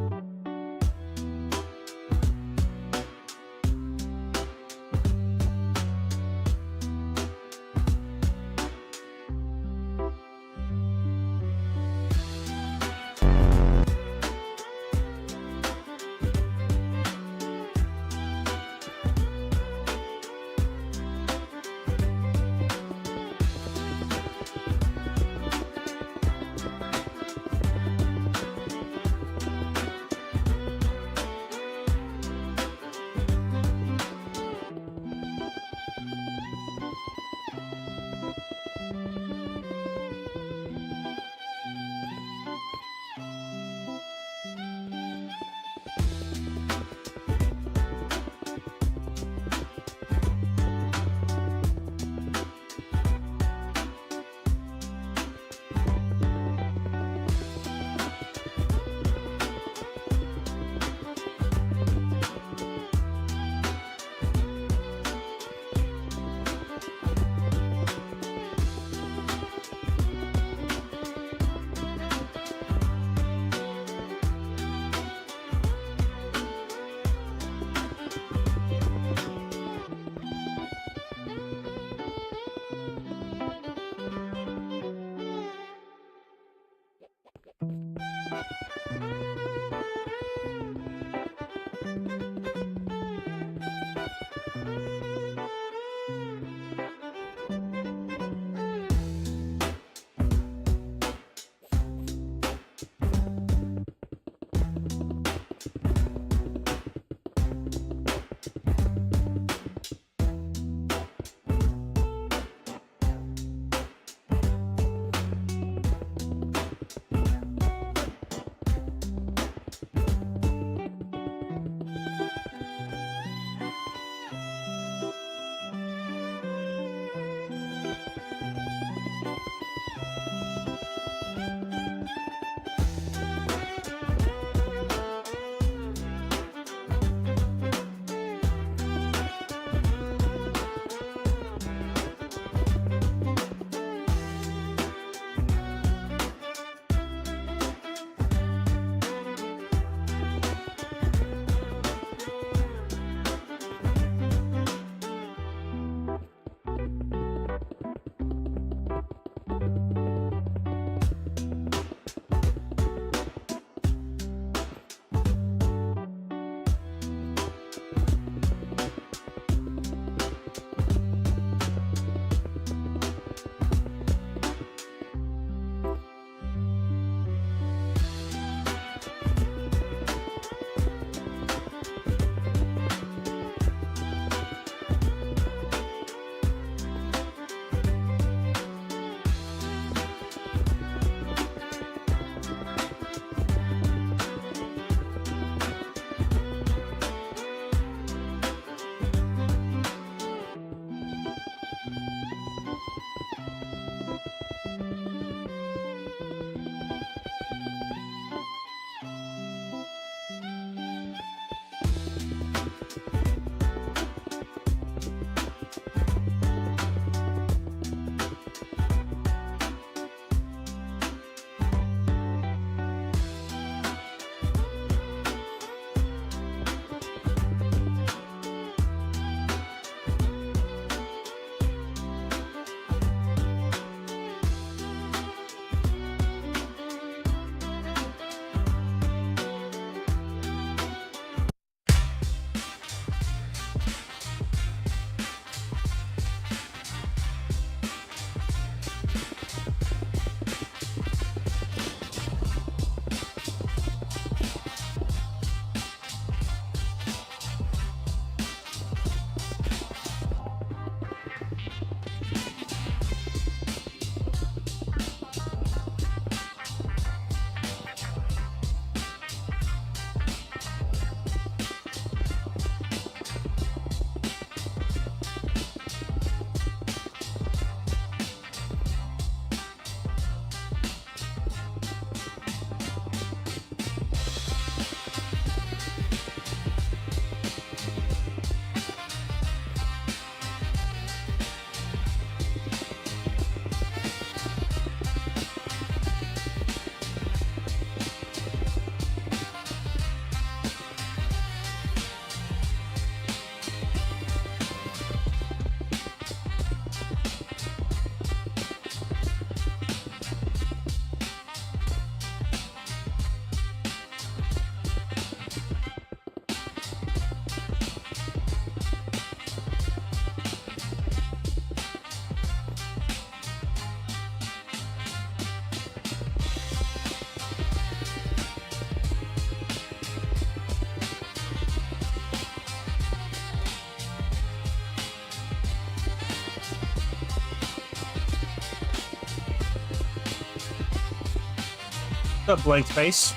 A blank space.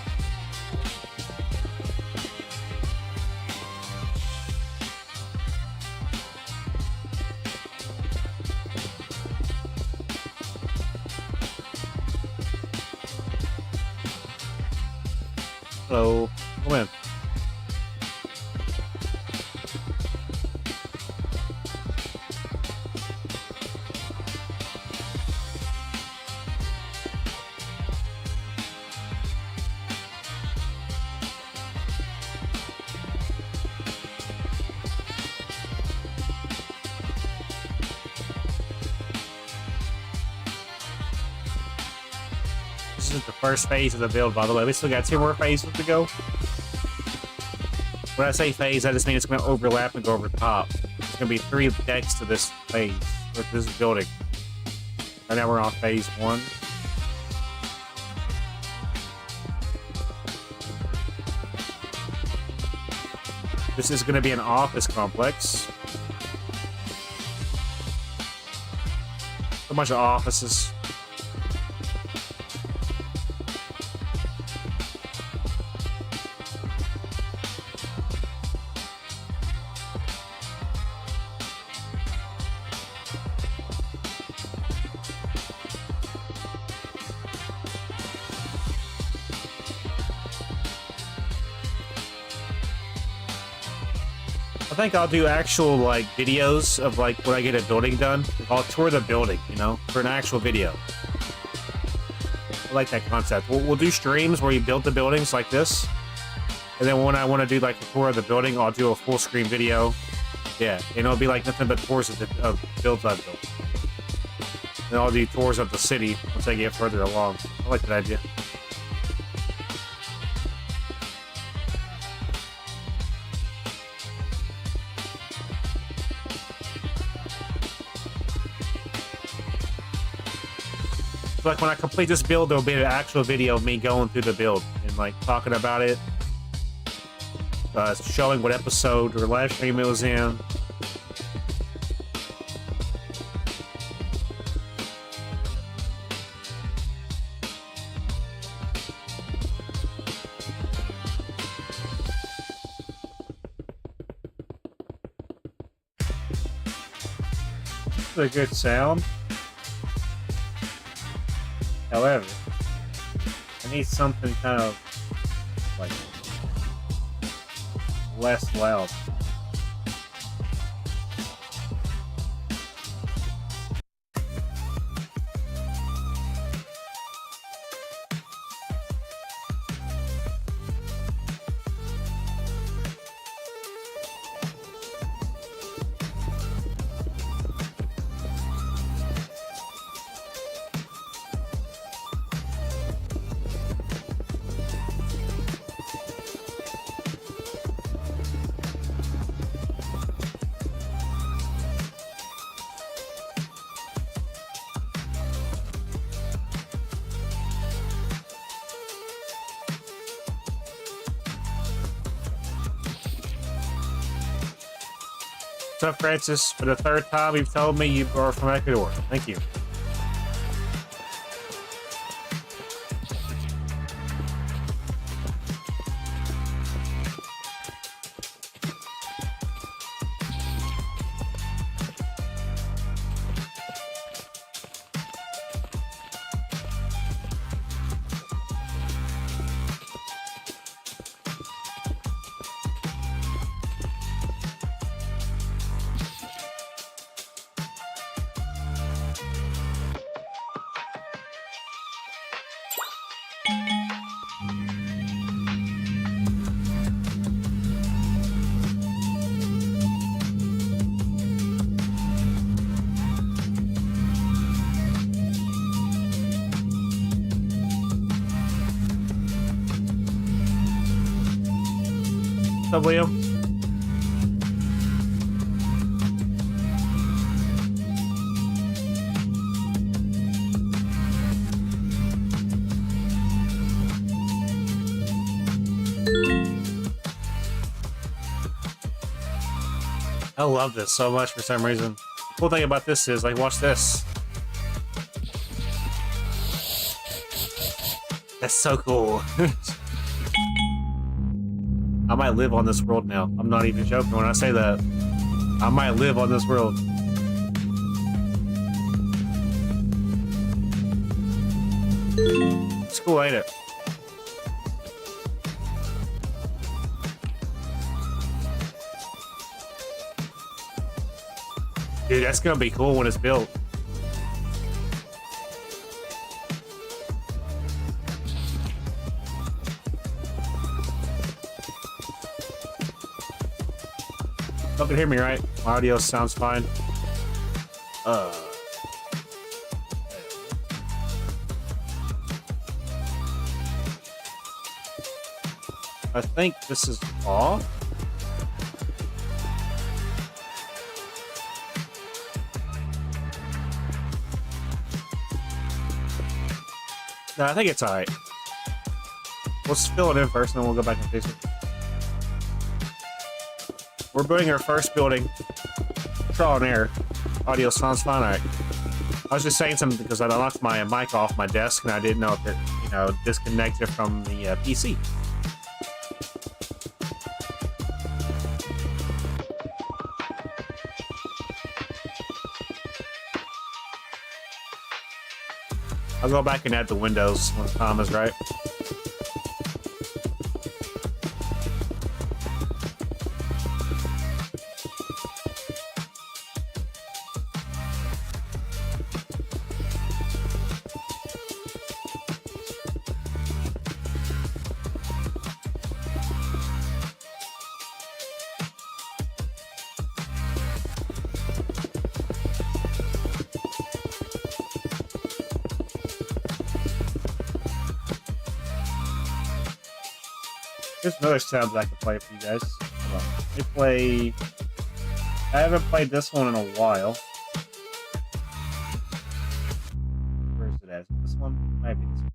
Hello. Come in. This is the first phase of the build, by the way. We still got 2 more phases to go. When I say phase, I just mean it's going to overlap and go over top. There's going to be 3 decks to this phase, or this building. Right now we're on phase 1. This is going to be an office complex. A bunch of offices. I think I'll do actual, like, videos of, like, when I get a building done. I'll tour the building, you know, for an actual video. I like that concept. We'll do streams where you build the buildings like this. And then when I want to do, like, a tour of the building, I'll do a full-screen video. Yeah, and it'll be, like, nothing but tours of builds I've built. And I'll do tours of the city once I get further along. I like that idea. Like when I complete this build, there'll be an actual video of me going through the build and like talking about it, showing what episode or live stream it was in. It's a good sound. However, I need something kind of like less loud. What's up, Francis? For the 3rd time, you've told me you are from Ecuador. Thank you. What's up, Liam? I love this so much for some reason. The cool thing about this is, like, watch this. That's so cool. I might live on this world now. I'm not even joking when I say that. I might live on this world. It's cool, ain't it? Dude, that's gonna be cool when it's built. Y'all can hear me, right? My audio sounds fine. I think this is off. No, I think it's alright. Let's fill it in first, and then we'll go back and fix it. We're building our first building. Trial and error. Audio sounds fine. Alright. I was just saying something because I knocked my mic off my desk and I didn't know if it, disconnected from the PC. I'll go back and add the windows when the time is right. There's another sound that I can play for you guys. Hold on. Let me play... I haven't played this one in a while. Where is it at? Is it this one? Maybe this one.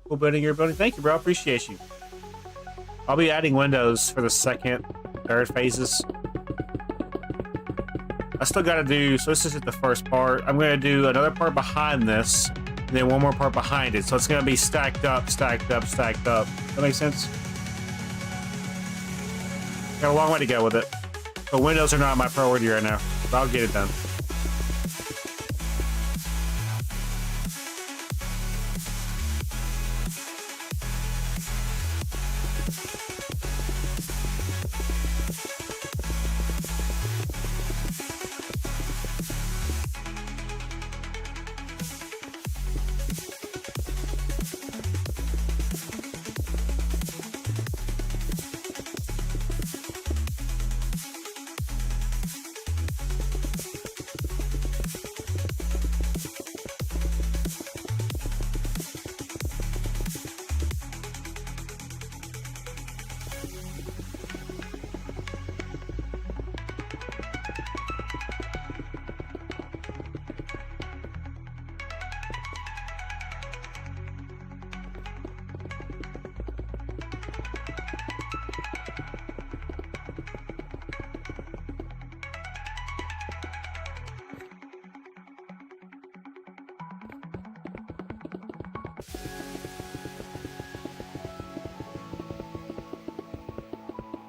Cool building your building. Thank you, bro. Appreciate you. I'll be adding windows for the second, third phases. I still gotta do, so this is the first part. I'm gonna do another part behind this, and then one more part behind it. So it's gonna be stacked up, stacked up, stacked up. That makes sense? Got a long way to go with it. But windows are not my priority right now, but I'll get it done.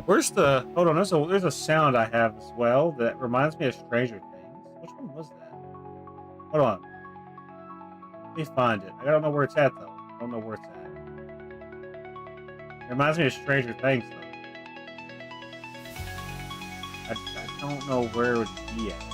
Where's the? Hold on. There's a sound I have as well that reminds me of Stranger Things. Which one was that? Hold on. Let me find it. I don't know where it's at though. I don't know where it's at. It reminds me of Stranger Things though. I don't know where it would be at.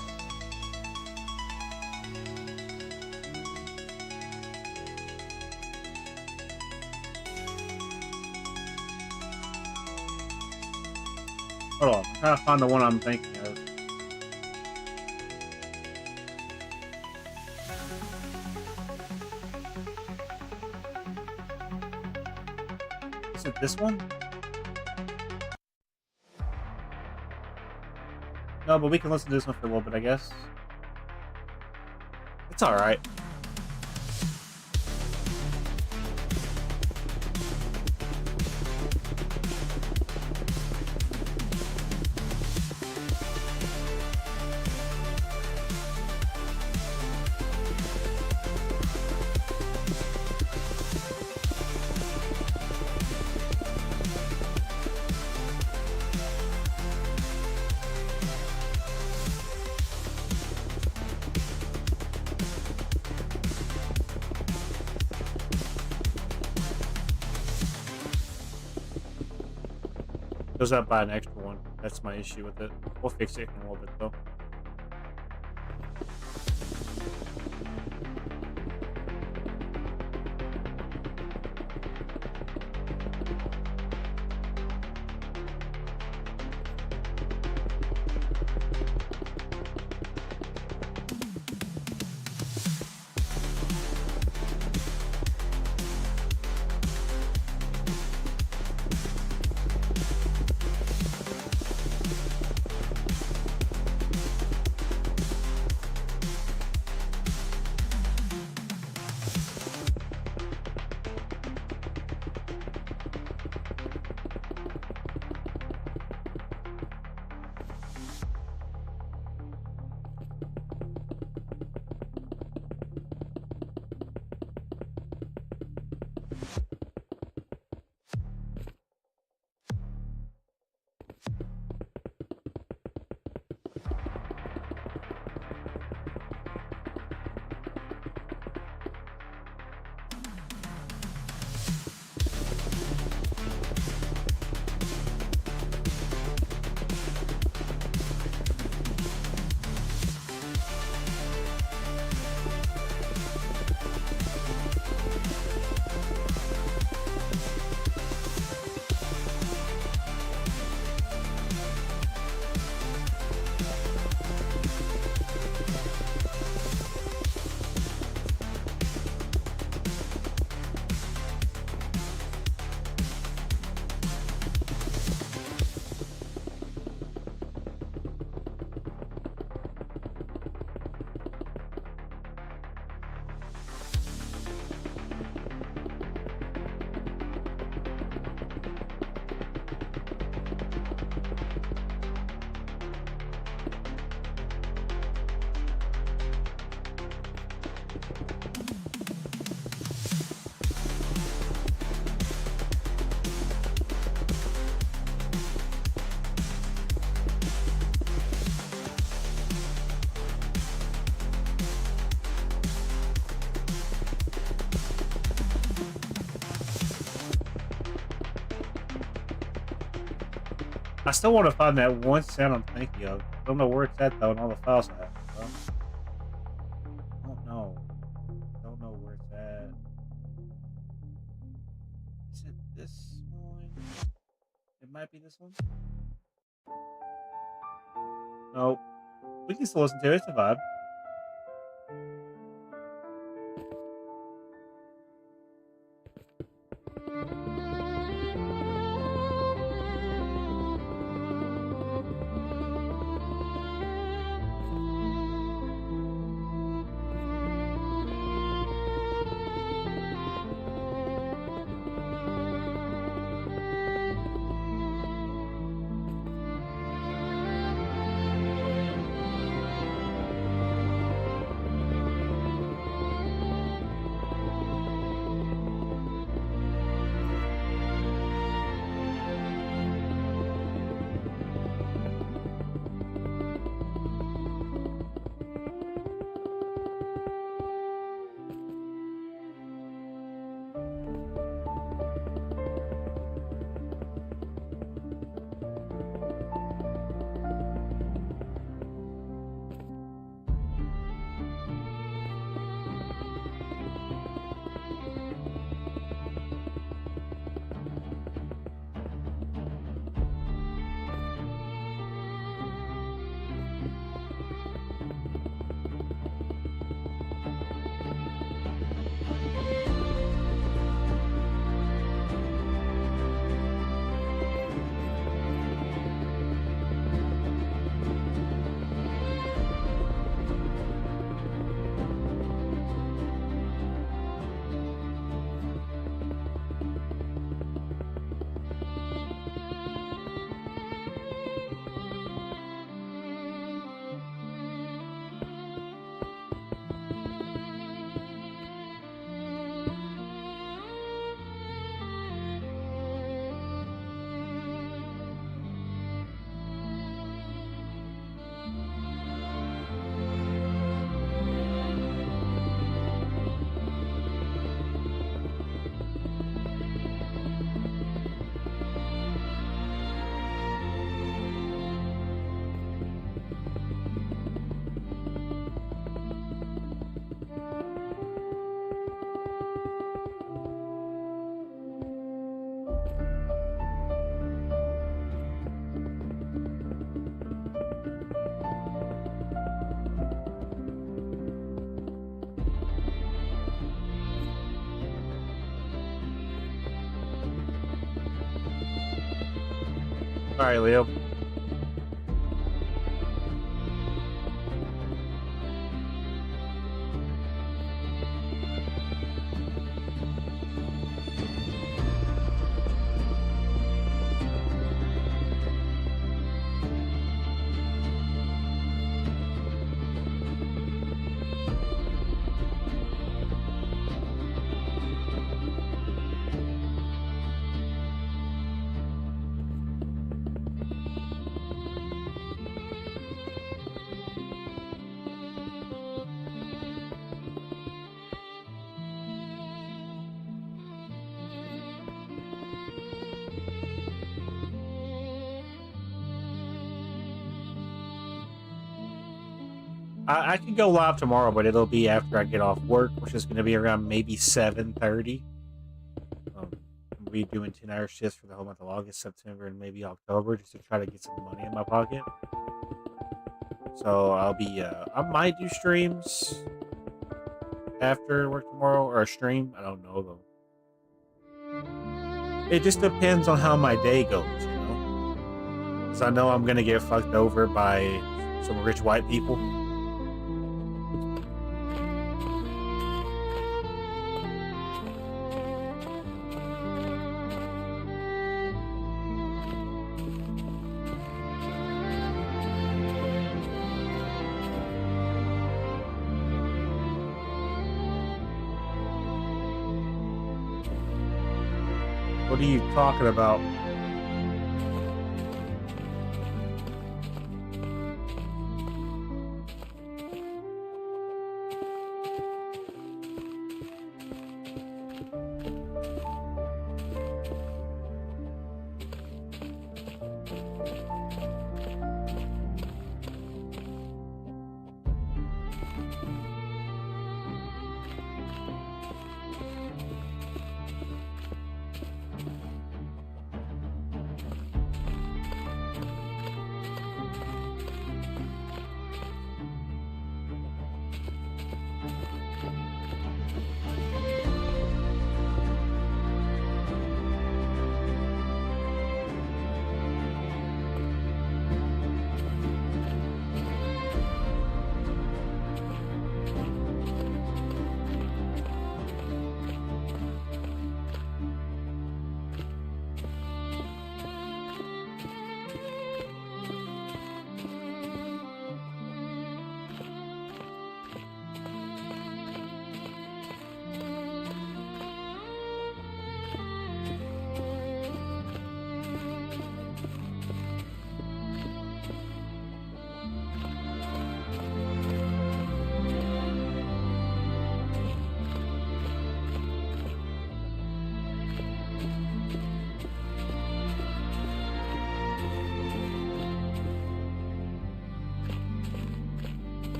Hold on. I'm trying to find the one I'm thinking of. Is it this one? No, but we can listen to this one for a little bit, I guess. It's alright. Goes up by an extra one. That's my issue with it. We'll fix it in a little bit though. I still want to find that one sound I'm thinking of. I don't know where it's at though in all the files I have. So. I don't know. I don't know where it's at. Is it this one? It might be this one. Nope. We can still listen to it. It's a vibe. All right, Leo. I can go live tomorrow, but it'll be after I get off work, which is going to be around maybe 7:30. We'll be doing 10-hour shifts for the whole month of August, September, and maybe October, just to try to get some money in my pocket. So I'll be, I might do streams after work tomorrow, or a stream. I don't know though. It just depends on how my day goes, you know. Because I know I'm gonna get fucked over by some rich white people. What are you talking about?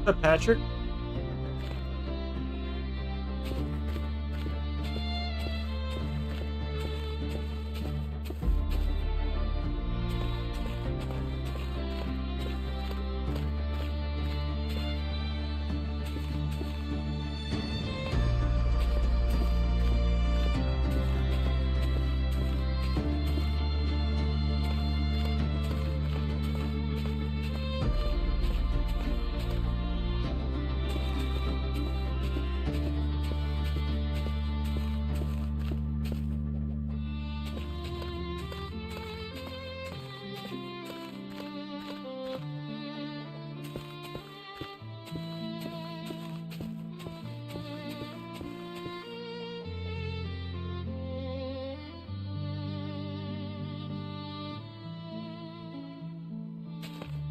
What's up, Patrick?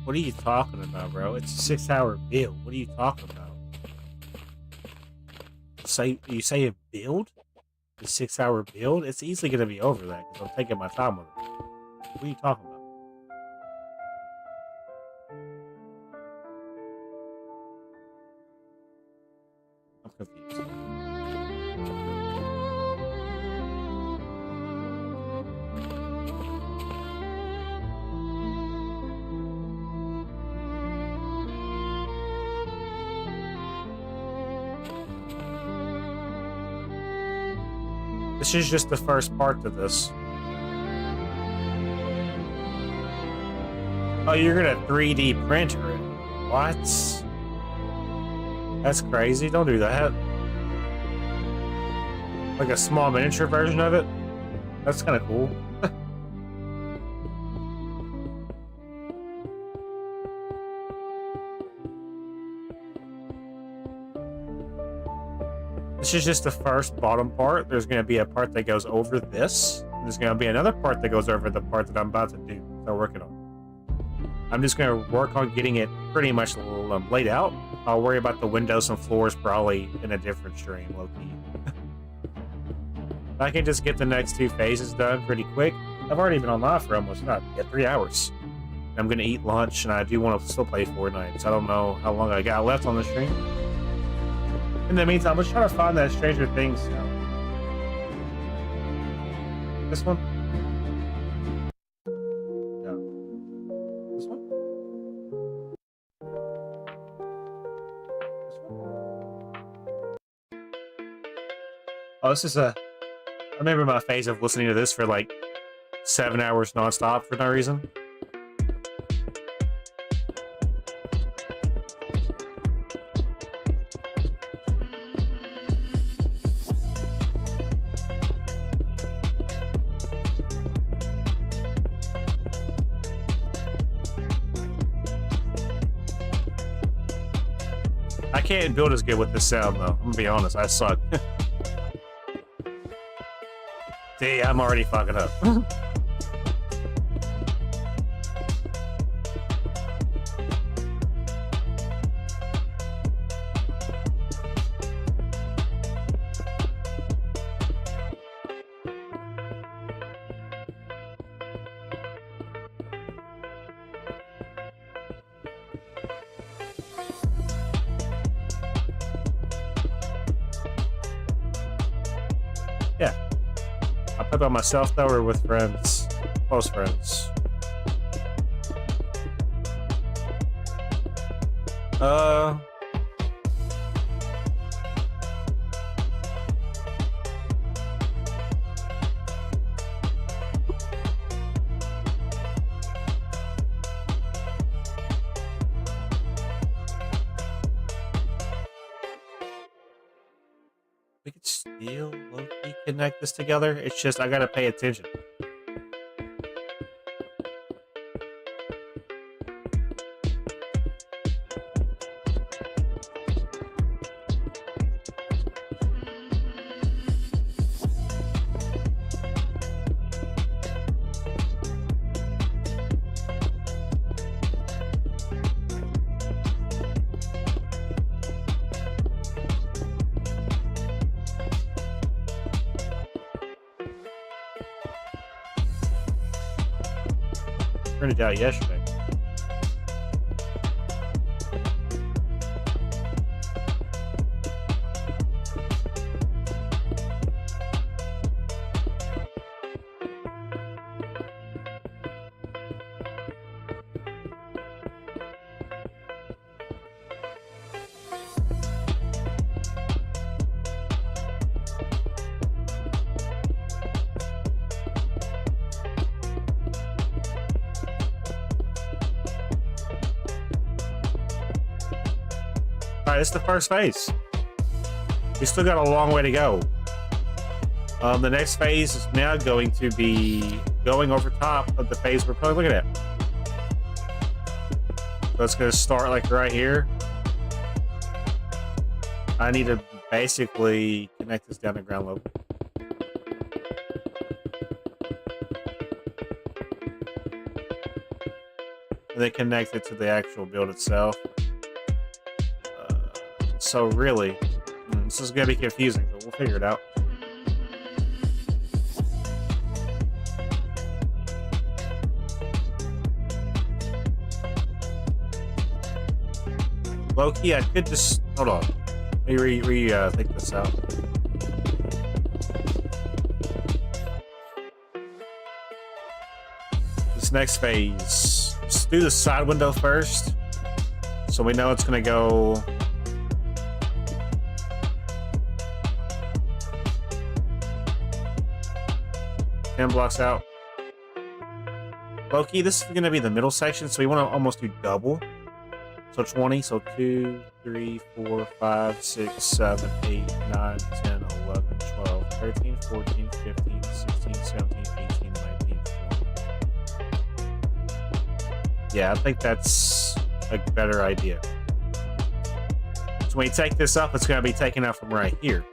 What are you talking about, bro? It's a 6-hour build. What are you talking about? You say a build? A 6-hour build? It's easily gonna be over that because I'm taking my time with it. What are you talking about? I'm confused. This is just the first part to this. Oh, you're gonna 3D printer it. What? That's crazy. Don't do that. Like a small miniature version of it? That's kind of cool. This is just the first bottom part. There's going to be a part that goes over this. There's going to be another part that goes over the part that I'm about to do. Start working on. I'm just going to work on getting it pretty much laid out. I'll worry about the windows and floors probably in a different stream, low-key. I can just get the next two phases done pretty quick. I've already been online for almost 3 hours. I'm going to eat lunch, and I do want to still play Fortnite, so I don't know how long I got left on the stream. In the meantime, let's try to find that Stranger Things sound. This one? No. This one? This one? Oh, this is a... I remember my phase of listening to this for like 7 hours nonstop for no reason. I can't build as good with this sound though. I'm gonna be honest, I suck. See, I'm already fucking up. Yeah. I play by myself though, or with friends, close friends. We could still low-key connect this together. It's just I gotta pay attention. Printed out yesterday. Alright, this is the first phase. We still got a long way to go. The next phase is now going to be going over top of the phase we're probably looking at. So it's going to start like right here. I need to basically connect this down to ground level. And then connect it to the actual build itself. So really, this is going to be confusing, but we'll figure it out. Low-key, I could just... Hold on. Let me think this out. This next phase. Let's do the side window first. So we know it's going to go... 10 blocks out. Loki, this is going to be the middle section, so we want to almost do double. So 20, so 2, 3, 4, 5, 6, 7, 8, 9, 10, 11, 12, 13, 14, 15, 16, 17, 18, 19, 20. Yeah, I think that's a better idea. So when you take this up, it's going to be taken out from right here.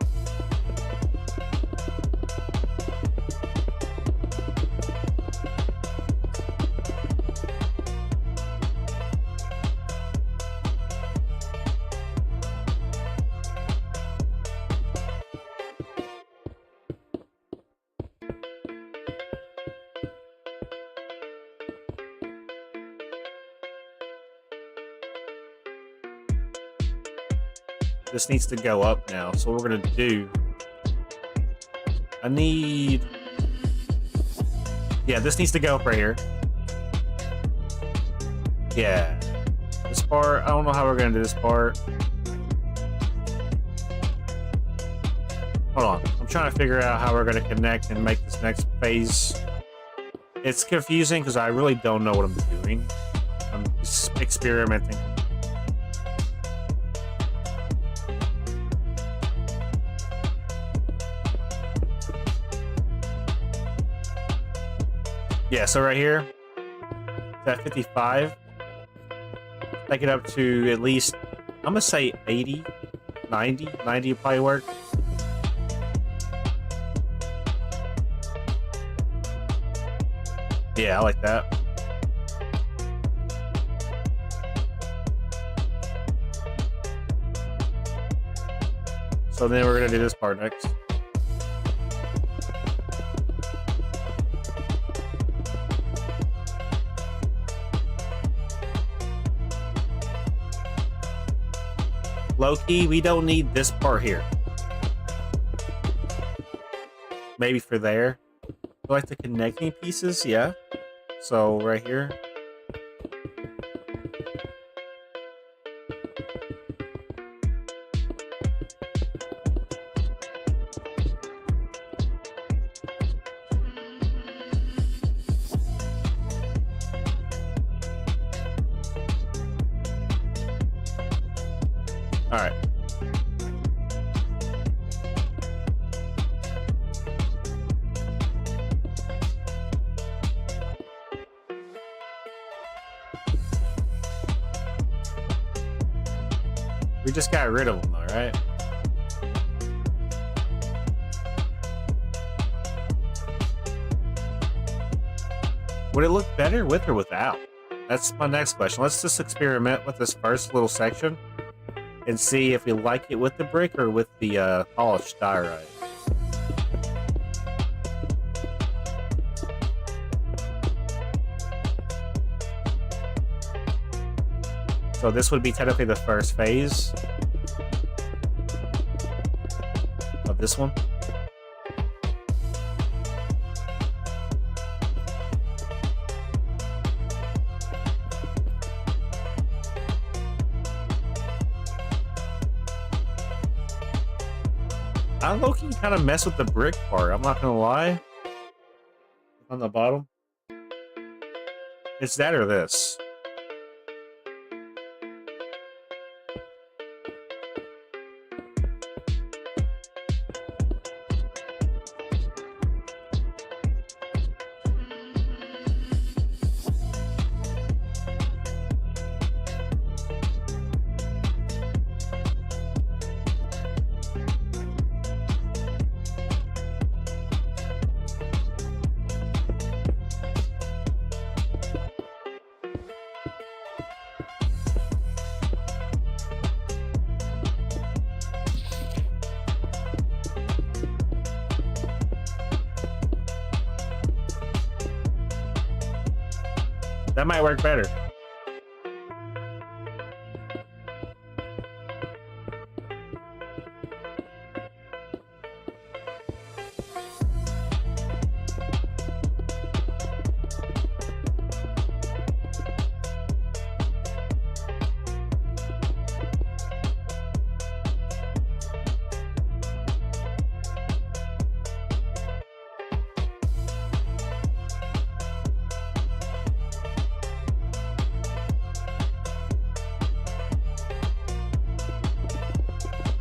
This needs to go up now. So what we're gonna do, yeah, this needs to go up right here. Yeah, this part, I don't know how we're gonna do this part. Hold on, I'm trying to figure out how we're gonna connect and make this next phase. It's confusing because I really don't know what I'm doing. I'm just experimenting. Yeah, so right here, it's at 55. Take it up to at least, I'm gonna say 80, 90. 90 would probably work. Yeah, I like that. So then we're gonna do this part next. Low-key, we don't need this part here. Maybe for there. Like the connecting pieces, yeah. So right here. All right. We just got rid of them though, right? Would it look better with or without? That's my next question. Let's just experiment with this first little section and see if we like it with the brick or with the polished diorite. So this would be technically the first phase of this one. I low-key kind of mess with the brick part, I'm not gonna lie. On the bottom. It's that or this. That might work better.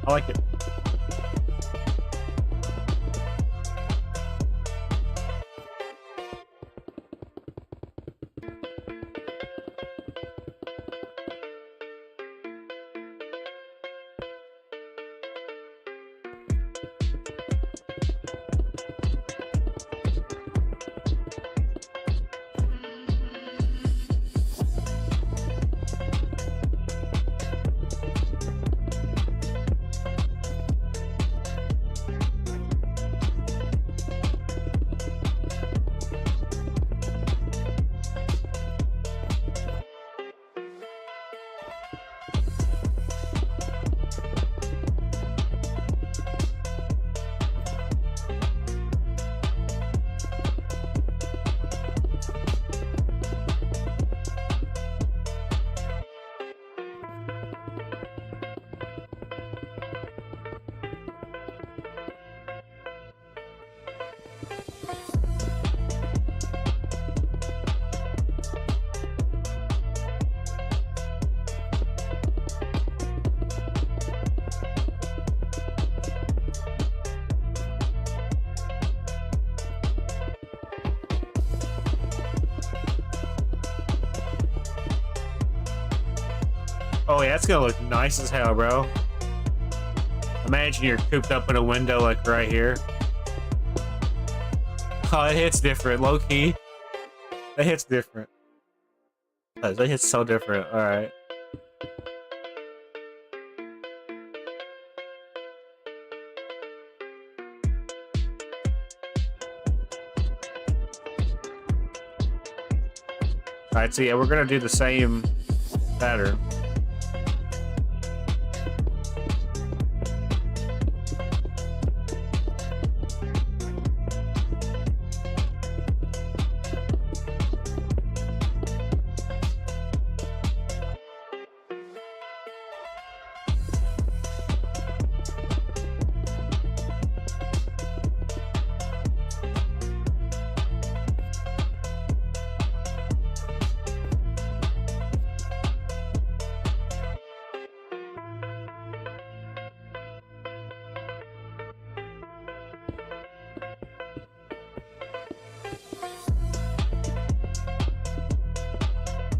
I like it. Oh yeah, that's gonna look nice as hell, bro. Imagine you're cooped up in a window like right here. Oh, it hits different, low key. It hits different. It hits so different. All right. All right. So yeah, we're gonna do the same pattern.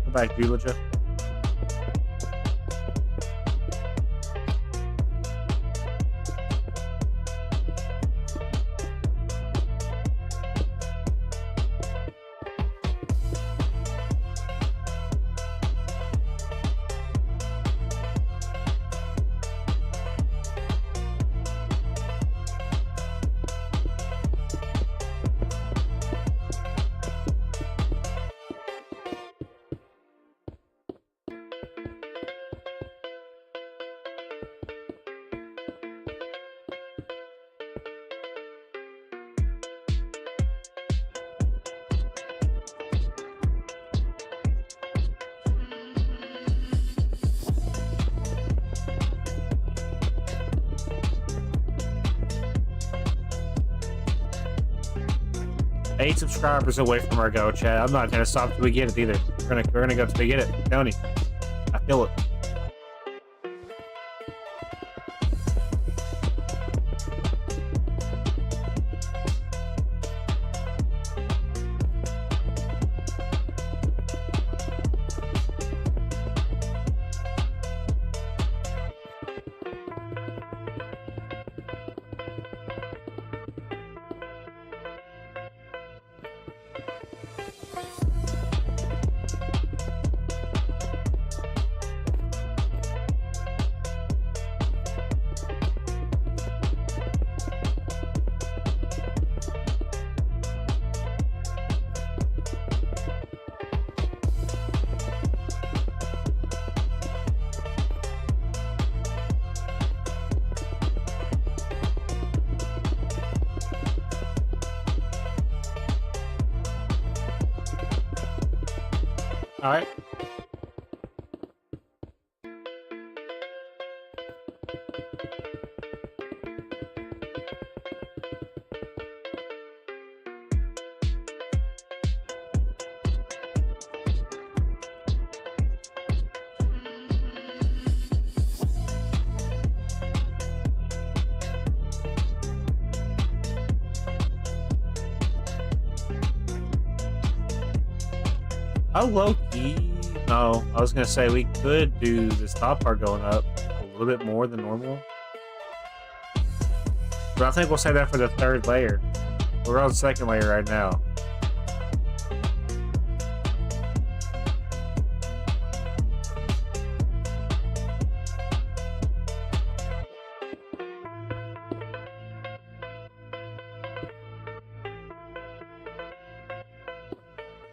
Go back, Julia. Eight subscribers away from our goal, chat. I'm not gonna stop till we get it either. We're gonna go till we get it. Tony, I feel it. All right. low key. No, I was gonna say we could do this top part going up a little bit more than normal, but I think we'll save that for the third layer. We're on the second layer right now.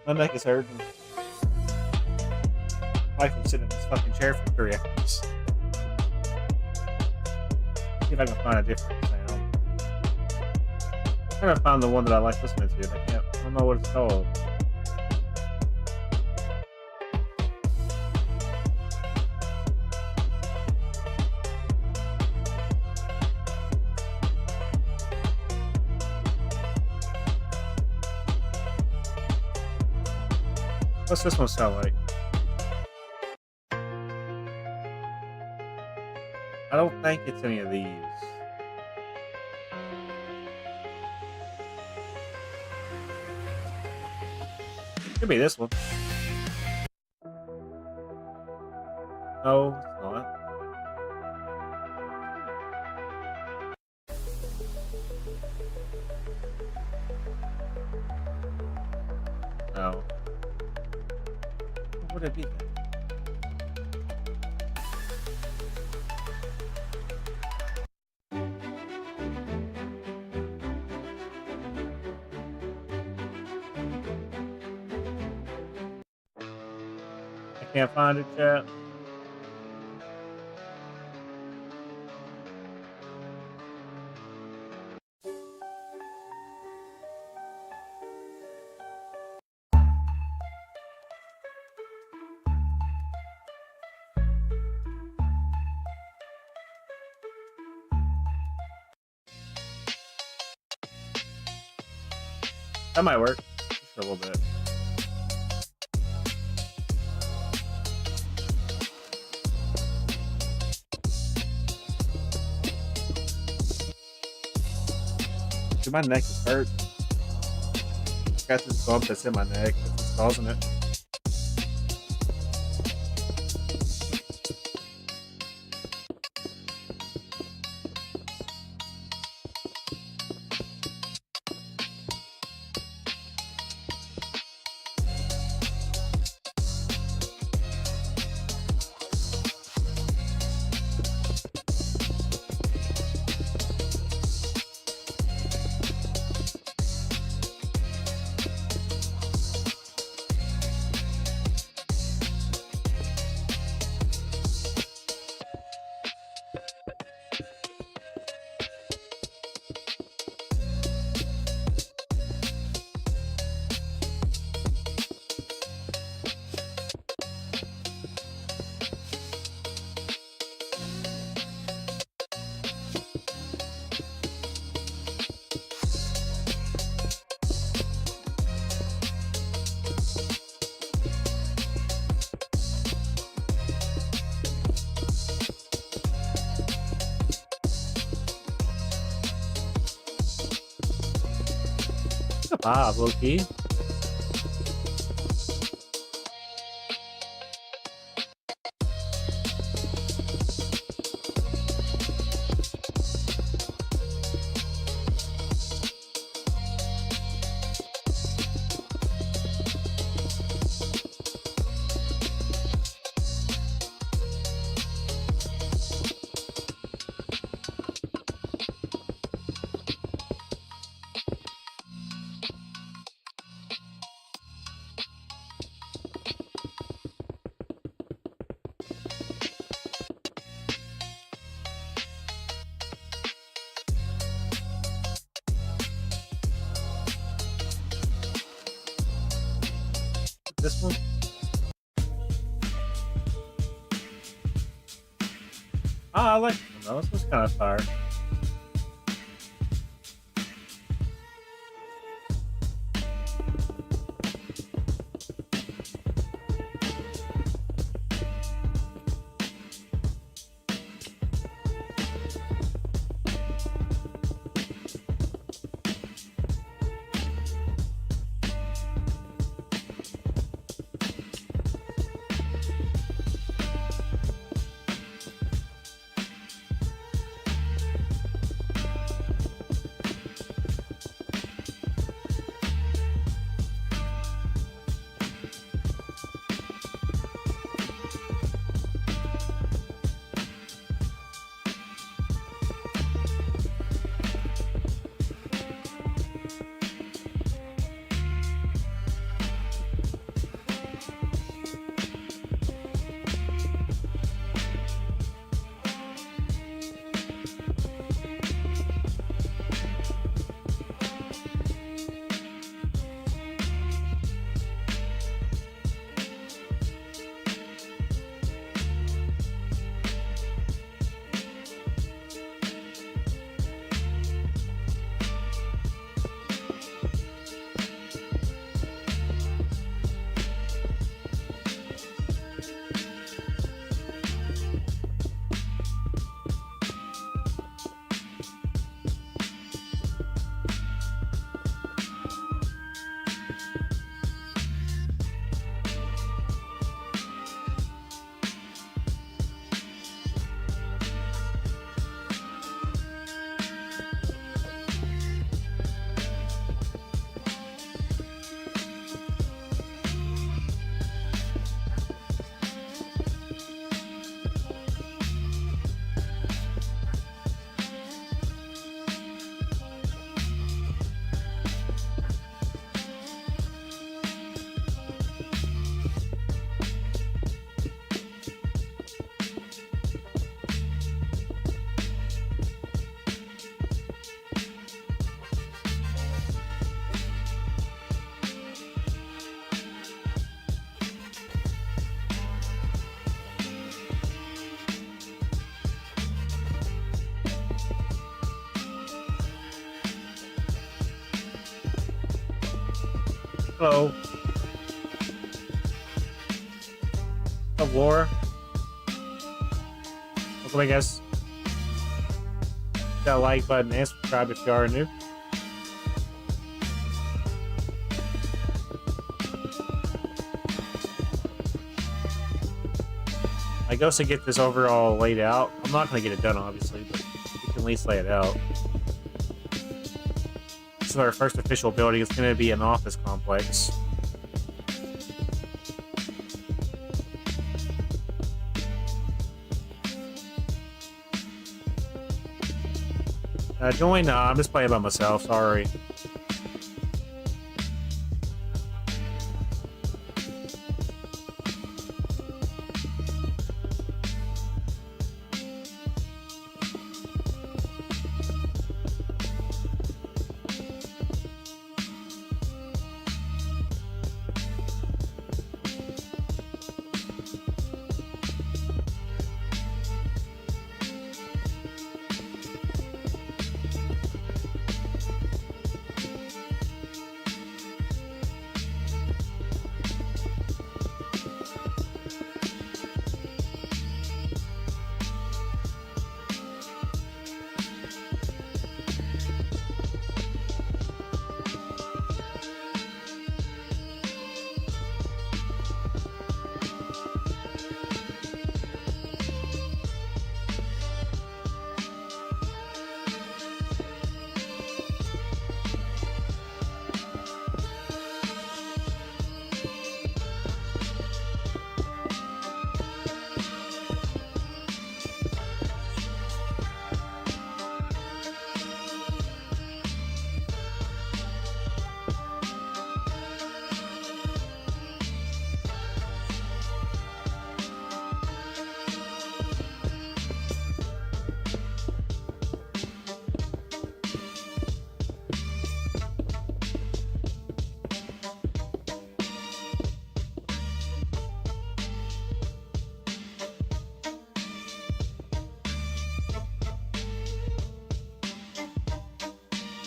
My neck is hurting. I can sit in this fucking chair for 3 hours. See if I can find a different sound. I'm trying to find the one that I like listening to. I don't know what it's called. What's this one sound like? I don't think it's any of these. Could be this one. No, it's not. No. What would it be then? I can't find it yet. That might work. Just for a little bit. Dude, my neck is hurt. Got this bump that's in my neck that's causing it. Ah, low key. This one? Ah, I like this one though. This one's kind of fire. Hello. Hello, Laura. Welcome, I guess. Hit that like button and subscribe if you are new. I guess to get this overall laid out. I'm not going to get it done, obviously, but we can at least lay it out. This is our first official building. It's going to be an office complex. Join? Nah, I'm just playing by myself. Sorry.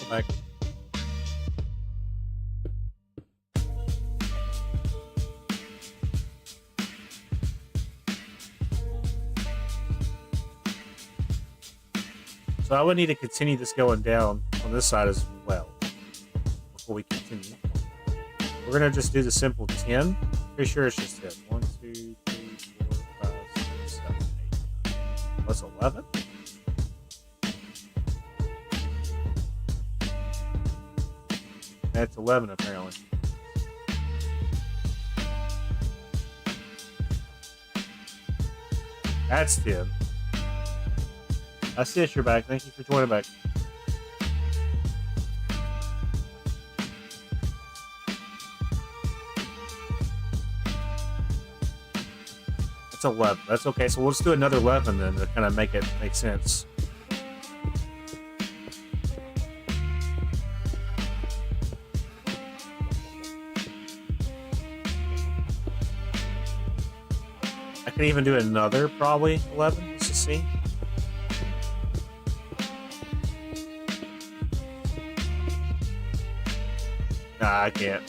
Back. So I would need to continue this going down on this side as well before we continue. We're gonna just do the simple 10. Pretty sure it's just 10. 1, 2, 3, 4, 5, 6, 7, 8, 9. That's 11. That's 11 apparently. That's 10. I see it, you're back. Thank you for joining back. That's 11. That's okay. So we'll just do another 11 then to kind of make it make sense. I can even do another, probably 11, just to see. Nah, I can't.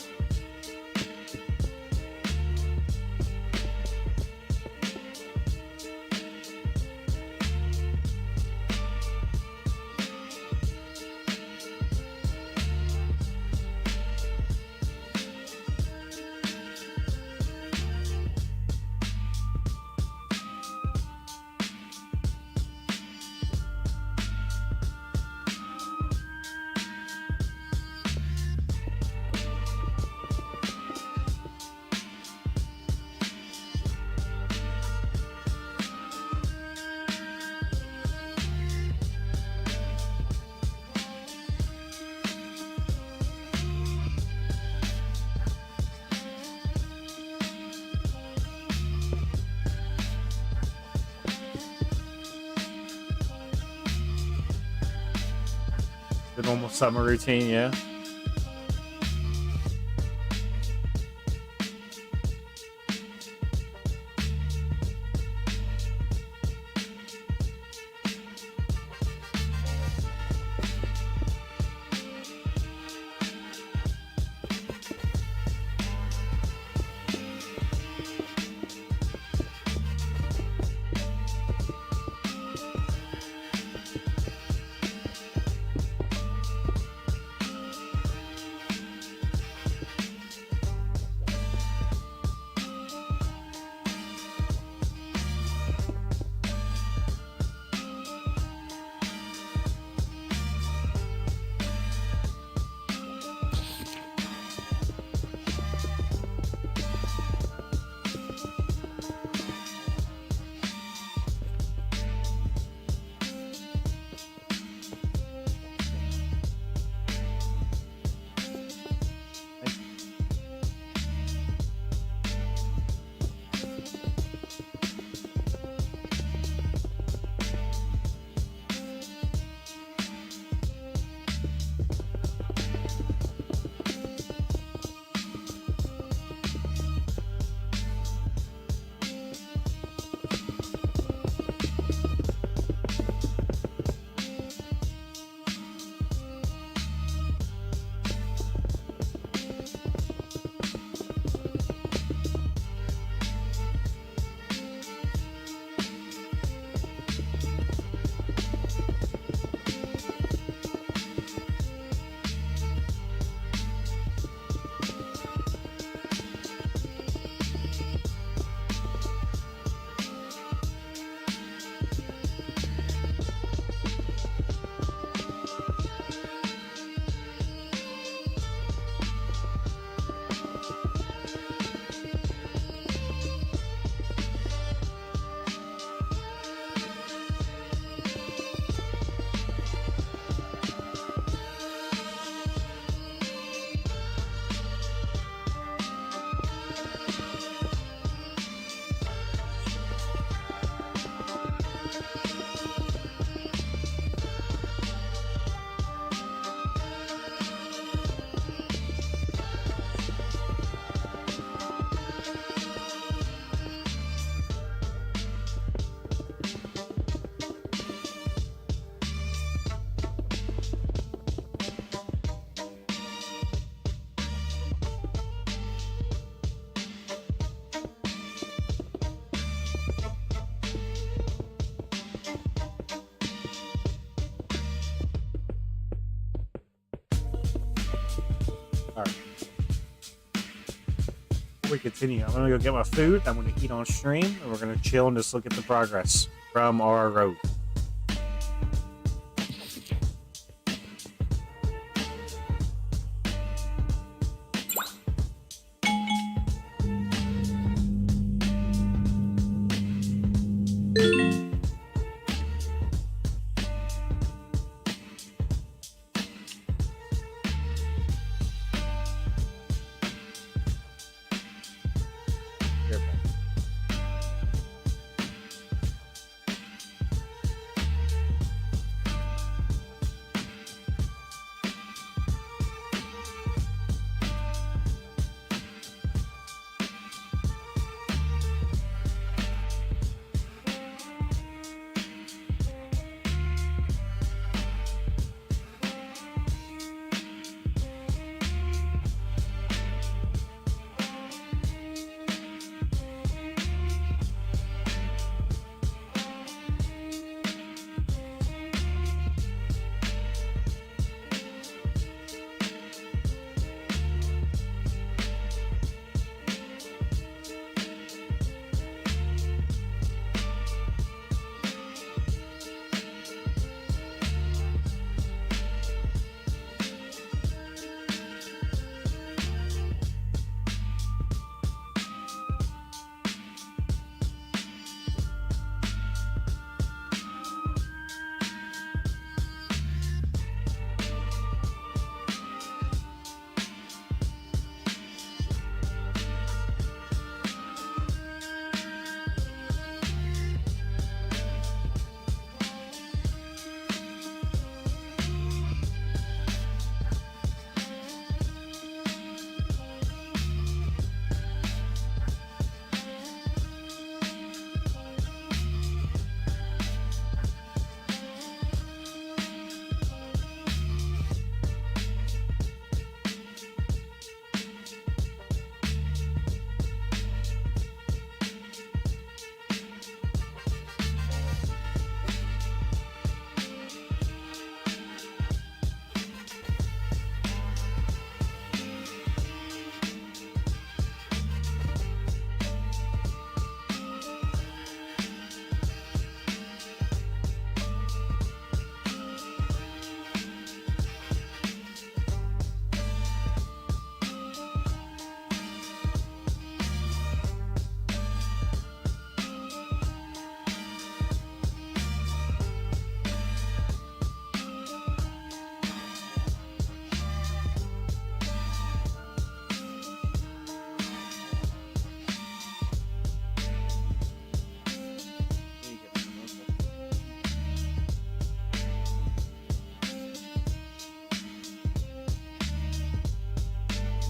The normal summer routine, yeah. All right. Before we continue, I'm gonna go get my food. I'm gonna eat on stream, and we're gonna chill and just look at the progress from our road.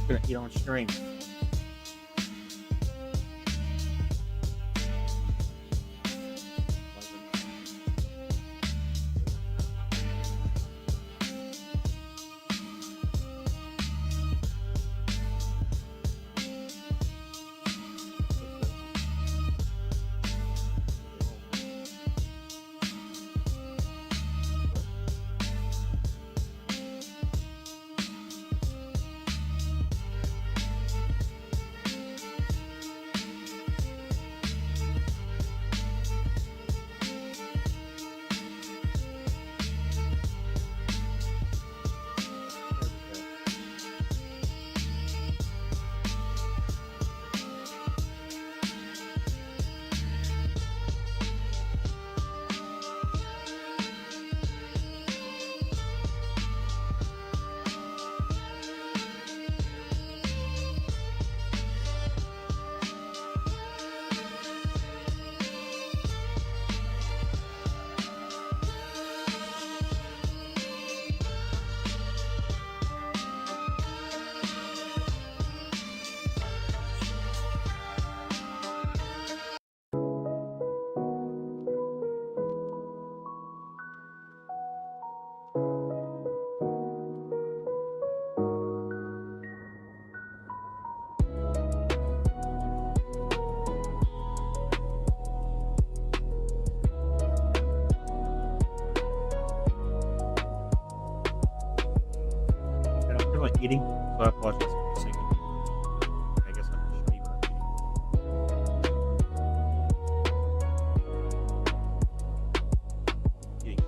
Gonna eat on stream. I'm eating, so I apologize for me singing. I guess I'll just show you what I'm eating.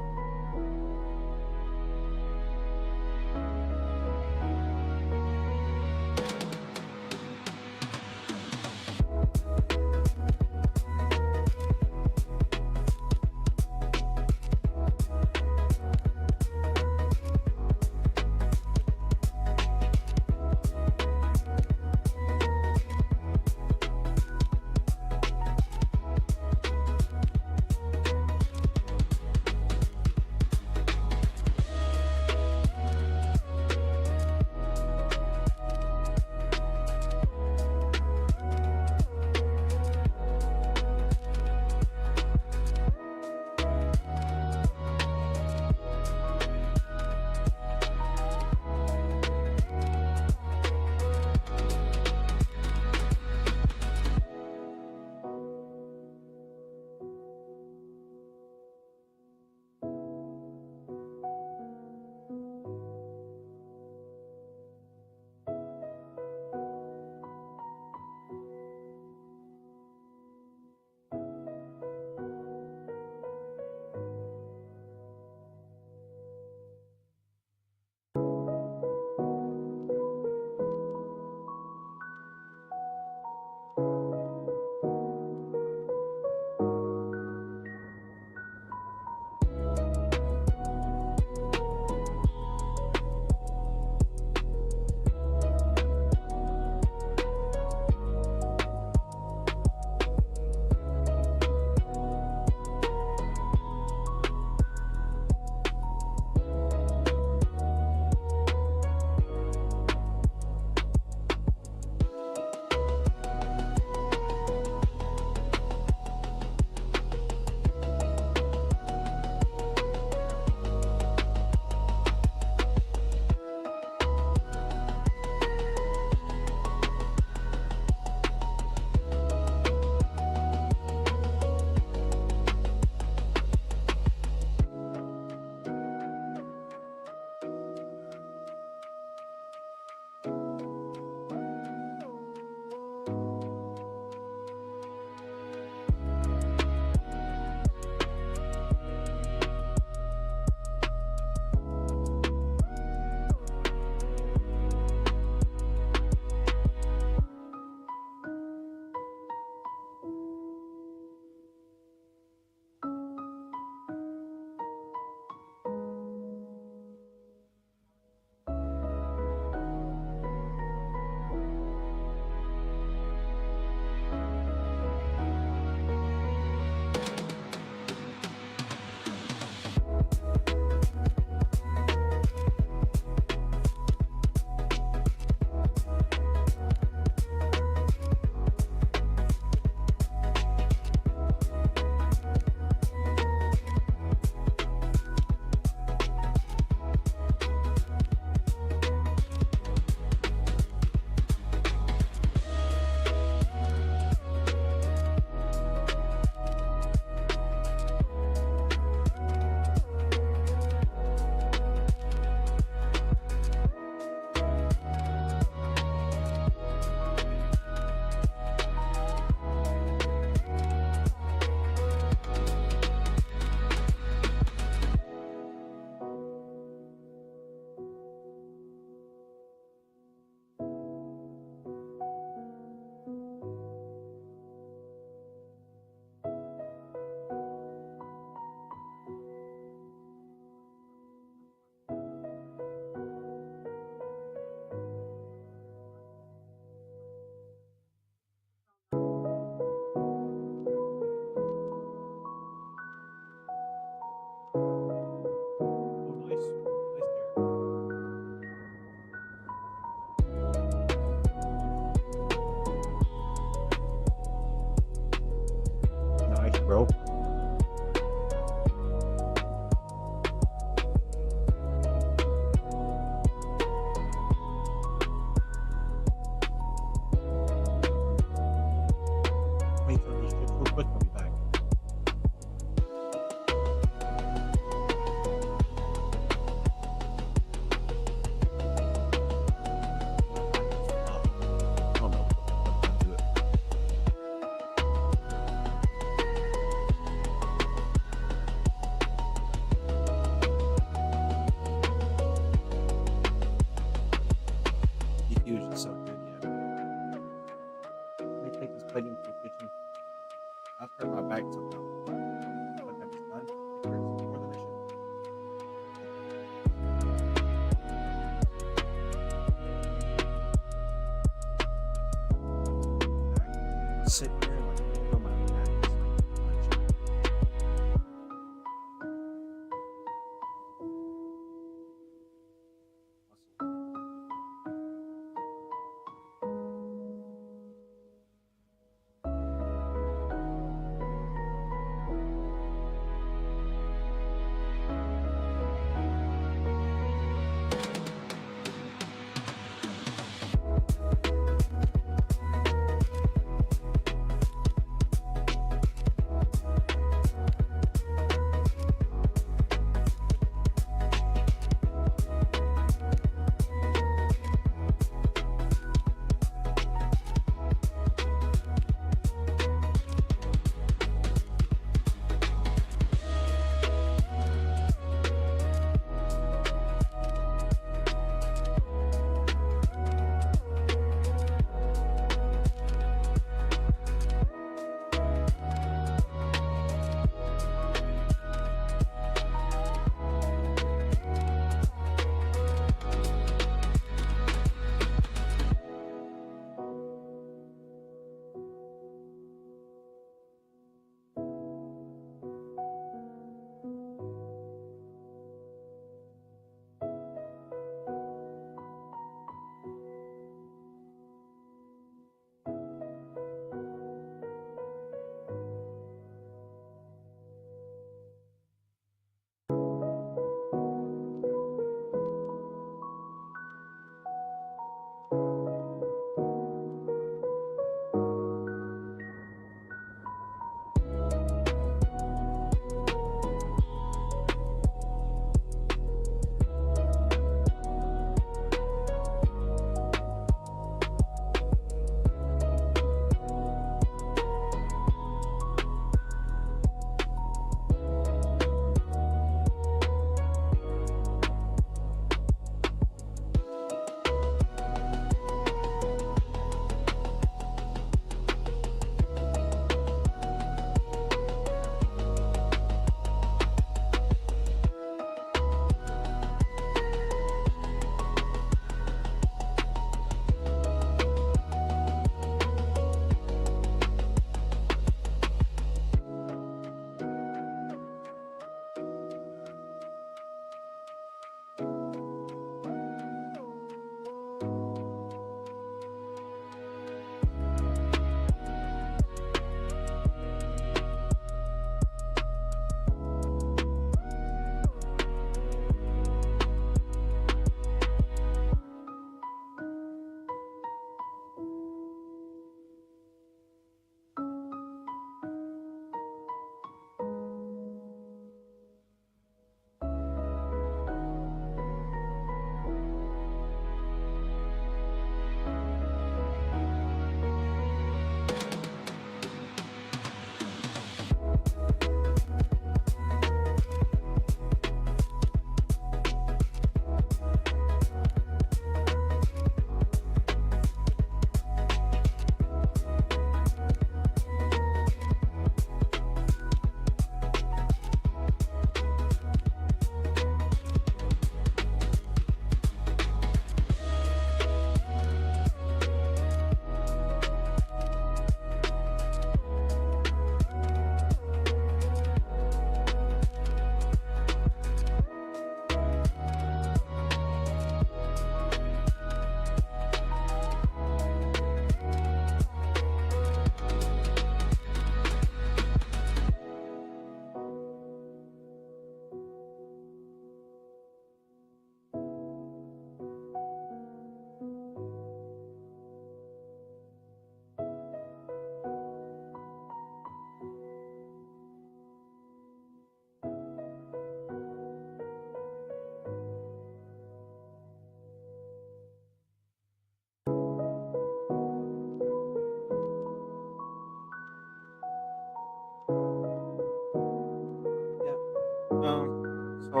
So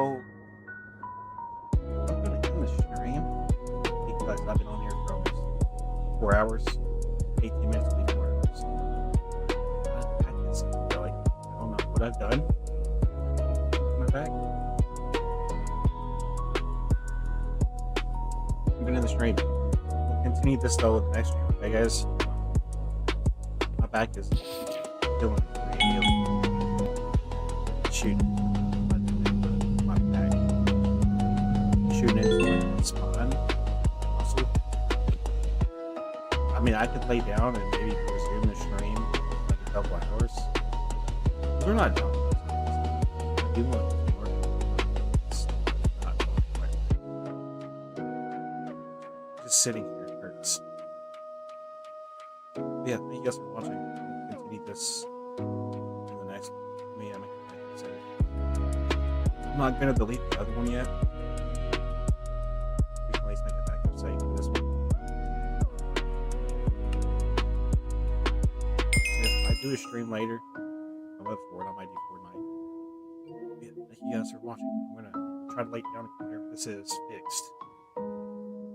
I'm gonna end the stream because I've been on here for almost 4 hours, 18 minutes, 24 hours. I just feel like I don't know what I've done. My back. I'm gonna end the stream. We'll continue this though with the next stream. Okay, guys. My back is feeling really shooting. My back shooting into like the spine. Also, I mean, I could lay down and maybe resume the stream in like a couple hours. We're not done. I do want to keep working. It's not going anywhere. Just sitting here hurts. But yeah, thank you guys for watching. We'll continue this in the next one. Me, I'm not gonna delete the other one yet. We can at least make a backup save for this one. If I do a stream later, I live for it. I might do Fortnite. Yeah, thank you guys for watching. I'm gonna try to lay down whenever this is fixed.